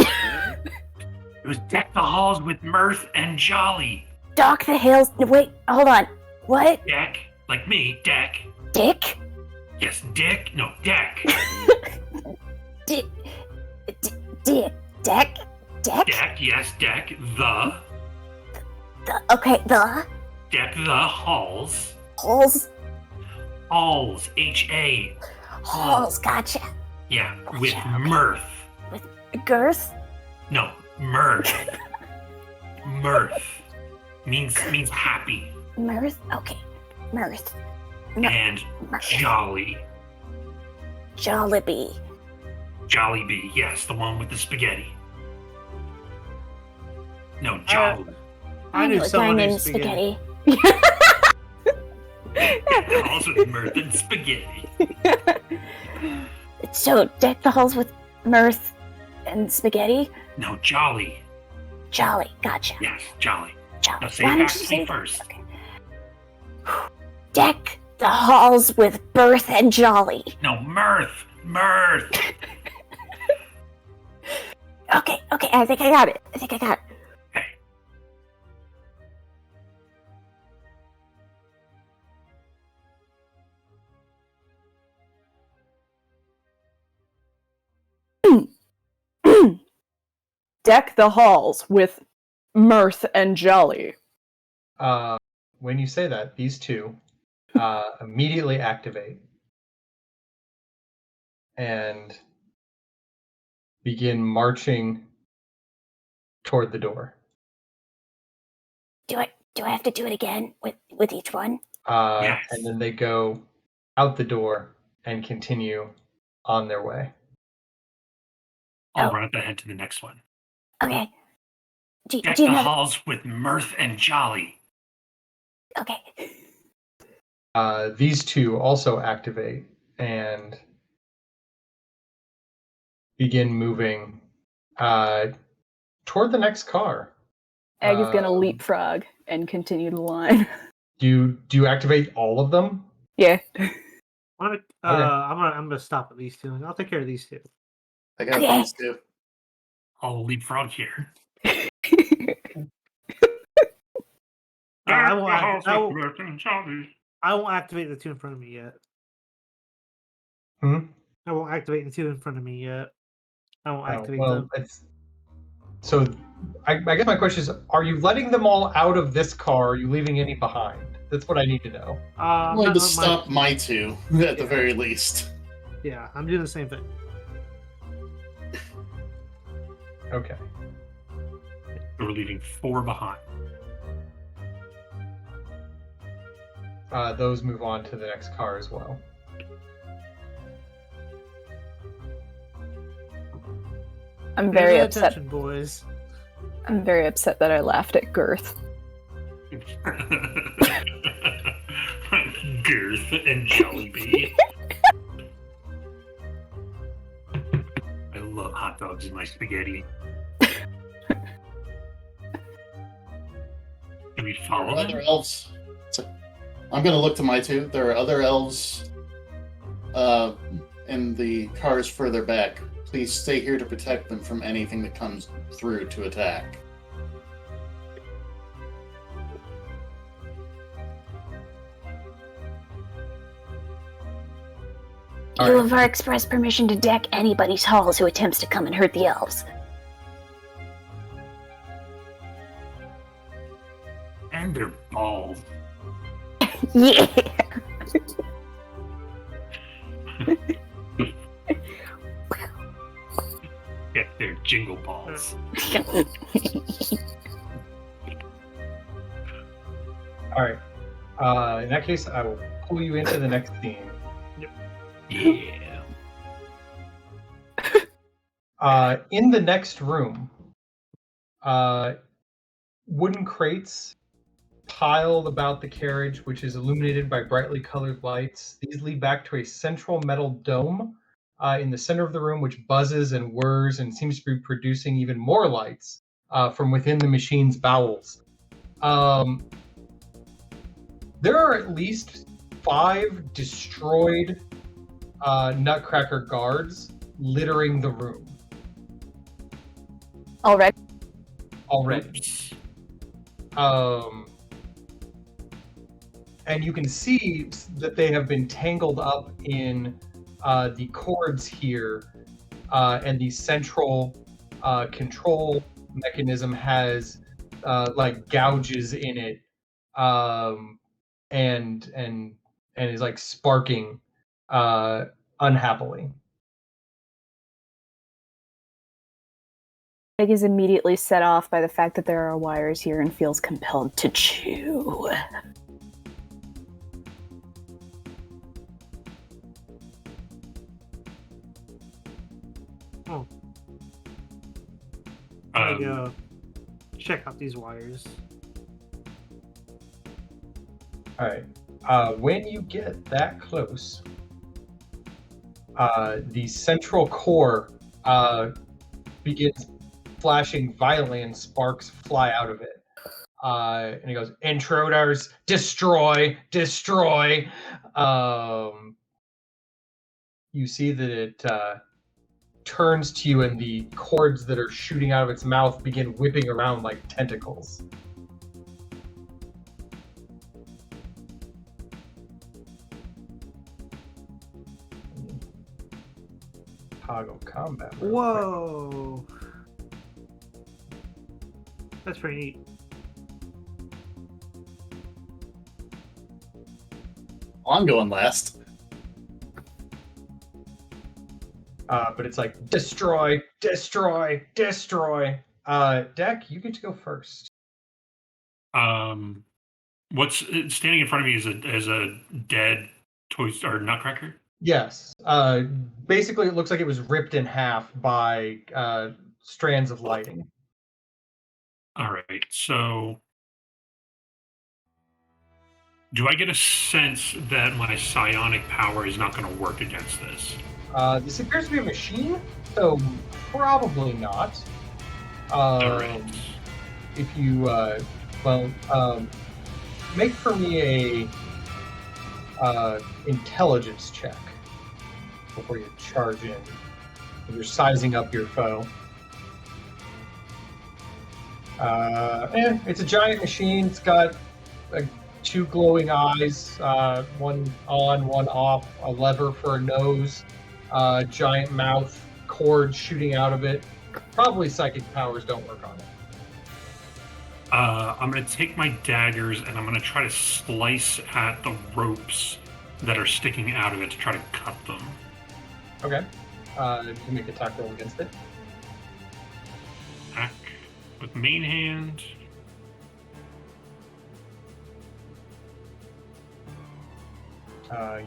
it was deck the halls with mirth and jolly. Dock the hills. No, wait, hold on. What? Deck, like me, deck. Dick? Yes, dick. No, deck. Dick? Deck? Deck? Deck, yes, deck. The Okay, the deck the halls. halls. Halls, H-A. Halls, gotcha. Yeah, with Gotcha, okay. mirth. Girth? No, mirth. Mirth means happy. Mirth? Okay. Mirth. No, And mirth. jolly. Jollibee. Jollibee, yes, the one with the spaghetti. No, jolly. I knew know someone named diamond Spaghetti. Halls with mirth and spaghetti. So, deck the halls with mirth and spaghetti? No, jolly. Jolly, gotcha. Yes, jolly. Jolly. Now say Why it don't back you to say me that? first. Okay. Deck the halls with birth and jolly. No, mirth. Mirth. Okay, I think I got it. Okay. Deck the halls with mirth and jolly. When you say that, these 2 immediately activate and begin marching toward the door. Do I have to do it again with each one? Yes. And then they go out the door and continue on their way. I'll Oh. run up ahead to the next one. Okay. Do Deck you the have halls with mirth and jolly. Okay. These 2 also activate and begin moving toward the next car. Egg is gonna leapfrog and continue the line. Do you activate all of them? Yeah. I'm gonna stop at these 2. I'll take care of these 2. I got Okay. these 2. I'll leapfrog here. I Deck won't the halls I with won't- mirth and jolly. I won't activate the 2 in front of me yet. Hmm? I won't activate the 2 in front of me yet. I won't activate well, them. it's so. I guess my question is: are you letting them all out of this car? Or are you leaving any behind? That's what I need to know. I'm I'm going not to letting stop my 2, at the very least. Yeah, I'm doing the same thing. Okay. We're leaving 4 behind. Those move on to the next car as well. I'm Pay very attention, upset. boys. I'm very upset that I laughed at Girth. Girth and Jollibee. I love hot dogs in my spaghetti. Can we follow Other them? elves. I'm going to look to my 2. There are other elves in the cars further back. Please stay here to protect them from anything that comes through to attack. You have our express permission to deck anybody's halls who attempts to come and hurt the elves. Yeah. Get their jingle balls. All right. In that case, I will pull you into the next scene. Yeah. In the next room, wooden crates piled about the carriage, which is illuminated by brightly colored lights. These lead back to a central metal dome in the center of the room, which buzzes and whirs and seems to be producing even more lights from within the machine's bowels. There are at least 5 destroyed Nutcracker guards littering the room Already. already. And you can see that they have been tangled up in the cords here, and the central control mechanism has like gouges in it, and is like sparking unhappily. Egg is immediately set off by the fact that there are wires here and feels compelled to chew. Oh. I go check out these wires. All right. When you get that close, the central core begins flashing violently and sparks fly out of it. And he goes, "Intruders, destroy, destroy." You see that it turns to you, and the cords that are shooting out of its mouth begin whipping around like tentacles. Toggle combat. real quick. Whoa! That's pretty neat. I'm going last. But it's like destroy, destroy, destroy. Deck, you get to go first. What's standing in front of me is a dead toy or Nutcracker? Yes. Basically, it looks like it was ripped in half by strands of lighting. All right. So, do I get a sense that my psionic power is not going to work against this? This appears to be a machine, so probably not. All right. If you, make for me a intelligence check before you charge in. You're sizing up your foe. It's a giant machine. It's got 2 glowing eyes, one on, one off, a lever for a nose, giant mouth, cords shooting out of it. Probably psychic powers don't work on it. I'm going to take my daggers and I'm going to try to slice at the ropes that are sticking out of it to try to cut them. Okay. You can make an attack roll against it. Attack with main hand.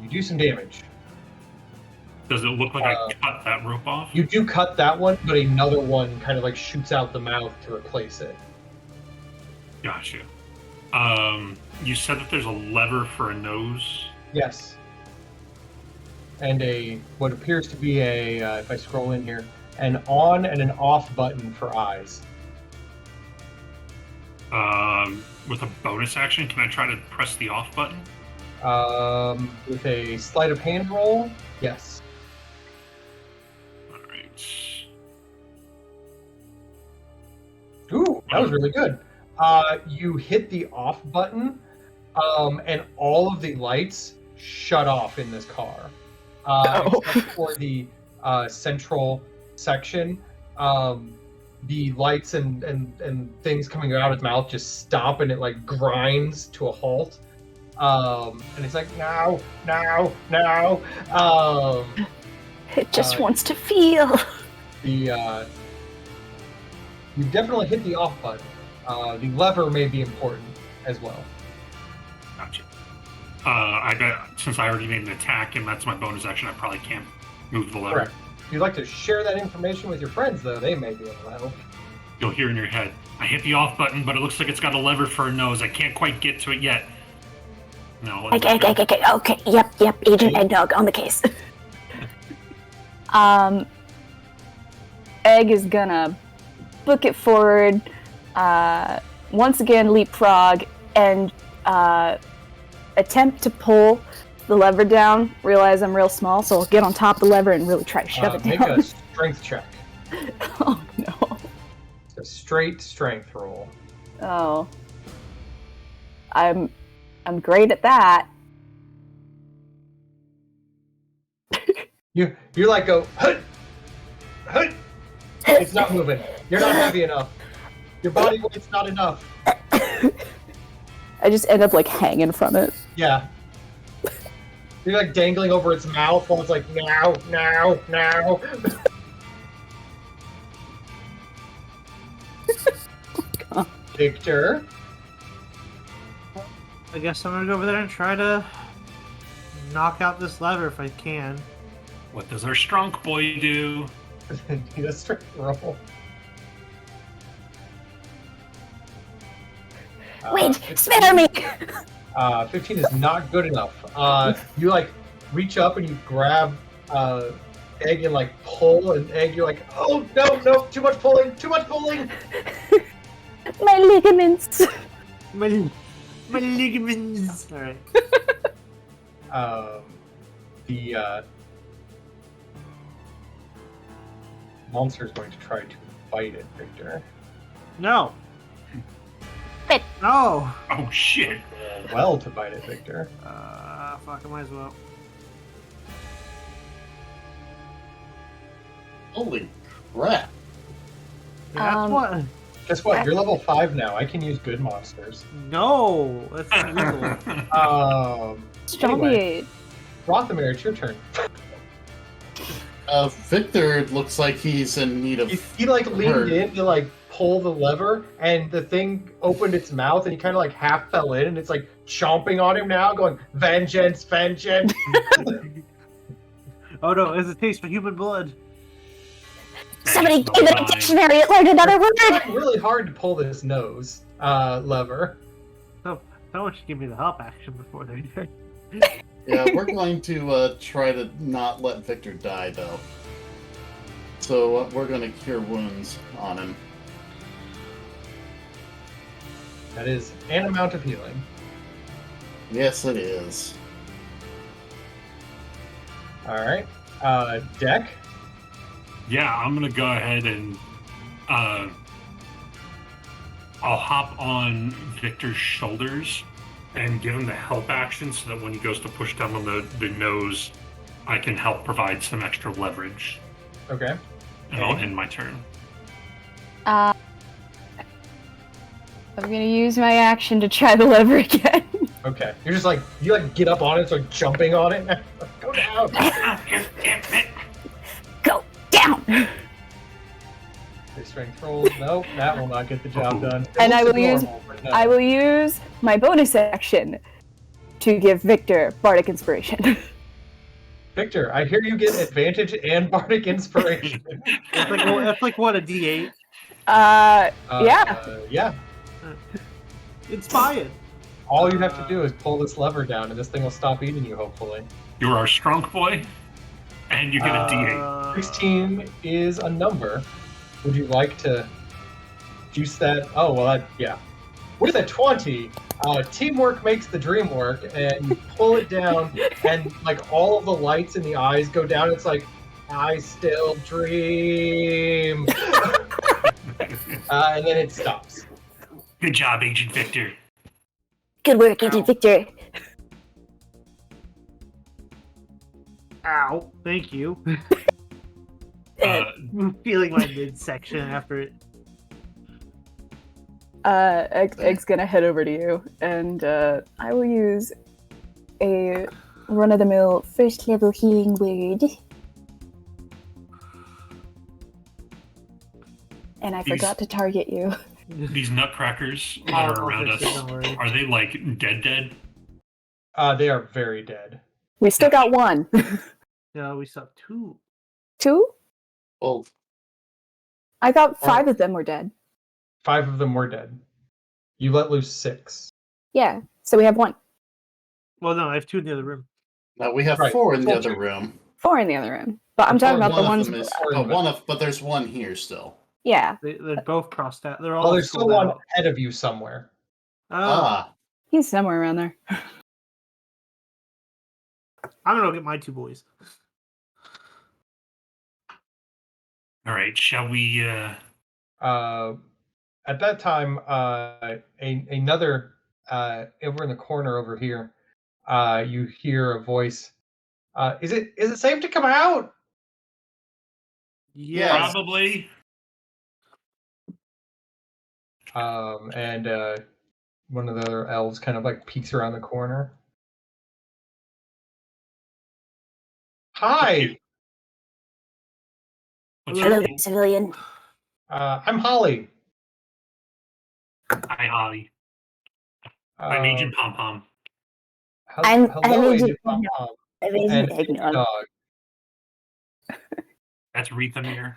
You do some damage. Does it look like I cut that rope off? You do cut that one, but another one kind of like shoots out the mouth to replace it. Gotcha. You said that there's a lever for a nose? Yes. And what appears to be if I scroll in here, an on and an off button for eyes. With a bonus action, can I try to press the off button? With a sleight of hand roll, yes. Alright. Ooh, that was really good. You hit the off button, and all of the lights shut off in this car. Except for the central section. The lights and things coming out of its mouth just stop, and it like grinds to a halt. And it's like, no, no, no. It just wants to feel. You definitely hit the off button. The lever may be important as well. Gotcha. I bet since I already made an attack and that's my bonus action, I probably can't move the lever. Correct. If you'd like to share that information with your friends, though, they may be able to help. You'll hear in your head, I hit the off button, but it looks like it's got a lever for a nose. I can't quite get to it yet. No. Okay. Yep. Agent Eggnog on the case. Egg is gonna book it forward, once again leapfrog, and attempt to pull the lever down. Realize I'm real small, so I'll get on top of the lever and really try to shove it down. Make a strength check. Oh no. It's a straight strength roll. Oh. I'm great at that. You like go, hut. It's not moving. You're not heavy enough. Your body weight's not enough. I just end up like hanging from it. Yeah. You're like dangling over its mouth while it's like, now. Victor. I guess I'm gonna go over there and try to knock out this lever if I can. What does our strong boy do? Need a strength roll. Wait, spare me! 15 is not good enough. You like reach up and you grab Egg and like pull, and Egg, you're like, oh no, too much pulling. My ligaments. My ligaments. All right. The monster is going to try to bite it, Victor. No. But- No. Oh shit. Well, to bite it, Victor. Fuck, I might as well. Holy crap. Yeah, that's what. Guess what? You're level 5 now. I can use good monsters. No, that's illegal. Strongly. Rothamir, it's your turn. Victor looks like he's in need of. He like leaned hurt. in to like pull the lever, and the thing opened its mouth, and he kind of like half fell in, and it's like chomping on him now, going vengeance. Oh no, it's a taste for human blood. Somebody give it a dictionary, it learned another word! It's really hard to pull this nose lever. So, someone should give me the help action before they do. Yeah, we're going to try to not let Victor die, though. So we're going to cure wounds on him. That is an amount of healing. Yes, it is. All right, Deck. Yeah, I'm gonna go ahead and I'll hop on Victor's shoulders and give him the help action so that when he goes to push down on the nose, I can help provide some extra leverage. Okay. And I'll end my turn. I'm gonna use my action to try the lever again. Okay. You're just like you like get up on it, start jumping on it. Go down. Go down! The strength roll. Nope, that will not get the job done. And I It looks will use- normal, but no. I will use my bonus action to give Victor Bardic Inspiration. Victor, I hear you get advantage and bardic inspiration. That's like what, a D8? Yeah. Yeah. Inspired. All you have to do is pull this lever down, and this thing will stop eating you. Hopefully. You're our strong boy, and you get a D8. 16 is a number. Would you like to juice that? Oh, well, yeah. With a 20, teamwork makes the dream work, and you pull it down, and like all of the lights in the eyes go down. It's like, I still dream. And then it stops. Good job, Agent Victor. Good work, Agent Victor. Ow. Thank you. Uh, I'm feeling my midsection after it. Egg's gonna head over to you, and I will use a run-of-the-mill first level healing word. And I forgot to target you. These nutcrackers that are around us, are they like dead? They are very dead. We still got one. No, we saw 2. 2? Well, I thought 5 of them were dead. 5 of them were dead. You let loose 6. Yeah, so we have 1. Well, no, I have 2 in the other room. now we have Right. 4 in the Well, other room. 4 in the other room. But I'm talking about the One of ones. them is, Four in the but there's one here still. Yeah, They're both crossed out. They're all. Well, there's still sold one out. ahead of you somewhere. Oh, Ah, he's somewhere around there. I'm gonna go get my 2 boys. All right, shall we? At that time, another over in the corner over here, you hear a voice. Is it safe to come out? Yes. Probably. And one of the other elves kind of like peeks around the corner. Hi, What's Hello. your Hello, name? civilian. I'm Holly. Hi, Holly. I'm Agent Pom Pom. I'm hello, Agent Agent Pom Pom. I'm And Agent Eggnog. Dog. That's Rethamir.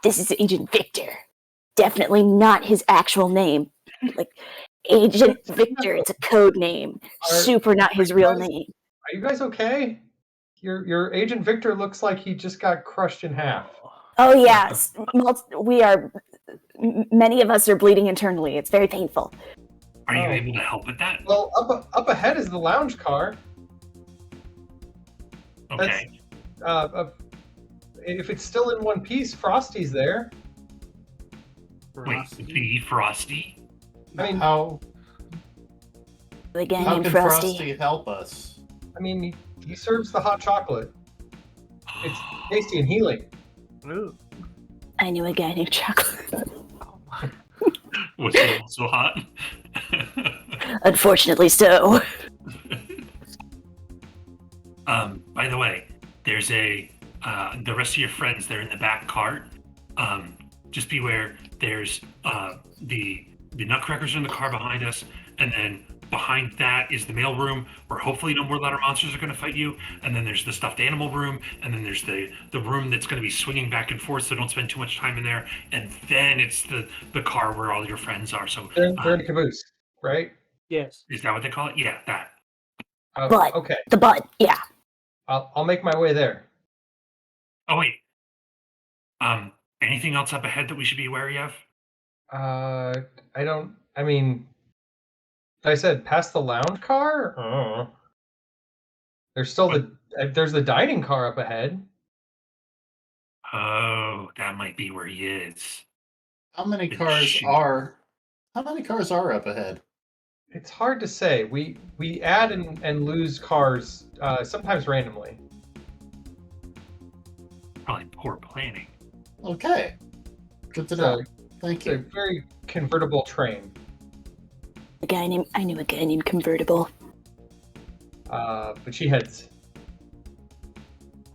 This is Agent Victor. Definitely not his actual name. Like, Agent Victor, it's a code name. Super not his real name. Are you guys okay? Your Agent Victor looks like he just got crushed in half. Oh, yes. We are. Many of us are bleeding internally. It's very painful. Are you Oh. able to help with that? Well, up ahead is the lounge car. Okay. If it's still in one piece, Frosty's there. Wait, the Frosty? I mean, how The guy how named can Frosty. Frosty help us? I mean, he serves the hot chocolate. It's tasty and healing. Ooh. I knew a guy named Chocolate. Was he also hot? Unfortunately so. By the way, there's the rest of your friends, they're in the back cart. Just beware, there's the nutcrackers are in the car behind us, and then behind that is the mail room where hopefully no more ladder monsters are going to fight you, and then there's the stuffed animal room, and then there's the room that's going to be swinging back and forth, so don't spend too much time in there, and then it's the car where all your friends are. So They're in a caboose, right? Yes. is that what they call it? Yeah, that. But Okay, the butt, yeah. I'll make my way there. Oh wait. Anything else up ahead that we should be wary of? I don't. I mean, I said past the lounge car. There's still there's the dining car up ahead. Oh, that might be where he is. How many Good cars shoot. are up ahead? It's hard to say. We add and lose cars sometimes randomly. Probably poor planning. Okay, good to So know. Thank it's a you. very convertible train. I knew a guy named Convertible. But she heads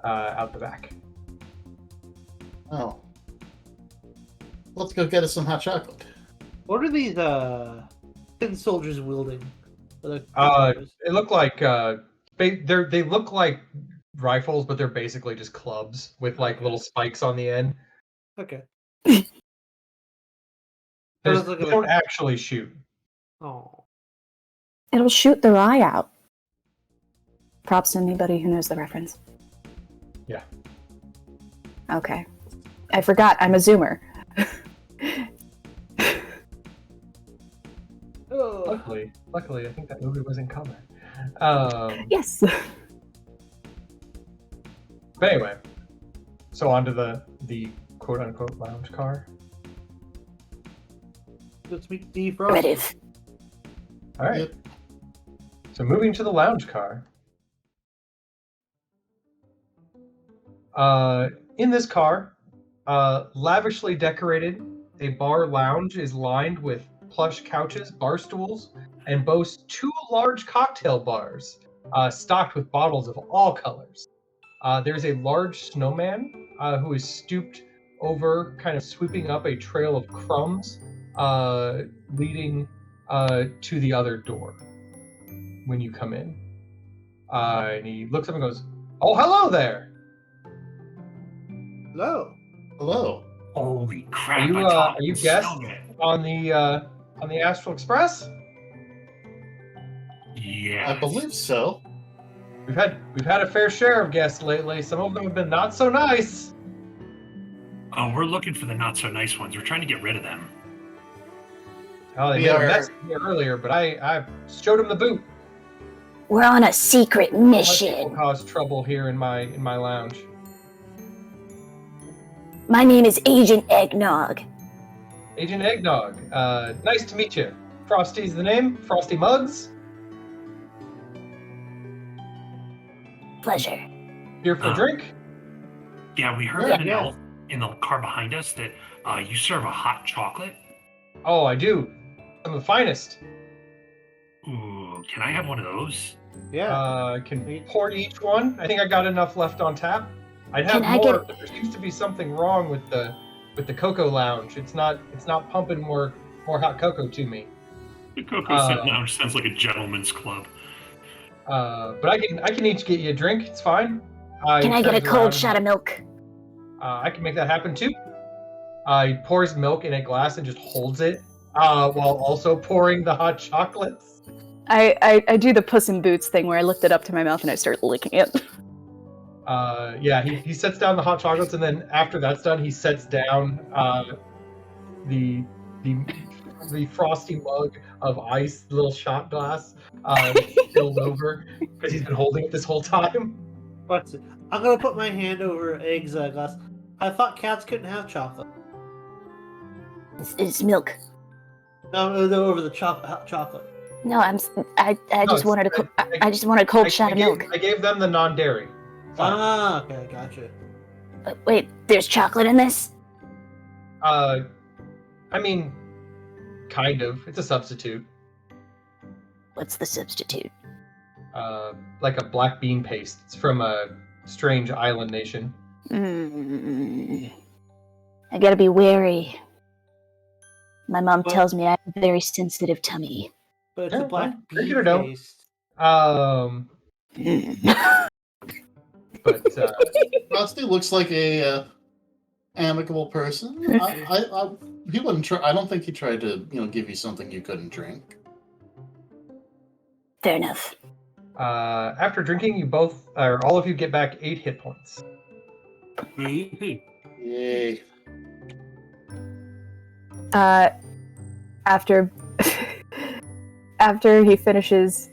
out the back. Oh, let's go get us some hot chocolate. What are these tin soldiers wielding? It looked like they look like rifles, but they're basically just clubs with like little spikes on the end. Okay. They looks like don't actually shoot. Oh. It'll shoot their eye out. Props to anybody who knows the reference. Yeah. Okay. I forgot, I'm a zoomer. Luckily, I think that movie was in color. Yes. But anyway, so onto the quote unquote lounge car. Let's meet the Frost. Primitive. All right. Yep. So moving to the lounge car. In this car, lavishly decorated, a bar lounge is lined with plush couches, bar stools, and boasts 2 large cocktail bars stocked with bottles of all colors. There's a large snowman who is stooped over, kind of sweeping up a trail of crumbs leading to the other door when you come in. And he looks up and goes, "Oh, hello there! Hello. Hello. Holy crap! Are you guests on the Astral Express?" Yeah. I believe so. We've had a fair share of guests lately. Some of them have been not so nice. Oh, we're looking for the not so nice ones. We're trying to get rid of them. Oh, they We made a are- mess here earlier, but I showed them the boot. We're on a secret Don't let mission. people cause trouble here in my lounge. My name is Agent Eggnog. Agent Eggnog, nice to meet you. Frosty's the name. Frosty Muggs. Pleasure. Here for a drink. Yeah, we heard in the car behind us that you serve a hot chocolate. Oh, I do. I'm the finest. Ooh, can I have one of those? Yeah. Can pour each one. I think I got enough left on tap. I'd have Can I more, get- but there seems to be something wrong with the Cocoa Lounge. It's not pumping more hot cocoa to me. The Cocoa Lounge sounds like a gentleman's club. But I can each get you a drink. It's fine. Can I get a turns cold around. shot of milk? I can make that happen too. He pours milk in a glass and just holds it while also pouring the hot chocolates. I do the Puss in Boots thing where I lift it up to my mouth and I start licking it. Yeah, he sets down the hot chocolates, and then after that's done, he sets down the frosty mug of ice, the little shot glass, filled over because he's been holding it this whole time. What's it? I'm gonna put my hand over Egg's glass. I thought cats couldn't have chocolate. It's milk. No, over the hot chocolate. No, I just wanted I just want a cold shot of milk. I gave them the non-dairy. Ah, okay, gotcha. Wait, there's chocolate in this? I mean, kind of. It's a substitute. What's the substitute? Like a black bean paste. It's from a strange island nation. I gotta be wary. My mom Well- tells me I have a very sensitive tummy. But it's Yeah, a black well, drink bean it or don't. paste. But Frosty looks like a amicable person. He wouldn't try. I don't think he tried to, give you something you couldn't drink. Fair enough. after drinking, you both, or all of you, get back 8 hit points. Yay. After after he finishes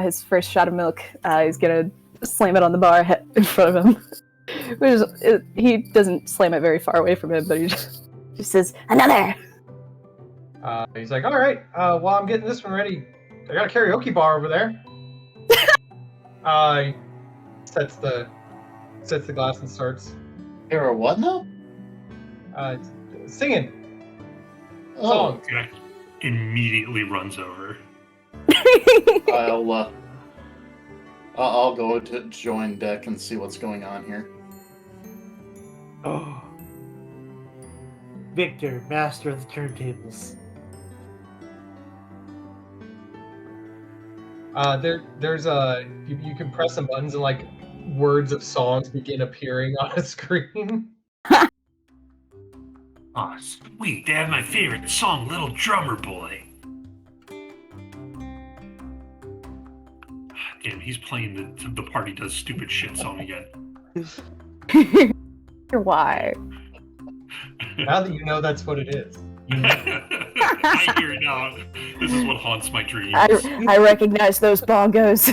his first shot of milk, he's gonna slam it on the bar in front of him. He doesn't slam it very far away from him, but he just says, "Another." He's like, all right, while I'm getting this one ready, I got a karaoke bar over there. He sets the glass and starts Here or what now? singing Oh, songs. Jack immediately runs over. I'll go to join deck and see what's going on here. Oh. Victor, master of the turntables. There's you can press some buttons and like words of songs begin appearing on a screen. Oh, sweet. They have my favorite song, Little Drummer Boy. Damn, he's playing the Party Does Stupid Shit song again. Why? Now that you know that's what it is. I hear it now. This is what haunts my dreams. I recognize those bongos.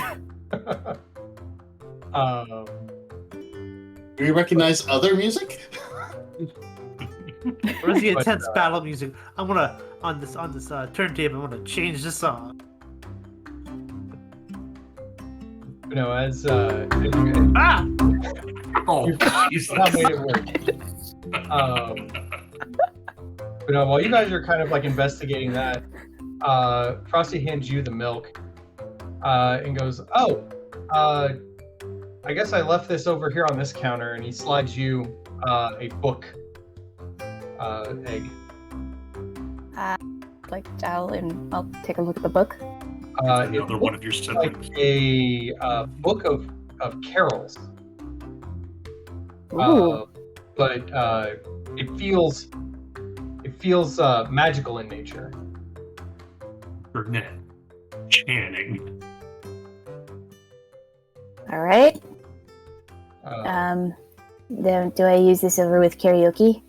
Do you recognize other music? Where's the But, intense battle music? I'm gonna on this turntable. I'm gonna change the song. You know, as Ah! Oh, that Jesus. made it work. But while you guys are kind of like investigating that, Frosty hands you the milk, and goes, "Oh, I guess I left this over here on this counter." And he slides you a book, Egg. I'll take a look at the book. Another one of your like siblings. a book of carols. Ooh. But it feels magical in nature. Burnett. Channing. All right. Then do I use this over with karaoke?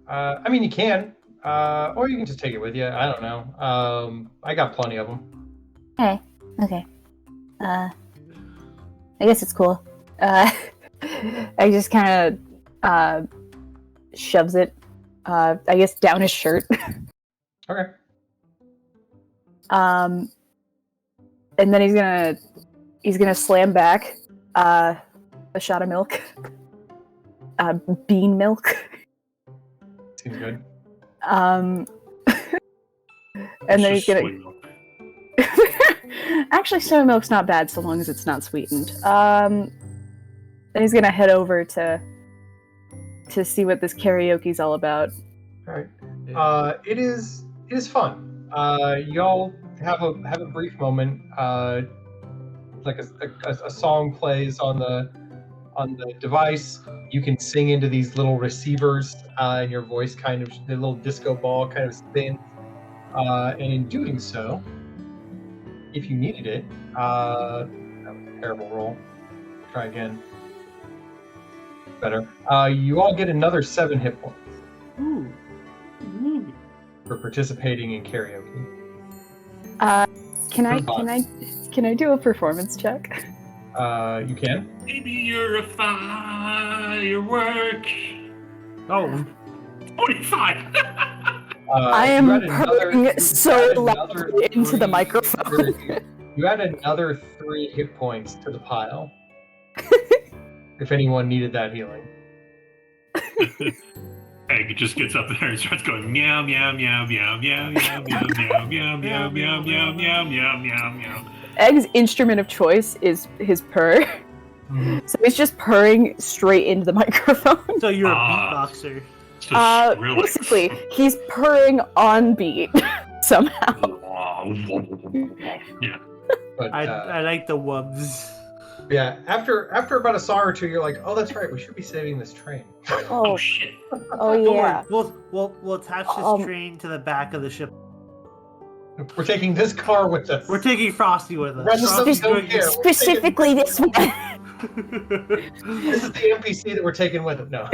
I mean, you can, or you can just take it with you. I don't know. I got plenty of them. Okay. I guess it's cool. I just kind of shoves it, I guess, down his shirt. Okay. And then he's gonna slam back a shot of milk, bean milk. Seems good. And then he's gonna. Actually, soy milk's not bad so long as it's not sweetened. Then he's gonna head over to see what this karaoke's all about. All right. It is fun. Y'all have a brief moment. Like a song plays on the device. You can sing into these little receivers, and your voice kind of, the little disco ball kind of spins. And in doing so, if you needed it, that was a terrible roll. Try again. Better. You all get another 7 hit points for participating in karaoke. Can I do a performance check? You can. Maybe you're a firework. Oh, 25. I am purring so loudly into the microphone. You add another 3 hit points to the pile. If anyone needed that healing. Egg just gets up there and starts going meow meow meow meow meow meow meow meow meow meow meow meow meow meow meow meow. Egg's instrument of choice is his purr. So he's just purring straight into the microphone. so you're a beatboxer. Basically, he's purring on beat somehow. Yeah. But I like the wubs. yeah, after about a song or two, you're like, oh, that's right, we should be saving this train. Oh shit. Oh Don't yeah. worry, we'll attach this train to the back of the ship. We're taking this car with us. We're taking Frosty with us. Rest of Frosty's them don't doing care. Specifically this one. This is the NPC that we're taking with us. No.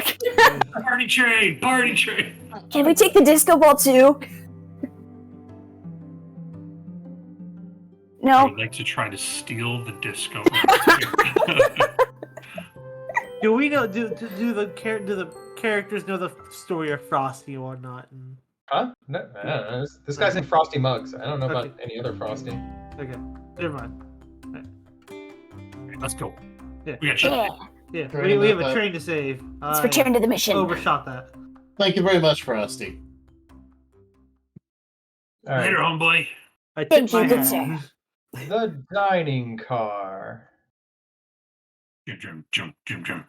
Party train. Party train. Can we take the disco ball too? I No. would like to try to steal the disco. Do we know? Do the characters know the story of Frosty or not? Huh? No, I don't know. This guy's in Frosty mugs. I don't know about Okay. any other Frosty. Okay, never mind. Let's go. Yeah. We got shit. Yeah, Train we have that- a train to save. Let's return to the mission. Overshot that. Thank you very much, Frosty. All right. Later, homeboy. I Thank tipped my you, good hat. sir. The dining car. Jum, jum, jum, jum.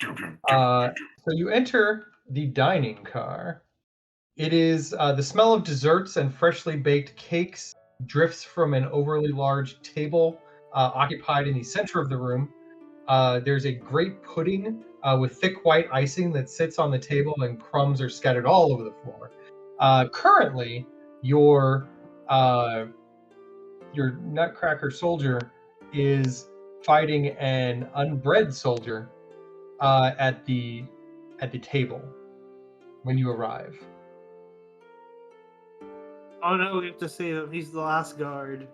Jum, jum, Uh, jum, jum. So you enter the dining car. It is the smell of desserts and freshly baked cakes drifts from an overly large table occupied in the center of the room. There's a great pudding with thick white icing that sits on the table, and crumbs are scattered all over the floor. Currently, your Nutcracker soldier is fighting an unbred soldier at the table when you arrive. Oh no, we have to save him. He's the last guard.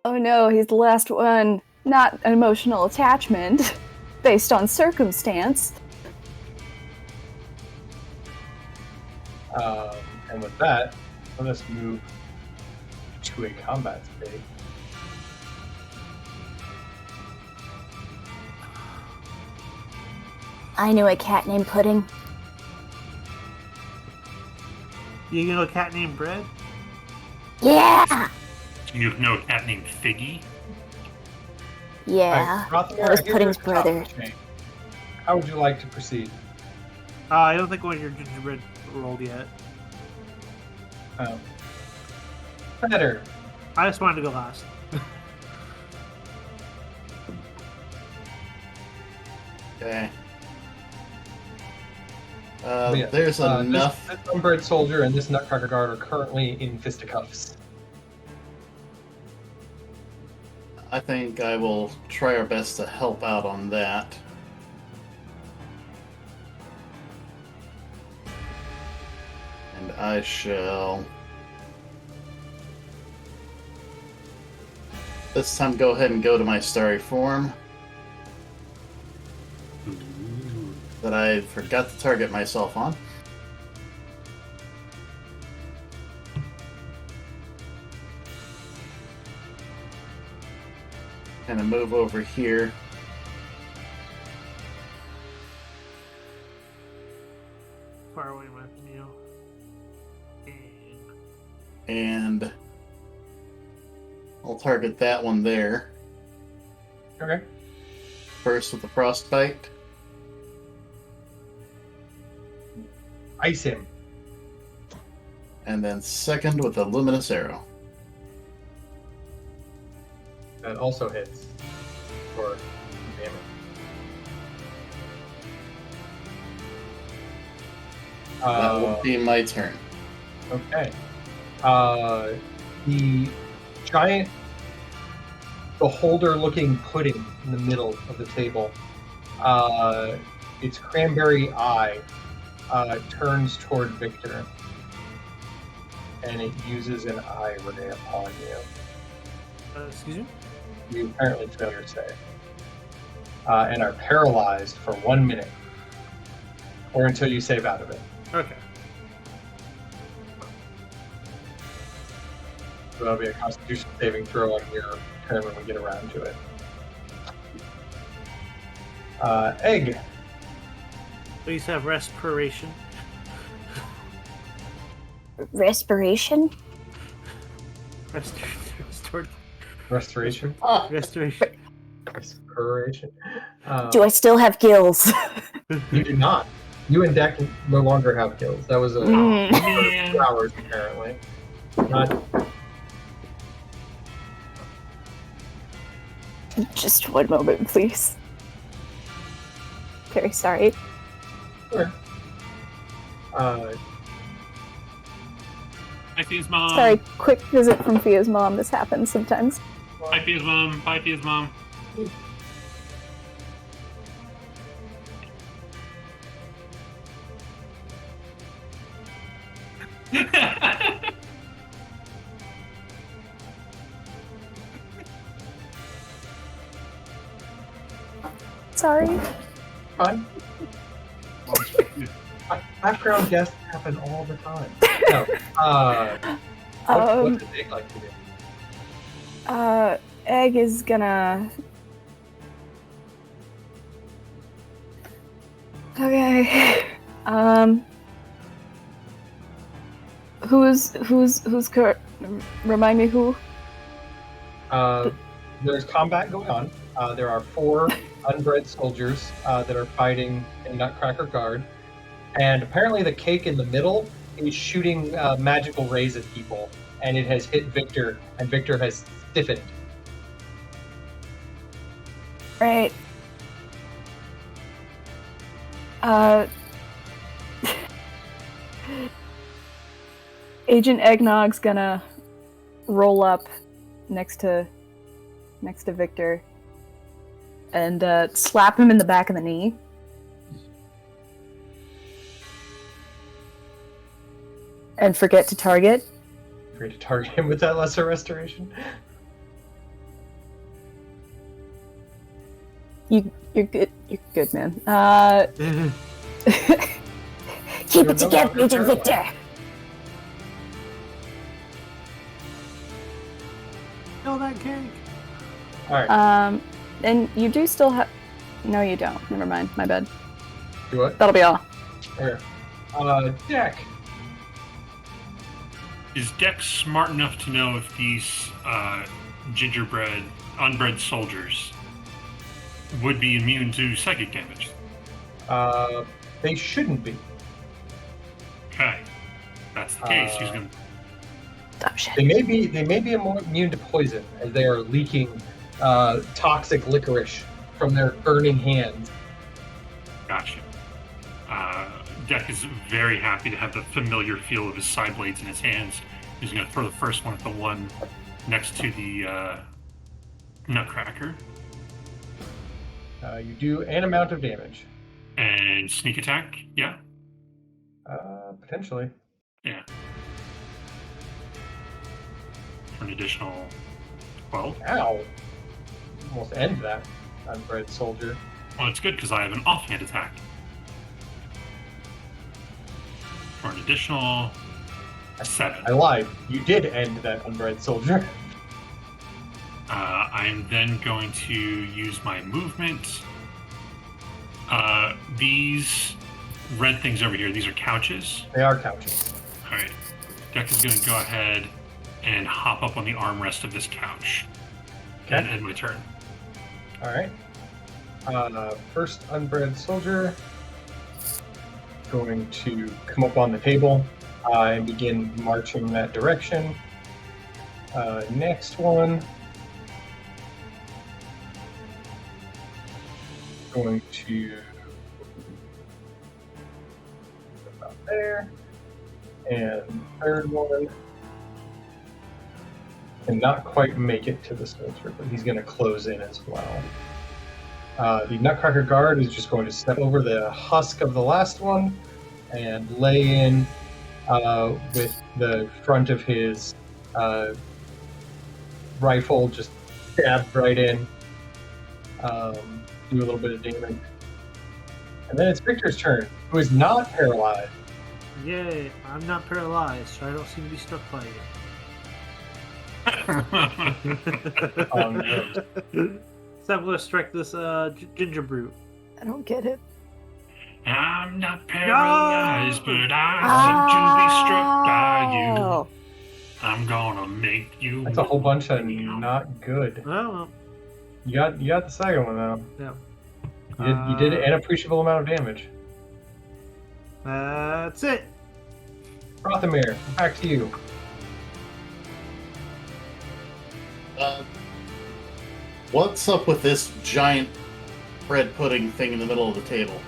Oh no, he's the last one. Not an emotional attachment, based on circumstance. And with that, let us move to a combat state. I knew a cat named Pudding. You know a cat named Bread? Yeah! You know a cat named Figgy? Yeah. Rothgar, That was I hear Pudding's you're at the top brother. of the chain. How would you like to proceed? I don't think one of your gingerbread rolled yet. Oh. Better. I just wanted to go last. Okay. Yeah, There's enough. This unbred soldier and this Nutcracker guard are currently in fisticuffs. I think I will try our best to help out on that. And I shall this time go ahead and go to my starry form that I forgot to target myself on. And a move over here. Far away from you. And I'll target that one there. Okay. First with the frostbite. Ice him. And then second with the luminous arrow. That also hits for damage. That will be my turn. Okay. The giant beholder-looking pudding in the middle of the table, its cranberry eye turns toward Victor, and it uses an eye ray upon you. Excuse me? You apparently fail your save, and are paralyzed for 1 minute, or until you save out of it. Okay. So that'll be a Constitution saving throw on your turn when we get around to it. Egg. Please have respiration. Respiration? Restored. Restoration. Restoration. Respiration. Do I still have gills? You do not. You and Deck no longer have kills. That was a Mm. 2 hours apparently. Not. Just one moment, please. Very sorry. Sure. Hi, Fia's mom. Sorry, quick visit from Fia's mom. This happens sometimes. Hi, Fia's mom. Bye, Fia's mom. Sorry. Fun. Background guests happen all the time. No. What does Egg like to do? Egg is gonna. Okay. Who's remind me who? There's combat going on. There are 4 unbred soldiers that are fighting a Nutcracker guard, and apparently the cake in the middle is shooting magical rays at people, and it has hit Victor, and Victor has stiffened. Right. Agent Eggnog's gonna roll up next to Victor and slap him in the back of the knee. And forget to target. Free to target him with that lesser restoration. You're good. You're good, man. Keep it together, Agent Victor. Kill that cake. All right. And you do still have. No, you don't. Never mind. My bad. Do what? That'll be all. Here. Deck. Is Dex smart enough to know if these unbred soldiers would be immune to psychic damage? They shouldn't be. Okay. That's the case. He's going to... Oh, shit. They may be immune to poison, as they are leaking toxic licorice from their burning hands. Gotcha. Deck is very happy to have the familiar feel of his side blades in his hands. He's going to throw the first one at the one next to the Nutcracker. You do an amount of damage. And sneak attack, yeah? Potentially. Yeah. For an additional 12. Ow! Almost end that unbred soldier. Well, it's good because I have an offhand attack. For an additional 7. I lied. You did end that unbred soldier. I'm then going to use my movement. These red things over here, these are couches. They are couches. Alright. Deck is going to go ahead and hop up on the armrest of this couch. Okay. And end my turn. Alright. First unbred soldier going to come up on the table and begin marching that direction. Next one going to about there, and third one and not quite make it to the soldier, but he's going to close in as well. The Nutcracker guard is just going to step over the husk of the last one and lay in with the front of his rifle just stabbed right in. Do a little bit of damage. And then it's Victor's turn, who is not paralyzed. Yay, I'm not paralyzed, so I don't seem to be struck by it. No. So I'm going to strike this ginger brute. I don't get it. I'm not paralyzed, but I seem to be struck by you. I'm gonna make you. That's a whole bunch of not good. Well, You got the second one though. yeah. You did an appreciable amount of damage. That's it. Rothamir, back to you. What's up with this giant bread pudding thing in the middle of the table?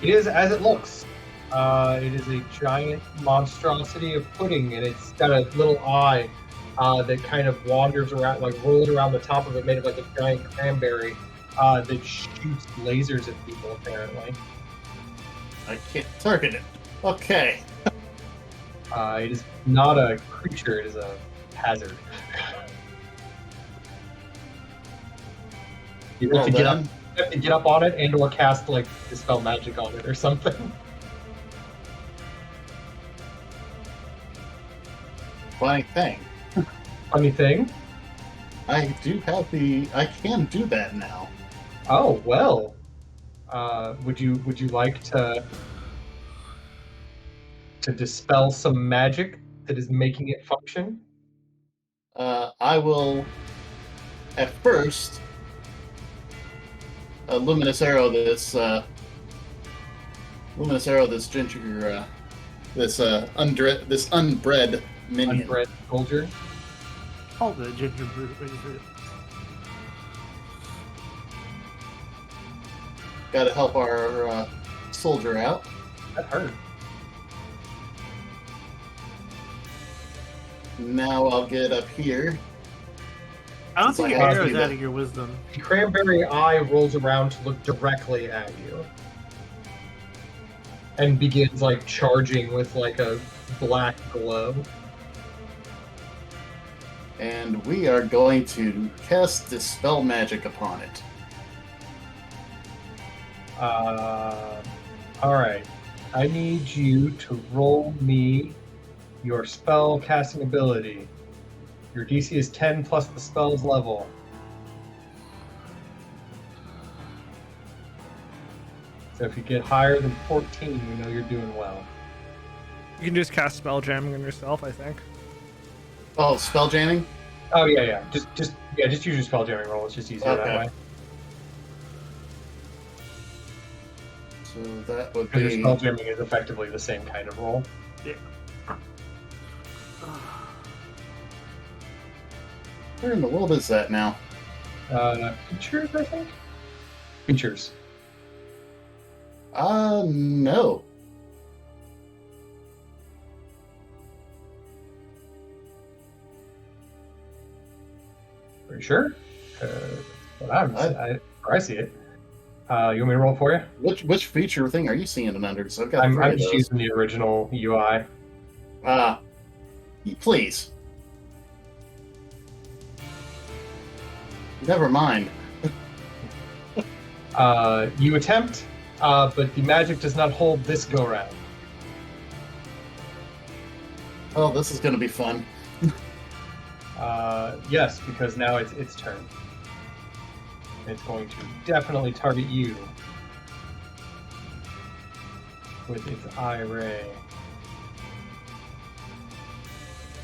It is as it looks. It is a giant monstrosity of pudding, and it's got a little eye that kind of wanders around, like rolls around the top of it, made of like a giant cranberry that shoots lasers at people, apparently. I can't target it. Okay. It is not a creature, it is a hazard. You have, to get up on it and or cast like dispel magic on it or something. Funny thing. Funny thing? I can do that now. Oh well. Would you like to dispel some magic that is making it function? I will at first luminous arrow this ginger this unbred minion. Unbred soldier. All the ginger brute. Got to help our soldier out. That hurt. Now I'll get up here. I don't think It's your like, arrow is I'll do adding your wisdom. The cranberry eye rolls around to look directly at you. And begins like charging with like a black glow. And we are going to cast Dispel Magic upon it. Alright. I need you to roll me your spell casting ability. Your DC is 10 plus the spell's level. So if you get higher than 14, we know you're doing well. You can just cast spell jamming on yourself, I think. Oh, spell jamming? Oh yeah. Just use your spell jamming roll. It's just easier that way. So that would Because your be. spell jamming is effectively the same kind of roll. Yeah. Where in the world is that now? Features, I think. Features. No. Are you sure? I see it. You want me to roll for you? Which feature thing are you seeing it under? Because I've got I'm three of just those. using the original UI. Please. Never mind. You attempt, but the magic does not hold this go round. Oh, this is going to be fun. Yes, because now it's its turn. It's going to definitely target you with its eye ray.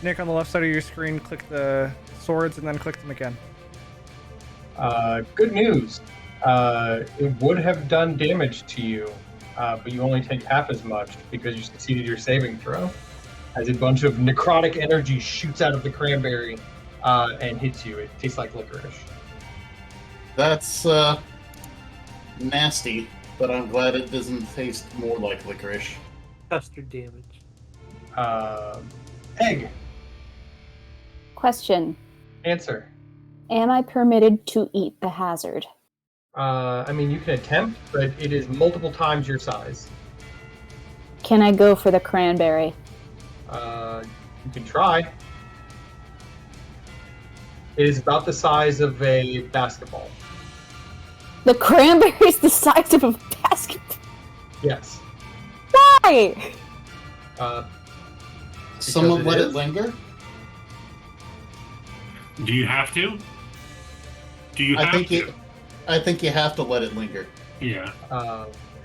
Nick, on the left side of your screen, click the swords and then click them again. Good news. It would have done damage to you, but you only take half as much because you succeeded your saving throw. As a bunch of necrotic energy shoots out of the cranberry and hits you. It tastes like licorice. That's nasty, but I'm glad it doesn't taste more like licorice. Custard damage. Egg. Question. Answer. Am I permitted to eat the hazard? I mean, you can attempt, but it is multiple times your size. Can I go for the cranberry? You can try. It is about the size of a basketball. The cranberry's the size of a basketball? Yes. Why? Someone let it is. linger? Do you have to? Do you have to? I think you have to let it linger. Yeah.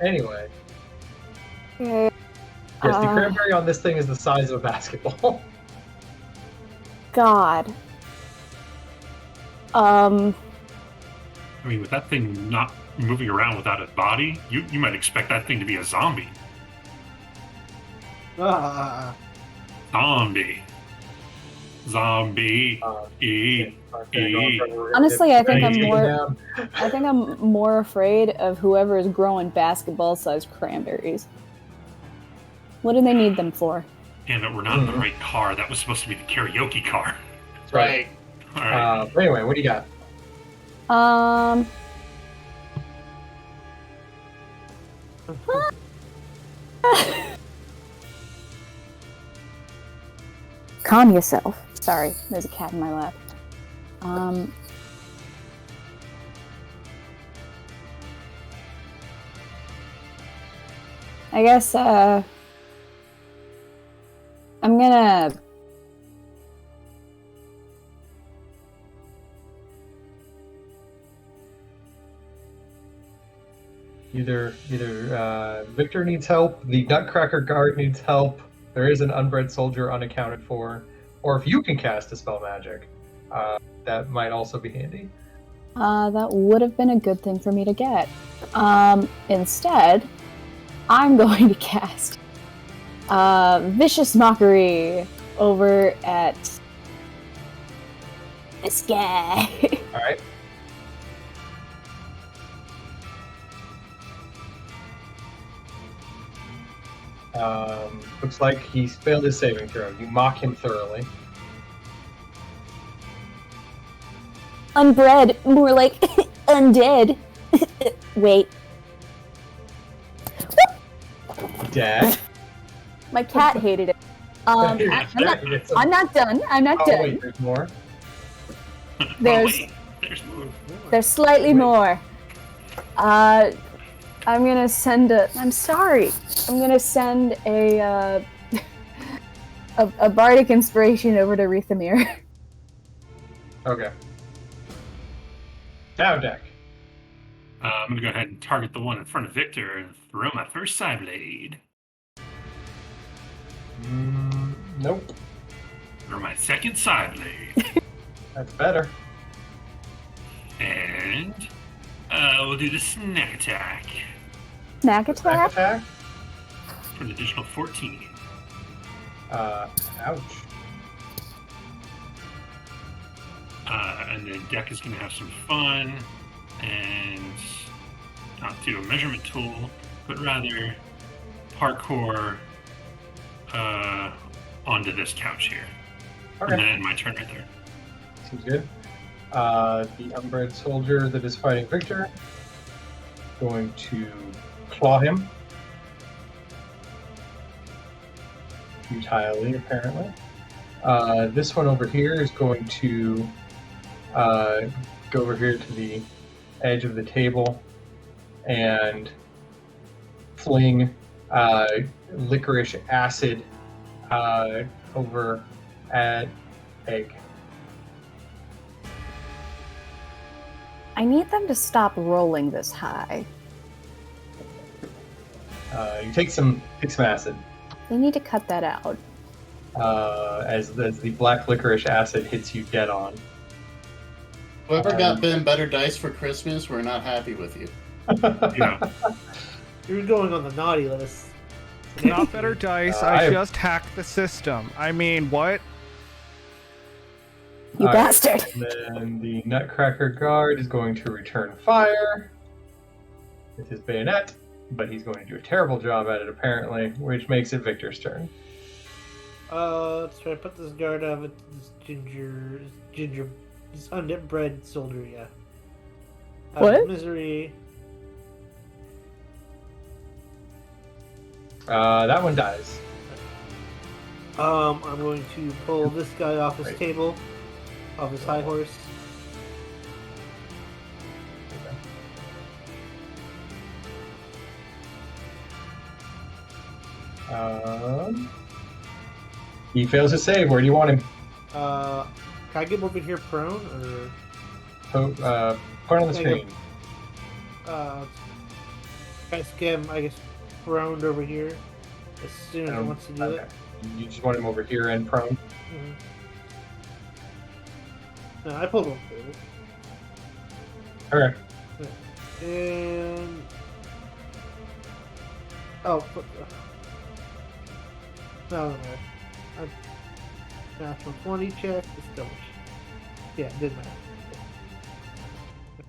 Anyway. Okay. Yes, the cranberry on this thing is the size of a basketball. God. I mean, with that thing not moving around without a body, you might expect that thing to be a zombie. Zombie. Honestly, I think I'm more afraid of whoever is growing basketball-sized cranberries. What do they need them for? Damn it, we're not in the right car. That was supposed to be the karaoke car. Right. All right. But anyway, what do you got? Calm yourself. Sorry, there's a cat in my lap. I guess, I'm gonna... Either Victor needs help, the Nutcracker Guard needs help, there is an unbred soldier unaccounted for, or if you can cast a spell magic, that might also be handy. That would have been a good thing for me to get. Instead, I'm going to cast Vicious Mockery over at this guy. Alright. Looks like he's failed his saving throw. You mock him thoroughly. Unbred, more like undead. Wait. Dad? My cat hated it. I'm not done. I'm not Oh, done. wait, there's more? There's There's more. there's slightly more. I'm gonna send a. I'm sorry. I'm gonna send a bardic inspiration over to Rethamir. Okay. Now deck. I'm going to go ahead and target the one in front of Victor and throw my first side blade. Nope. For my second side blade. That's better. And we'll do the snack attack Snack Snack attack? attack. for an additional 14. Ouch. And then Deck is going to have some fun and not do a measurement tool, but rather parkour onto this couch here. Okay. And then end my turn right there. Seems good. The unbred soldier that is fighting Victor going to claw him. Futilely, apparently. This one over here is going to go over here to the edge of the table and fling licorice acid over at Egg. I need them to stop rolling this high. You take some acid They need to cut that out. as the black licorice acid hits you dead on. Whoever got Ben better dice for Christmas, we're not happy with you. Yeah. You're going on the naughty list. Not better dice. I just hacked the system. I mean, what? You All right. bastard! And then the Nutcracker guard is going to return fire with his bayonet, but he's going to do a terrible job at it apparently, which makes it Victor's turn. Let's try to put this guard out with this this undead soldier, yeah. What? Misery. That one dies. I'm going to pull this guy off his table, off his high horse. He fails to save. Where do you want him? Can I get him over here prone, or Put on the screen. can I just get him, I guess, prone over here as soon as he wants to do Okay. that? You just want him over here and prone? Mm-hmm. No, I pulled him through. Okay. And no, natural 20 check. It's still, yeah, it didn't matter.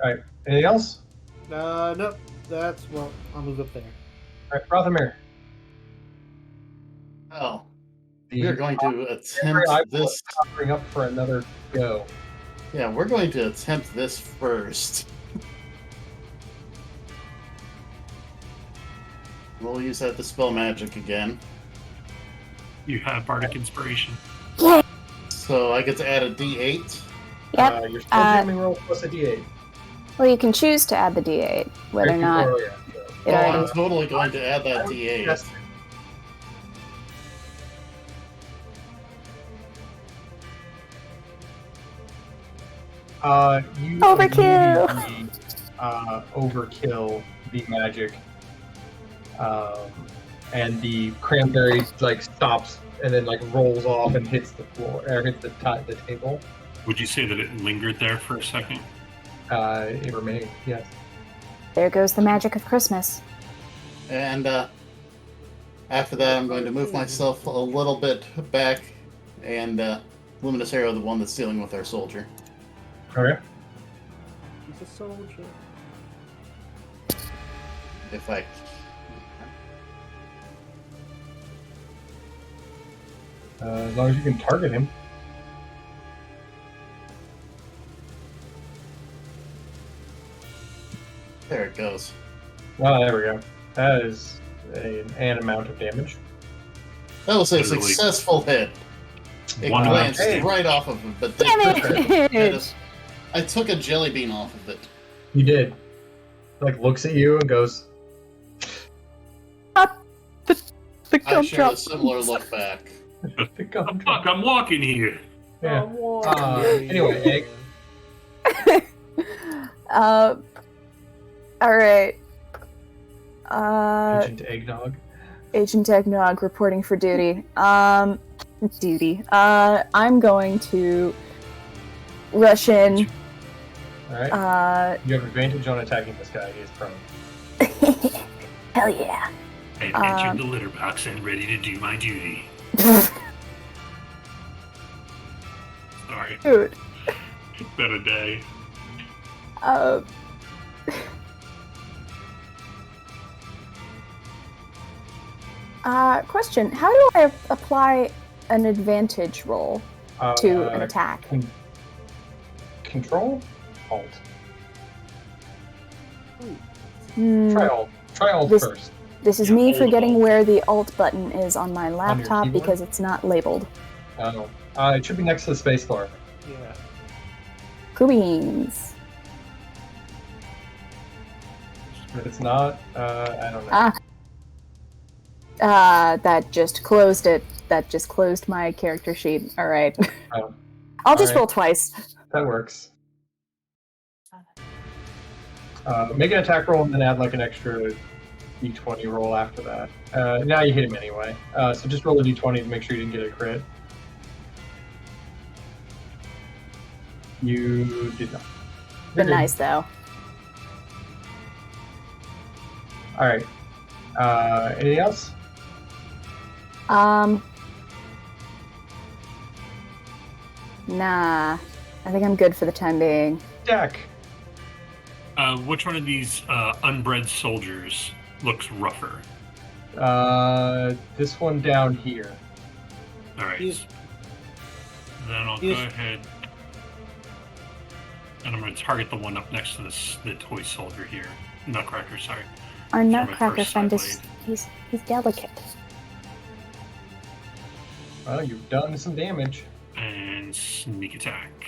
Alright. Anything else? Nope. That's, well, I'll move up there. Alright, Rothamir. Oh, we are going to Every attempt eyeball this. is covering up for another go. Yeah, we're going to attempt this first. We'll use that to spell magic again. You have Bardic Inspiration. So I get to add a D8. Yep. Your spell jamming roll plus a d8. Well, you can choose to add the d8, whether or not Oh, yeah. it Oh, already. I'm totally going to add that D8. Yes. You Overkill! immediately, overkill the magic, and the cranberry like stops and then like rolls off and hits the floor or hits the table. Would you say that it lingered there for a second? It remains, yes. There goes the magic of Christmas. And after that, I'm going to move myself a little bit back, and Luminous Arrow, the one that's dealing with our soldier. Okay. He's a soldier. If I. As long as you can target him. There it goes. Oh, there we go. That is an amount of damage. That was a Literally. successful hit. It One glanced Hey. right off of him, but Damn it! I took a jelly bean off of it. He did. Like looks at you and goes, The I gum share drop. a similar look back. "The gum Oh, fuck, I'm walking here. Yeah. Oh, Anyway, Egg. All right. Agent Eggnog. Agent Eggnog reporting for duty. duty. I'm going to rush in. All right. You have advantage on attacking this guy. He is prone. Hell yeah. I've entered the litter box and ready to do my duty. Sorry. Dude. It's been a day. Question. How do I apply an advantage roll to an attack? Control? Alt. Try Alt. Try Alt first. This is me forgetting where the Alt button is on my laptop keyboard? because it's not labeled. Oh. It should be next to the spacebar. Yeah. Cool beans. If it's not, I don't know. That just closed it. That just closed my character sheet. All right. Oh. I'll just All right. roll twice. That works. Make an attack roll and then add like an extra d20 roll after that. Now you hit him anyway. So just roll a d20 to make sure you didn't get a crit. You did not. Been nice though. All right. Anything else? Nah. I think I'm good for the time being. Jack. Which one of these unbred soldiers looks rougher? This one down here. All right. He's- Then I'll go ahead and I'm going to target the one up next to the toy soldier here. Nutcracker, sorry. Our my Nutcracker first friend side is he's delicate. Well, you've done some damage. And sneak attack.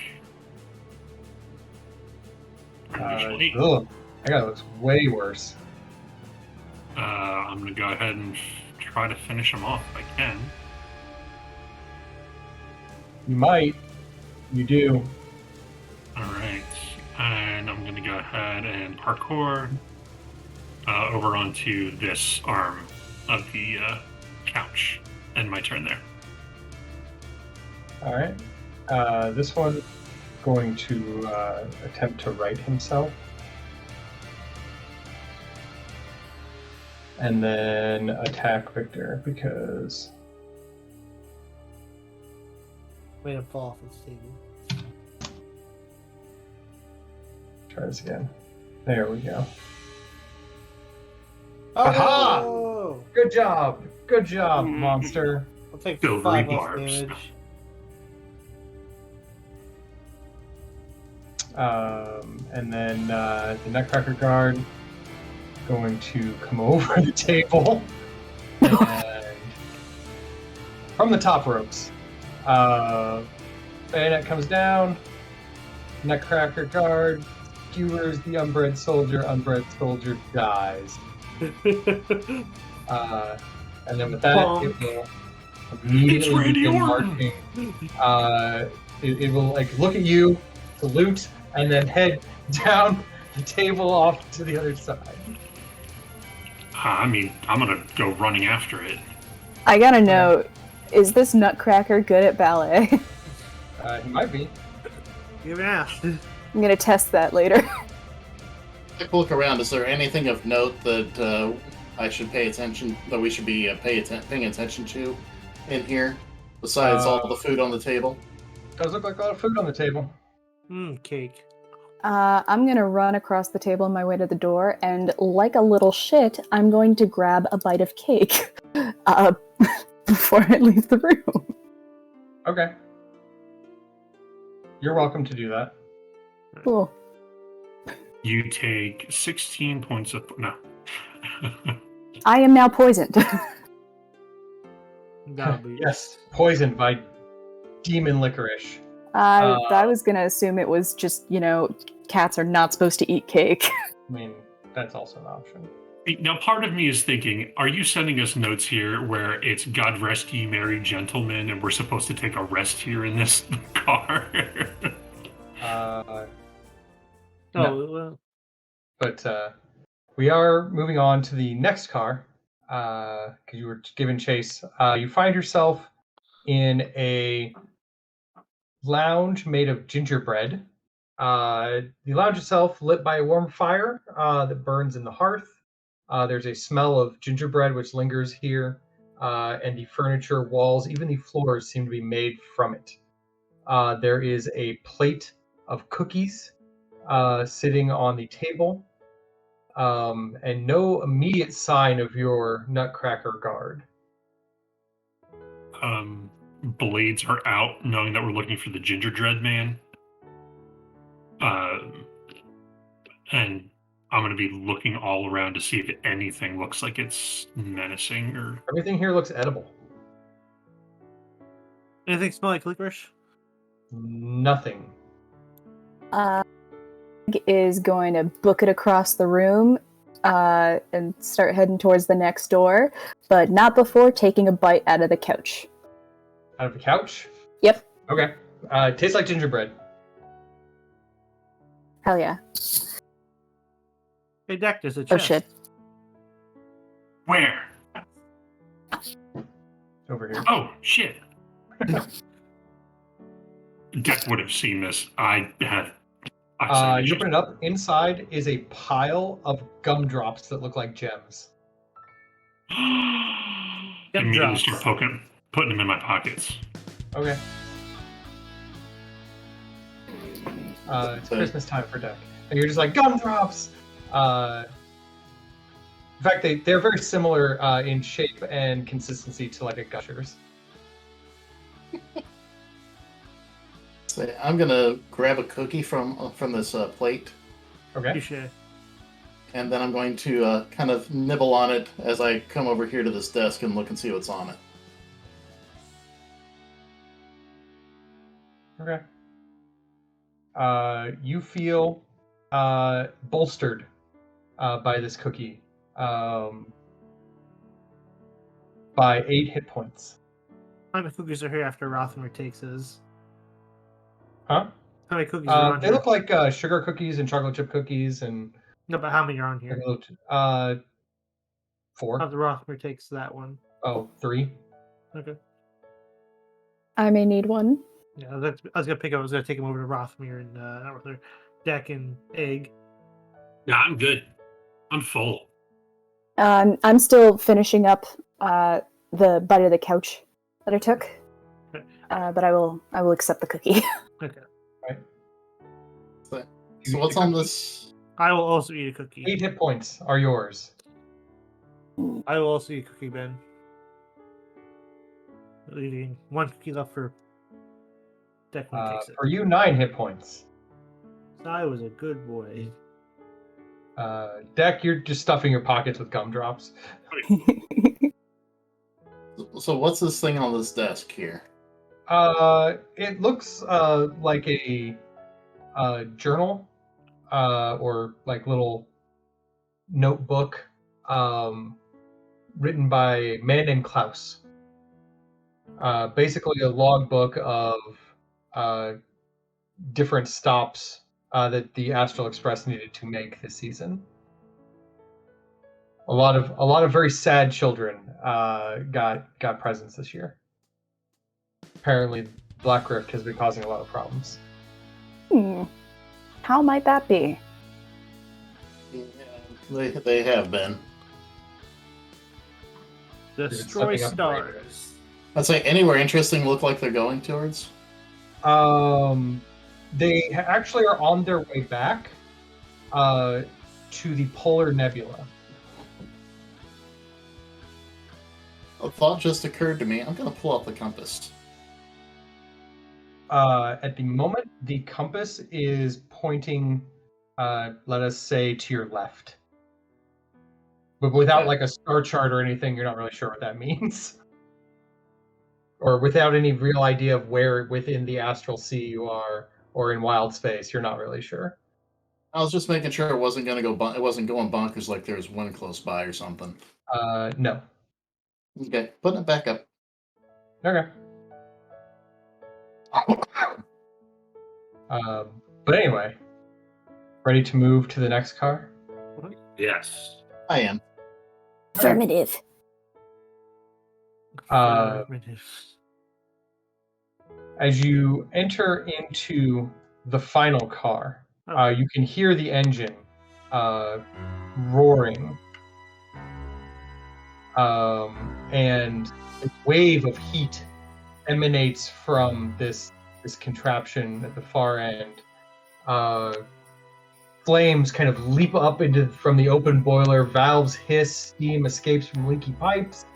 Ugh. I got it looks way worse. I'm going to go ahead and try to finish him off if I can. You might. You do. Alright. And I'm going to go ahead and parkour over onto this arm of the couch. End my turn there. All right. This one going to attempt to right himself. And then attack Victor because... Way to fall off the table. Try this again. There we go. Aha! Aha! Good job! Good job, monster. I'll take Silvery 5 off barbs. damage. And then the Nutcracker guard going to come over the table and from the top ropes. Bayonet comes down. Nutcracker guard skewers the unbred soldier. Unbred soldier dies. And then with that, it will immediately begin marching. It will like look at you, salute, and then head down the table off to the other side. I mean, I'm going to go running after it. I gotta know, is this Nutcracker good at ballet? He might be. You haven't asked. I'm gonna test that later. Take a look around. Is there anything of note that I should pay attention, that we should be paying attention to in here, besides all the food on the table? Does look like a lot of food on the table. Cake. I'm gonna run across the table on my way to the door, and like a little shit, I'm going to grab a bite of cake before I leave the room. Okay. You're welcome to do that. Cool. You take 16 points of... No. I am now poisoned. Yes, poisoned by demon licorice. I was gonna assume it was just, cats are not supposed to eat cake. I mean, that's also an option. Now, part of me is thinking, are you sending us notes here where it's God rest ye merry gentlemen and we're supposed to take a rest here in this car? No. But we are moving on to the next car because you were given chase. You find yourself in a lounge made of gingerbread. The lounge itself lit by a warm fire that burns in the hearth. There's a smell of gingerbread which lingers here, and the furniture, walls, even the floors seem to be made from it. There is a plate of cookies sitting on the table, and no immediate sign of your Nutcracker guard. Blades are out, knowing that we're looking for the Gingerbread Man. And I'm going to be looking all around to see if anything looks like it's menacing or... Everything here looks edible. Anything smell like licorice? Nothing. Is going to book it across the room and start heading towards the next door, but not before taking a bite out of the couch. Out of the couch? Yep. Okay. Tastes like gingerbread. Hell yeah. Hey, Deck, there's a chest. Oh shit. Where? Over here. Oh, shit. Deck would have seen this. You open it up. Inside is a pile of gumdrops that look like gems. Immediately start putting them in my pockets. Okay. It's Christmas time for Deck. And you're just like, gumdrops! In fact, they're very similar in shape and consistency to like a Gushers. So I'm gonna grab a cookie from this plate, Okay. You should. and then I'm going to kind of nibble on it as I come over here to this desk and look and see what's on it. Okay. You feel bolstered by this cookie by 8 hit points. How many cookies are here after Rothenberg takes his? Huh? How many cookies are on They here? look like sugar cookies and chocolate chip cookies and... No, but how many are on here? 4. After Rothenberg takes that one. Oh, 3. Okay. I may need one. Yeah, I was gonna take him over to Rothmere and not Rothmere, Deck and Egg. Yeah, I'm good. I'm full. I'm still finishing up the bite of the couch that I took, Okay. but I will accept the cookie. Okay. So what's on this? I will also eat a cookie. 8 hit points are yours. I will also eat a cookie, Ben. Leaving one cookie left for Deck when he takes it. For you, 9 hit points. I was a good boy. Deck, you're just stuffing your pockets with gumdrops. So what's this thing on this desk here? It looks like a journal or like little notebook written by a man named Klaus. Basically a logbook of different stops that the Astral Express needed to make this season. A lot of very sad children got presents this year. Apparently, Black Rift has been causing a lot of problems. How might that be? Yeah, they have been. Destroy stepping up stars. I'd say anywhere interesting look like they're going towards. They actually are on their way back to the Polar Nebula. A thought just occurred to me. I'm going to pull out the compass. At the moment, the compass is pointing, let us say, to your left. But without Okay. like a star chart or anything, you're not really sure what that means. Or without any real idea of where within the astral sea you are, or in wild space, you're not really sure. I was just making sure it wasn't going to go. It wasn't going bonkers like there was one close by or something. No. Okay, putting it back up. Okay. But anyway, ready to move to the next car? Yes. I am. Affirmative. Uh, As you enter into the final car, Oh. you can hear the engine roaring, and a wave of heat emanates from this contraption at the far end. Flames kind of leap up from the open boiler. Valves hiss. Steam escapes from leaky pipes.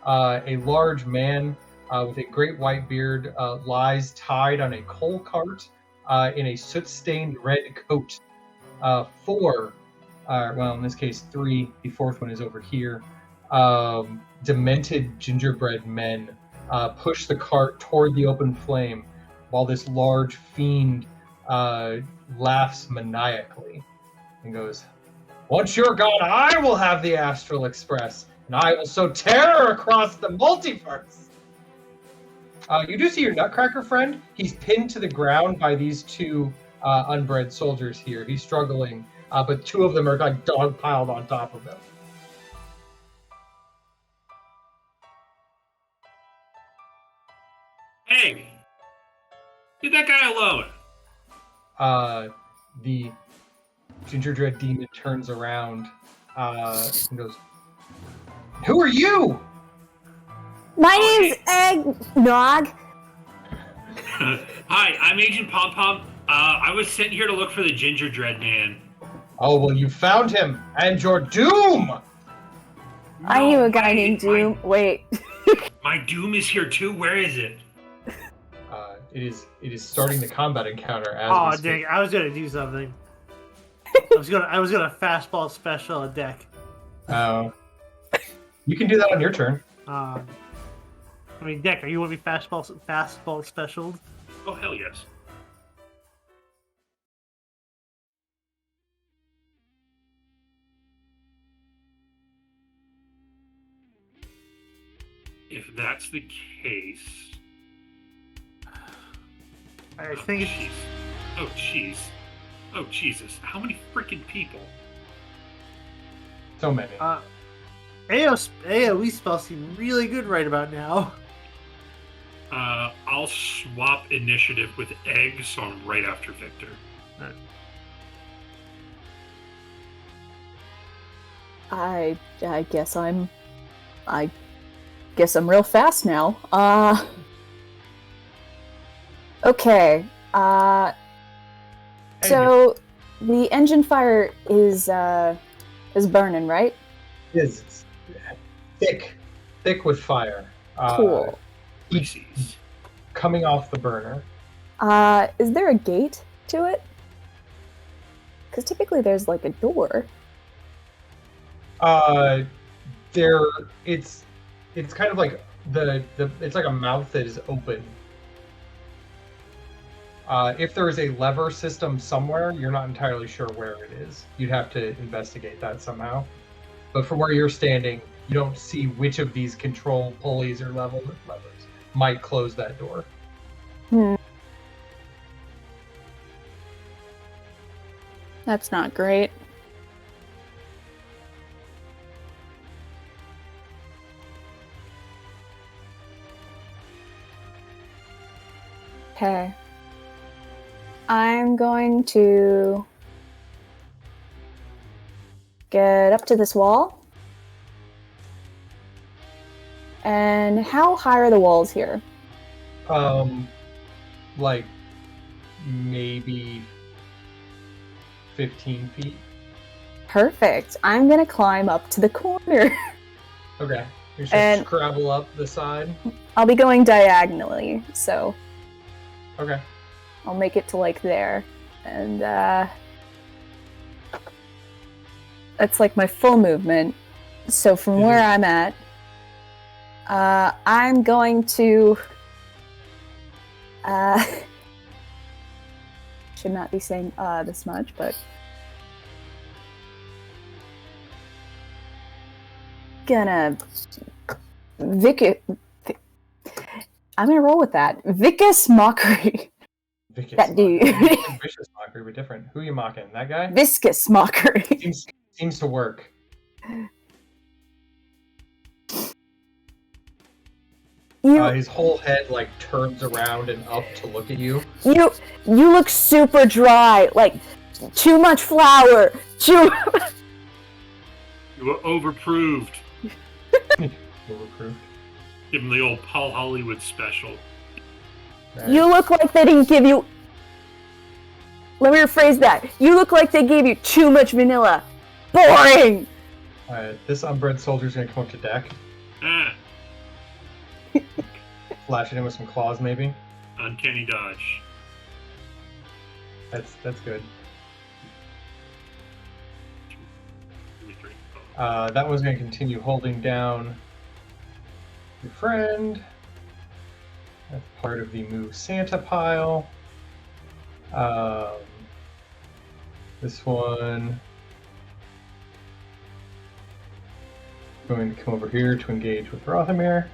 A large man with a great white beard lies tied on a coal cart in a soot-stained red coat. Four, well, in this case, three. The fourth one is over here. Demented gingerbread men push the cart toward the open flame, while this large fiend laughs maniacally and goes, "Once you're gone, I will have the Astral Express, and I will sow terror across the multiverse." You do see your Nutcracker friend. He's pinned to the ground by these two unbred soldiers here. He's struggling, but two of them are like dog-piled on top of him. Hey! Leave that guy alone! The Gingerbread Demon turns around and goes, "Who are you?" My name's Eggnog. Hi, I'm Agent Pom Pom. I was sent here to look for the Ginger Dread Man. Oh, well, you found him, and your doom! I knew a guy named Doom. Wait. My doom is here too? Where is it? It is starting the combat encounter as Oh we speak. dang! I was gonna do something. I was gonna fastball special a deck. You can do that on your turn. I mean, Deck, are you want to be fastball special? Oh, hell yes. If that's the case... I think it's... jeez. Oh, jeez. Oh, Jesus. How many freaking people? So many. AoE spells seem really good right about now. I'll swap initiative with Egg, so I'm right after Victor. I guess I'm real fast now. Okay. So the engine fire is burning, right? It's thick with fire. Cool. Heat coming off the burner. Is there a gate to it? Because typically there's like a door. It's kind of like it's like a mouth that is open. If there is a lever system somewhere, you're not entirely sure where it is. You'd have to investigate that somehow. But from where you're standing, you don't see which of these control pulleys or levers might close that door. That's not great. Okay. I'm going to get up to this wall. And how high are the walls here? Like maybe 15 feet. Perfect. I'm gonna climb up to the corner. Okay. You should scrabble up the side. I'll be going diagonally, so Okay. I'll make it to like there. And that's like my full movement. So from where I'm at, I'm going to should not be saying this much, but I'm gonna roll with that. Vicious mockery. That dude. Vicious mockery, but different. Who are you mocking? That guy? Viscous mockery. Seems to work. His whole head like turns around and up to look at you. You look super dry. Like too much flour. You were overproved. Overproof. Give him the old Paul Hollywood special. Right. You look like they didn't give you. Let me rephrase that. You look like they gave you too much vanilla. Boring. Alright, this unbred soldier's gonna come up to Deck, Ah, flashing him with some claws, maybe. uncanny dodge. That's good. 2, 3. Oh. That one's gonna continue holding down your friend. That's part of the Move Santa pile. This one going to come over here to engage with Rothamir.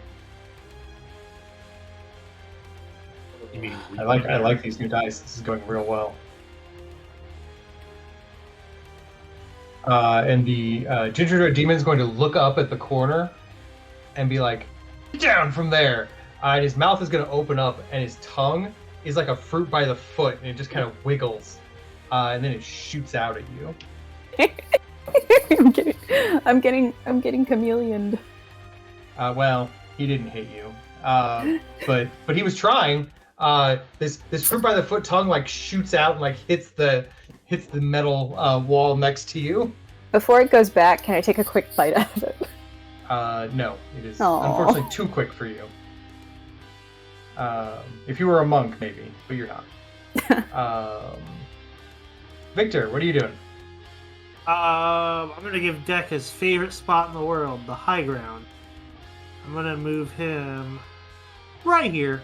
You mean I like these new dice. This is going real well. And the gingerbread demon is going to look up at the corner and be like, "Get down from there!" And his mouth is going to open up, and his tongue is like a fruit by the foot, and it just kind of wiggles, and then it shoots out at you. I'm getting chameleoned. Well, he didn't hit you, but he was trying. This fruit by the foot tongue like shoots out and like hits the metal wall next to you. Before it goes back, can I take a quick bite out of it? No, it is Aw. unfortunately too quick for you. If you were a monk, maybe, but you're not. Victor, what are you doing? I'm gonna give Deck his favorite spot in the world, the high ground. I'm gonna move him right here,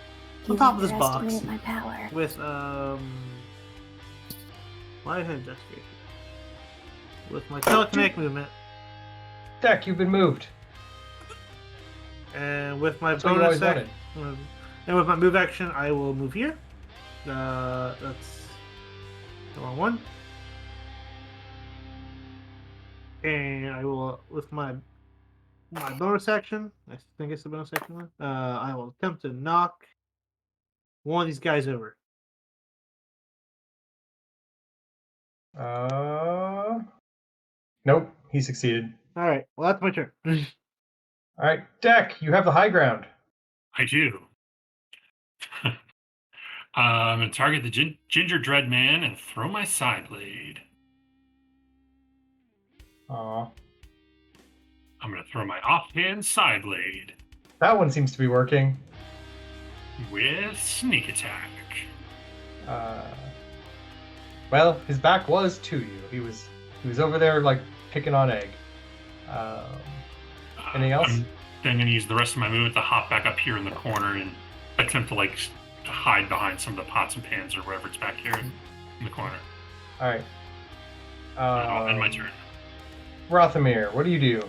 on top of this box, Underestimate my power. with my head gesture, with my telekinetic movement, Deck, you've been moved. and with my That's what you bonus always action, wanted. and with my move action, I will move here. That's the wrong one. And I will, with my bonus action, I think it's the bonus action one, I will attempt to knock one of these guys over. Nope, he succeeded. Alright, well, that's my turn. All right, Deck, you have the high ground. I do. I'm going to target the Ginger Dread Man and throw my side blade. Aw, I'm going to throw my offhand side blade that one seems to be working. with sneak attack. Well, his back was to you. He was over there like picking on Egg. Anything else? I'm then going to use the rest of my movement to hop back up here in the corner and attempt to to hide behind some of the pots and pans or whatever it's back here in the corner. All right. I'll end my turn. Rothamir, what do you do?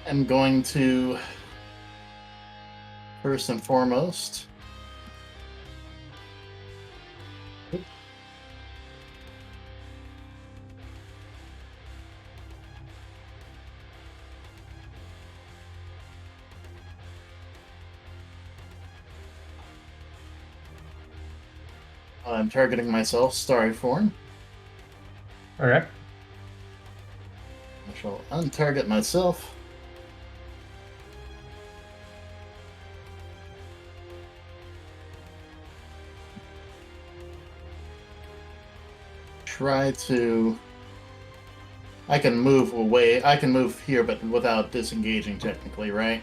I'm going to, first and foremost, I'm targeting myself, Starry Form. Okay. I shall untarget myself. Try to... I can move away. I can move here, but without disengaging, technically, right?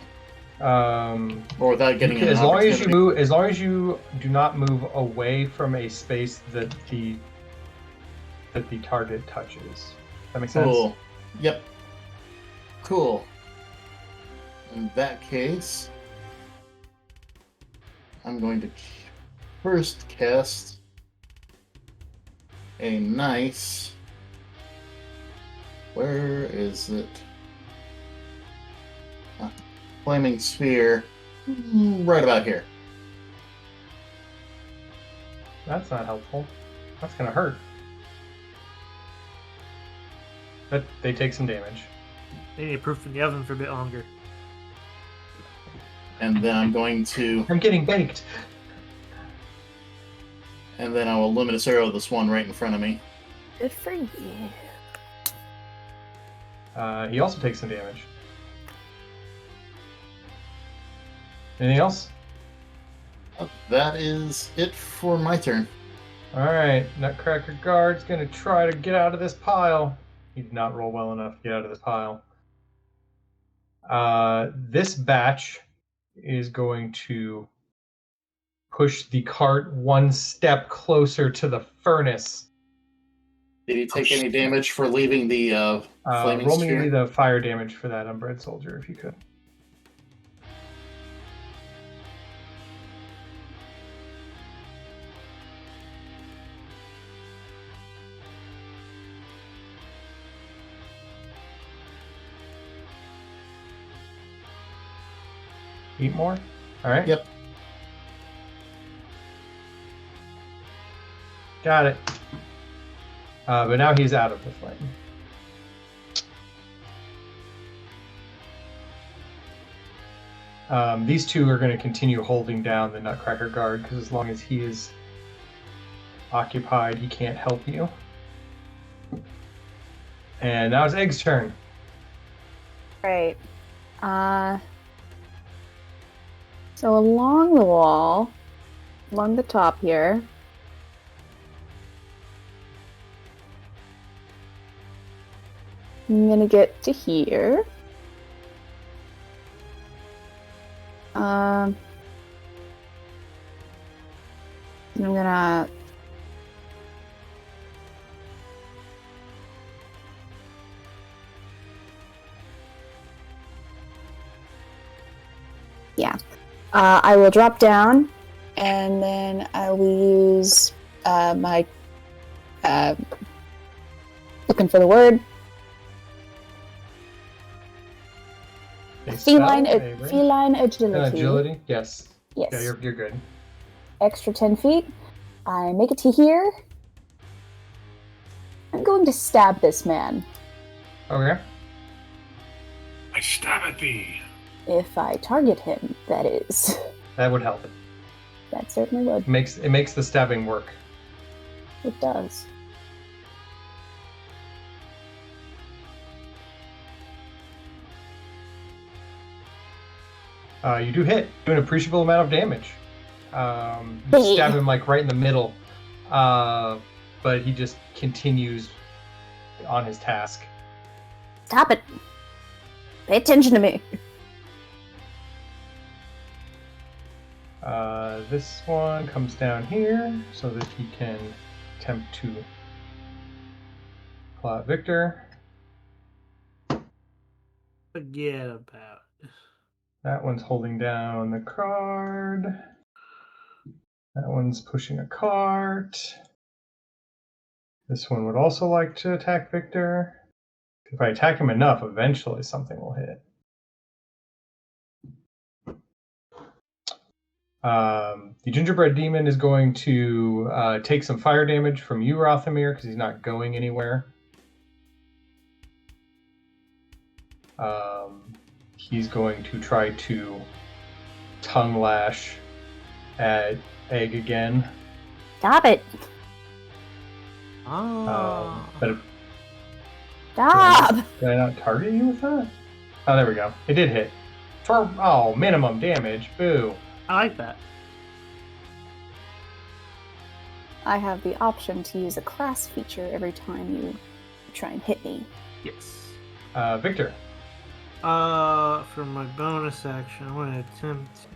Or without getting an as long as you opportunity. move, as long as you do not move away from a space that the target touches. That makes sense. Cool. Yep. Cool. In that case, I'm going to first cast a nice... Where is it? Flaming sphere. Right about here. That's not helpful. That's gonna hurt. But they take some damage. They need proof in the oven for a bit longer. And then I'm going to... I'm getting baked. And then I will Luminous Arrow this one right in front of me. Good for you. He also takes some damage. Anything else? That is it for my turn. Alright, Nutcracker Guard's gonna try to get out of this pile. He did not roll well enough to get out of this pile. This batch is going to push the cart one step closer to the furnace. Did he take any damage for leaving the flaming roll sphere? me the fire damage for that unbred soldier, if you could. Eight more? Alright. Yep. Got it. But now he's out of the flame. These two are going to continue holding down the Nutcracker Guard, because as long as he is occupied, he can't help you. And now it's Egg's turn. Right. So along the wall, along the top here, I'm gonna get to here. I'm gonna I will drop down, and then I will use my looking for the word. Feline agility. Agility? Yes. Yes. Yeah, you're good. Extra 10 feet. I make it to here. I'm going to stab this man. Okay. I stab at thee. If I target him, that is. That would help. That certainly would. It makes the stabbing work. It does. You do hit. Do an appreciable amount of damage. You stab him like right in the middle. But he just continues on his task. Stop it. Pay attention to me. This one comes down here so that he can attempt to claw at Victor. Forget about it. That one's holding down the card. That one's pushing a cart. This one would also like to attack Victor. If I attack him enough, eventually something will hit. The gingerbread demon is going to take some fire damage from you, Rothamir, because he's not going anywhere. He's going to try to tongue lash at Egg again. Stop it. But Stop. did I not target you with that? Oh, there we go. It did hit. For minimum damage. Boo. I like that. I have the option to use a class feature every time you try and hit me. Yes. Victor. For my bonus action, I'm gonna attempt to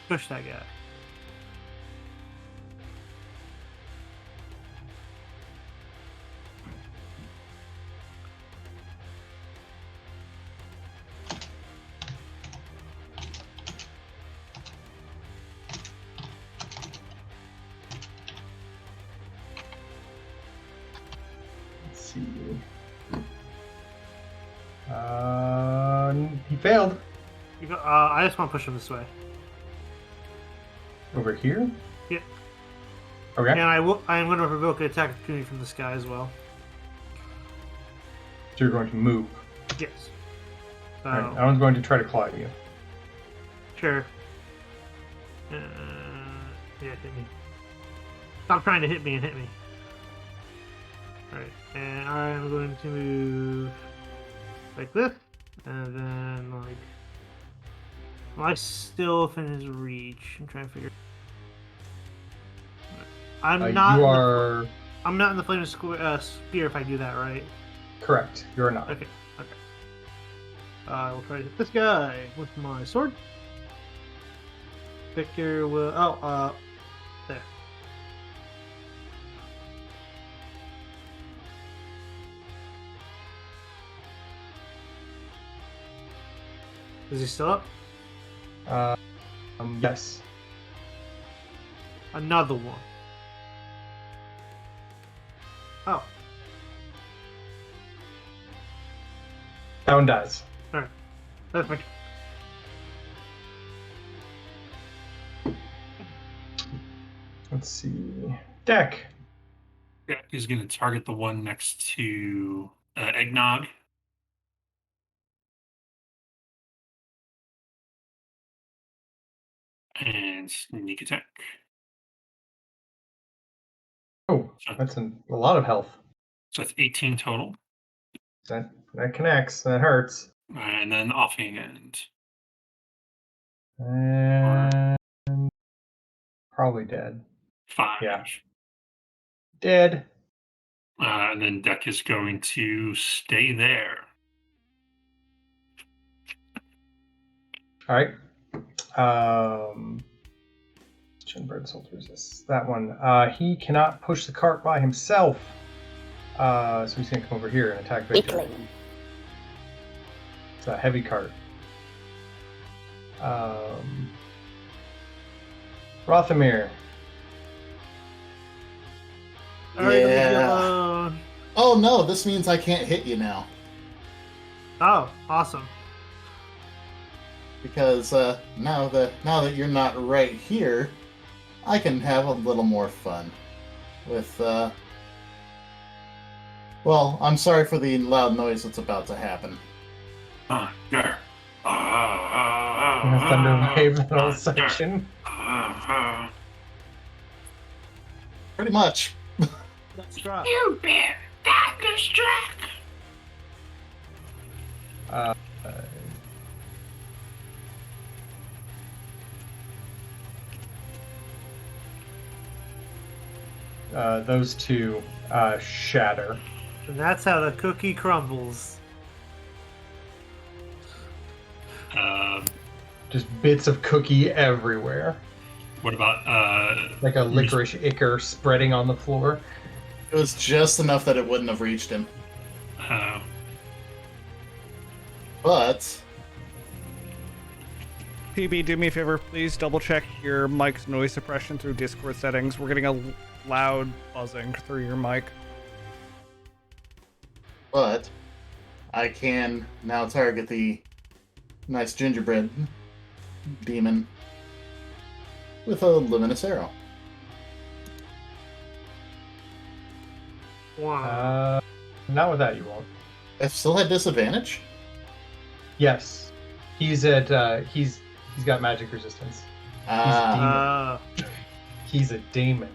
push that guy. Let's see. He failed. I just want to push him this way. Over here? Yeah. Okay. And I am going to provoke an attack opportunity from this guy as well. So you're going to move. Yes. Alright, that one's going to try to claw at you. Sure. Yeah, hit me. Stop trying to hit me and hit me. Alright, and I'm going to move like this, and then like. Well, I still within his reach. I'm trying to figure. I'm not. You are I'm not in the flame sphere if I do that, right? correct. You are not. Okay. I will try to hit this guy with my sword. Victor will. Oh, there. Is he still up? Yes. Another one. Oh. That one dies. Alright. That's my. Let's see. Deck. Jack is going to target the one next to Eggnog. And sneak attack. Oh, that's a lot of health. So that's 18 total. That connects. That hurts. And then offhand. And probably dead. 5. Yeah. Dead. And then Deck is going to stay there. All right. Gingerbread soldiers. Yes, that one. He cannot push the cart by himself. So he's gonna come over here and attack Victor. Weakling. It's a heavy cart. Rothamir. Alright, let me Yeah. get alone. Oh no, this means I can't hit you now. Oh, awesome. Because now that you're not right here, I can have a little more fun with well, I'm sorry for the loud noise that's about to happen. Thunder wave that whole section. Pretty much. Let's drop. You bear thunderstruck. Those two shatter. And that's how the cookie crumbles. Just bits of cookie everywhere. What about Like a licorice ichor spreading on the floor. It was just enough that it wouldn't have reached him. But PB, do me a favor, please double check your mic's noise suppression through Discord settings. We're getting a loud buzzing through your mic. I can now target the nice gingerbread demon with a luminous arrow. Wow. Not with that, you won't. I still had disadvantage? Yes, he's at he's got magic resistance. He's a demon.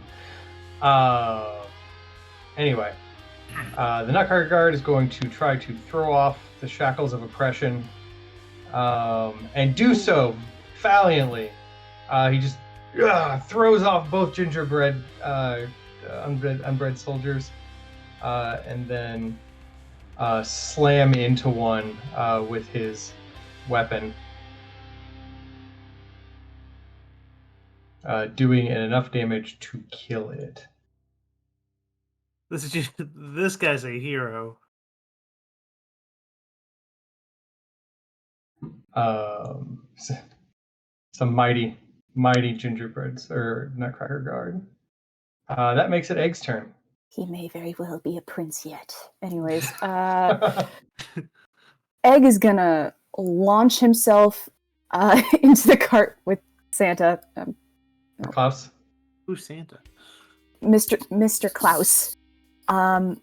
Anyway, the Nutcracker Guard is going to try to throw off the shackles of oppression, and do so valiantly. He just throws off both gingerbread unbred soldiers, and then slam into one with his weapon, doing enough damage to kill it. This guy's a hero. Some mighty gingerbreads or Nutcracker Guard. That makes it Egg's turn. He may very well be a prince yet. Anyways, Egg is gonna launch himself into the cart with Santa, Klaus. Who's Santa? Mr. Klaus, and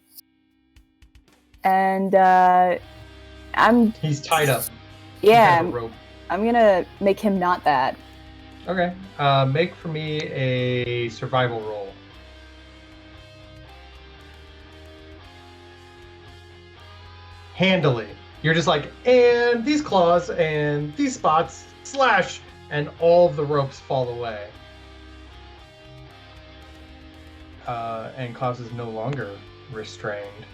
He's tied up. Yeah, Kind of a rope. I'm gonna make him not that. Okay. Make for me a survival roll. Handily. You're just like, and these claws and these spots slash, and all of the ropes fall away. And Klaus is no longer restrained.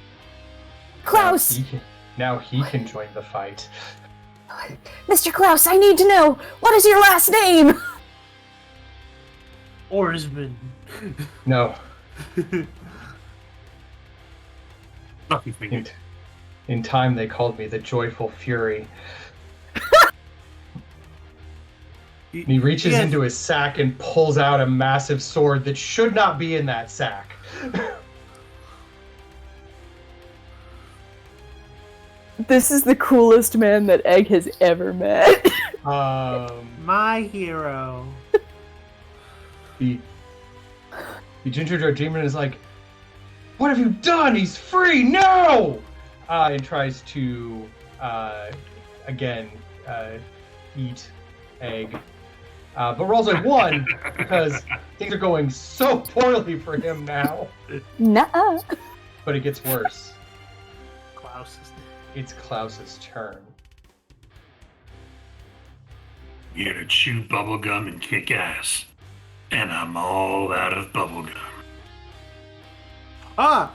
Klaus! Now he can join the fight. Mr. Klaus, I need to know, what is your last name? Oarsman. No. Nothing thinking. In time, they called me the Joyful Fury. And he reaches into his sack and pulls out a massive sword that should not be in that sack. This is the coolest man that Egg has ever met. My hero. The gingerbread demon is like, "What have you done? He's free! No!" And tries to again eat Egg, but rolls a 1 because things are going so poorly for him now. Nuh-uh. But it gets worse. Klaus. It's Klaus's turn. You're to chew bubblegum and kick ass. And I'm all out of bubblegum. Ah!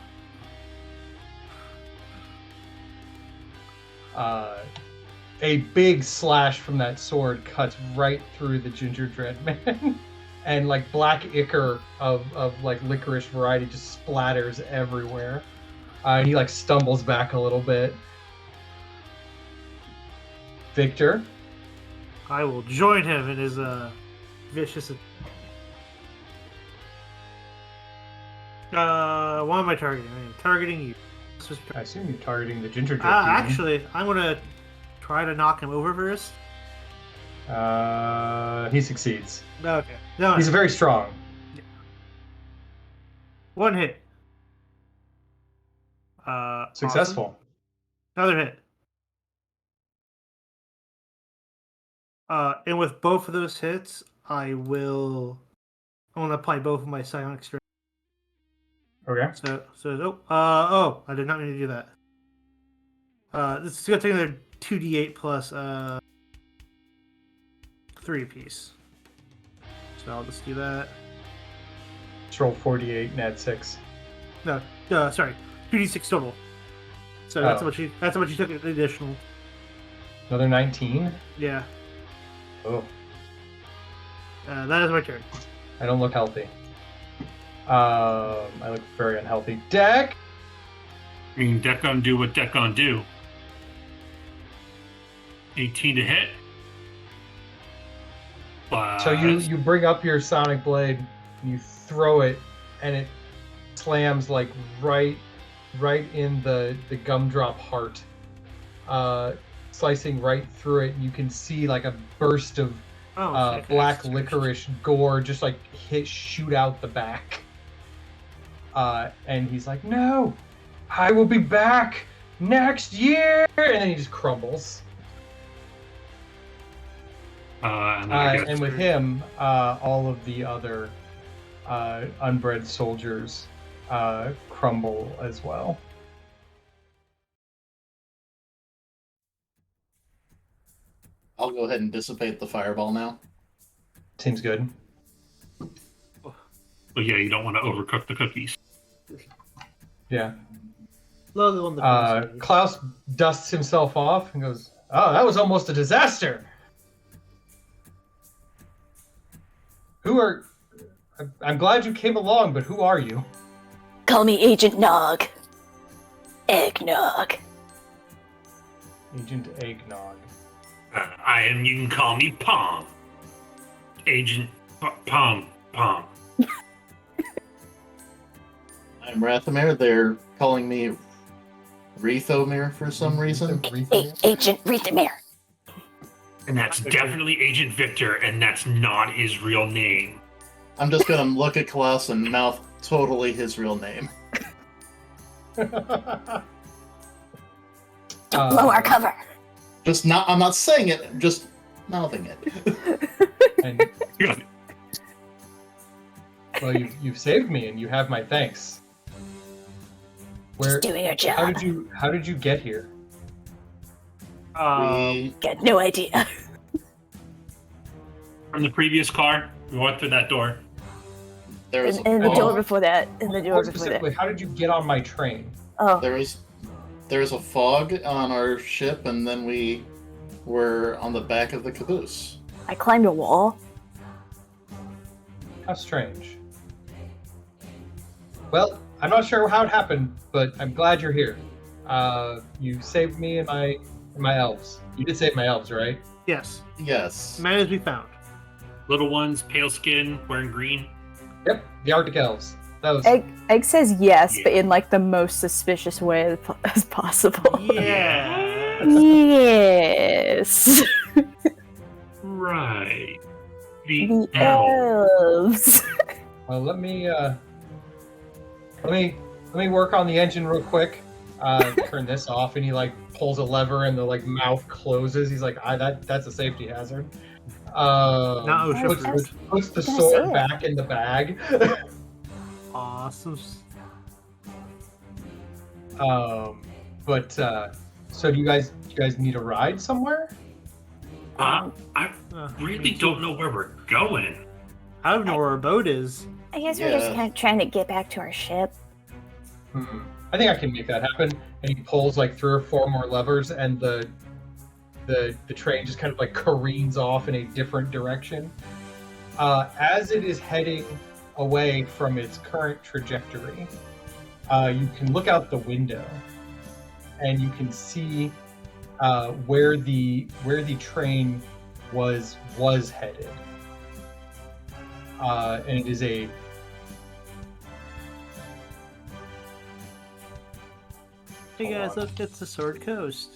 A big slash from that sword cuts right through the gingerbread man. And like black ichor of like licorice variety just splatters everywhere. And he like stumbles back a little bit. Victor? I will join him in his vicious. What am I targeting? I am targeting you. I assume you're targeting the gingerbread demon. Actually, I'm gonna try to knock him over first. He succeeds. Okay. No, He's very strong. one hit. Successful. Awesome. Another hit. And with both of those hits, I want to apply both of my psionic strength. Okay. So I did not mean to do that. This is gonna take another 2d8 plus 3 apiece. So I'll just do that. Let's roll 48 and add 6. No, sorry, 2d6 total. So that's how much you took an additional. Another 19. Yeah. Oh, That is my turn. I don't look healthy. I look very unhealthy. Deck! I mean, deck gonna do what deck gonna do. 18 to hit. So you bring up your sonic blade, and you throw it, and it slams like right in the gumdrop heart, slicing right through it. And you can see like a burst of black licorice gore just like shoot out the back. And he's like, "No, I will be back next year," and then he just crumbles. And with him, all of the other unbred soldiers crumble as well. I'll go ahead and dissipate the fireball now. Seems good. But yeah, you don't want to overcook the cookies. Yeah. Logo on the Klaus dusts himself off and goes, "Oh, that was almost a disaster. I'm glad you came along, but who are you?" Call me Agent Nog. Eggnog. Agent Eggnog. You can call me Palm. Agent Palm. I'm Rathomir. They're calling me Rethomir for some reason. Agent Rethomir. And that's definitely Agent Victor, and that's not his real name. I'm just gonna look at Klaus and mouth totally his real name. Don't blow our cover. Just not. I'm not saying it. I'm just mouthing it. And well, you've saved me, and you have my thanks. Where? Just doing our job. How did you get here? We Got no idea. From the previous car, we went through that door. there was And the a door fog. before that. And the door More before that. specifically, how did you get on my train? Oh, There's a fog on our ship, and then we were on the back of the caboose. I climbed a wall. How strange. Well, I'm not sure how it happened, but I'm glad you're here. You saved me and my elves. You did save my elves, right? Yes. Yes. Man as we found. Little ones, pale skin, wearing green. Yep, the Arctic elves. Those. Egg says yes, Yeah. but in like the most suspicious way as possible. Yeah. Yes. Right. The The elves. elves. Well, let me work on the engine real quick. Turn this off, and he like pulls a lever, and the like mouth closes. He's like, that's a safety hazard." Not Puts, OSHA. puts the Gonna sword say it. back in the bag. Awesome. But so do you guys need a ride somewhere? I Me really too. don't know where we're going. I don't know where our boat is. I guess we're just Yeah. kind of trying to get back to our ship. I think I can make that happen. And he pulls like 3 or 4 more levers, and the train just kind of like careens off in a different direction. As it is heading away from its current trajectory, you can look out the window, and you can see where the train was headed. And it is a Hey guys, look, it's the Sword Coast.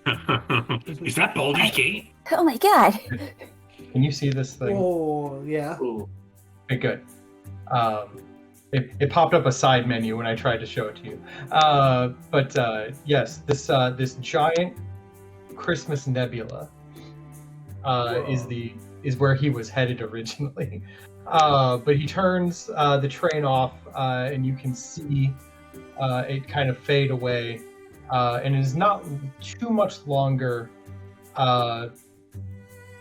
Is that Baldur's Gate? Oh my god. Can you see this thing? Oh, yeah. Ooh. Okay, good. It popped up a side menu when I tried to show it to you. But yes, this giant Christmas nebula is where he was headed originally. But he turns the train off, and you can see it kind of fade away, and it is not too much longer of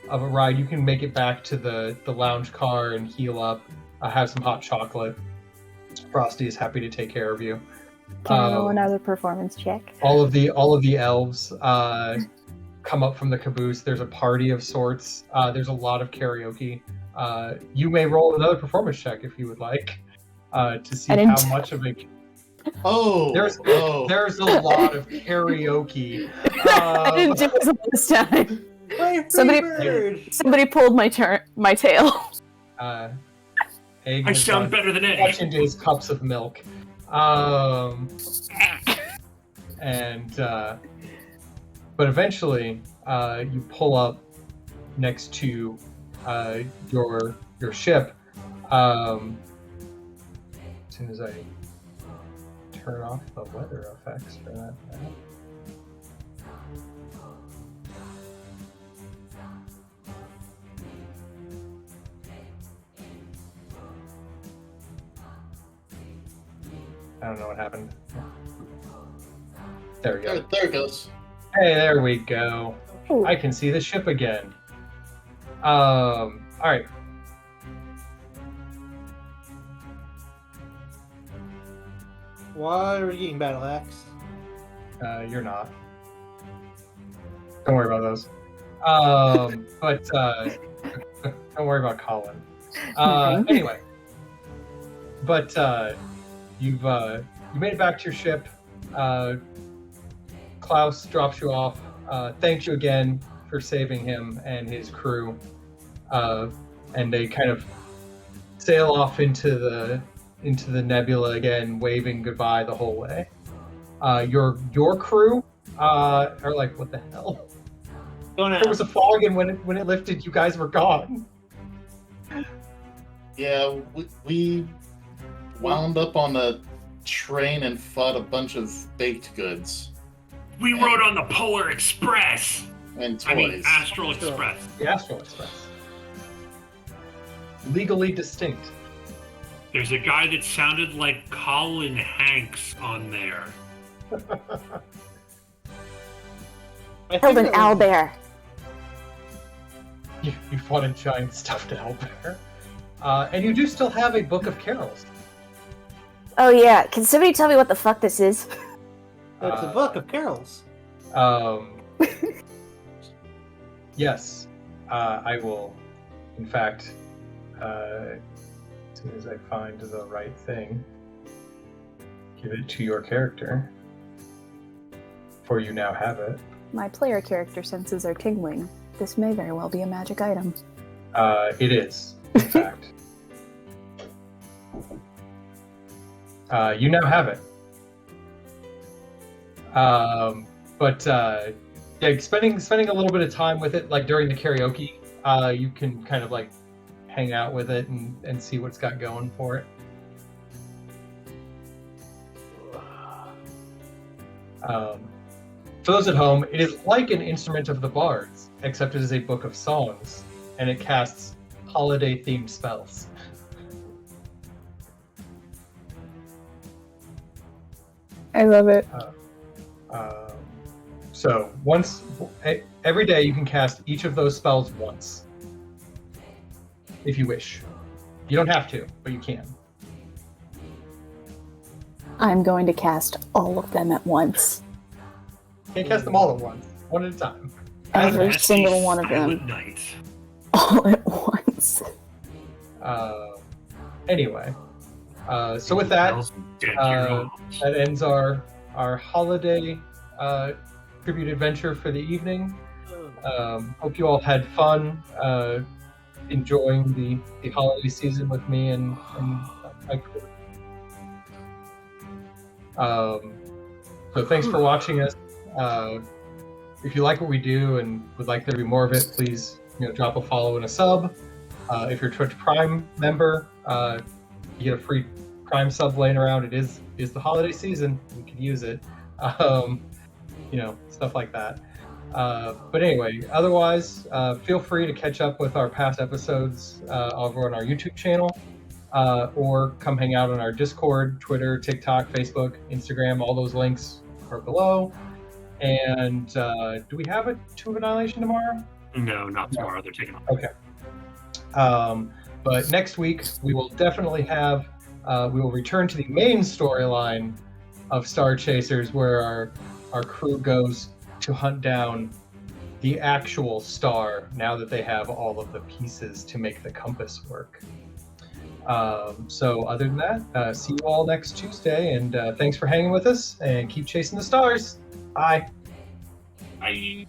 a ride. You can make it back to the lounge car and heal up, have some hot chocolate. Frosty is happy to take care of you. Can I roll another performance check? All of the elves come up from the caboose. There's a party of sorts. There's a lot of karaoke. You may roll another performance check if you would like, to see And how much of it. Oh. There's a lot of karaoke. I didn't do this this time. My Somebody- bird. Somebody pulled my tail. Egg I has sound gone better than much Egg. into his cups of milk. But eventually, you pull up next to your ship. As soon as I turn off the weather effects for that. I don't know what happened. There we go. There it goes. Hey, there we go. Ooh. I can see the ship again. All right. Why are we getting battle axe? You're not. Don't worry about those. But don't worry about Colin. Anyway, but you made it back to your ship. Klaus drops you off. Thanks you again for saving him and his crew. And they kind of sail off into the nebula again, waving goodbye the whole way. Your crew are like, what the hell? Going out. There was a fog, and when it lifted, you guys were gone. Yeah, we wound up on a train and fought a bunch of baked goods. We rode on the Polar Express. And toys. I mean, Astral Express. The Astral Express. Legally distinct. There's a guy that sounded like Colin Hanks on there. Killed an owlbear. You fought a giant stuffed owlbear. And you do still have a book of carols. Oh yeah, can somebody tell me what the fuck this is? It's a book of carols. Yes, I will. In fact, as soon as I find the right thing, give it to your character. For you now have it. My player character senses are tingling. This may very well be a magic item. It is, in fact. You now have it. Yeah, spending a little bit of time with it, like during the karaoke, you can kind of like hang out with it and see what's got going for it. For those at home, it is like an instrument of the bards, except it is a book of songs, and it casts holiday-themed spells. I love it. So every day you can cast each of those spells once, if you wish. You don't have to, but you can. I'm going to cast all of them at once. You can't cast them all at once, one at a time. Every That's single a one of them. silent night. All at once. Anyway, so with that, that ends our holiday tribute adventure for the evening. Hope you all had fun enjoying the holiday season with me and my crew. So thanks for watching us. If you like what we do and would like there to be more of it, please drop a follow and a sub. If you're a Twitch Prime member, you get a free Prime sub laying around. It is the holiday season. We could use it. Stuff like that. But anyway, otherwise, feel free to catch up with our past episodes over on our YouTube channel, or come hang out on our Discord, Twitter, TikTok, Facebook, Instagram. All those links are below. And do we have a Tomb of Annihilation tomorrow? No, not tomorrow. They're taking off. Okay. But next week we will definitely have. We will return to the main storyline of Star Chasers, where our crew goes to hunt down the actual star now that they have all of the pieces to make the compass work. So other than that, see you all next Tuesday, and thanks for hanging with us, and keep chasing the stars. Bye. Bye.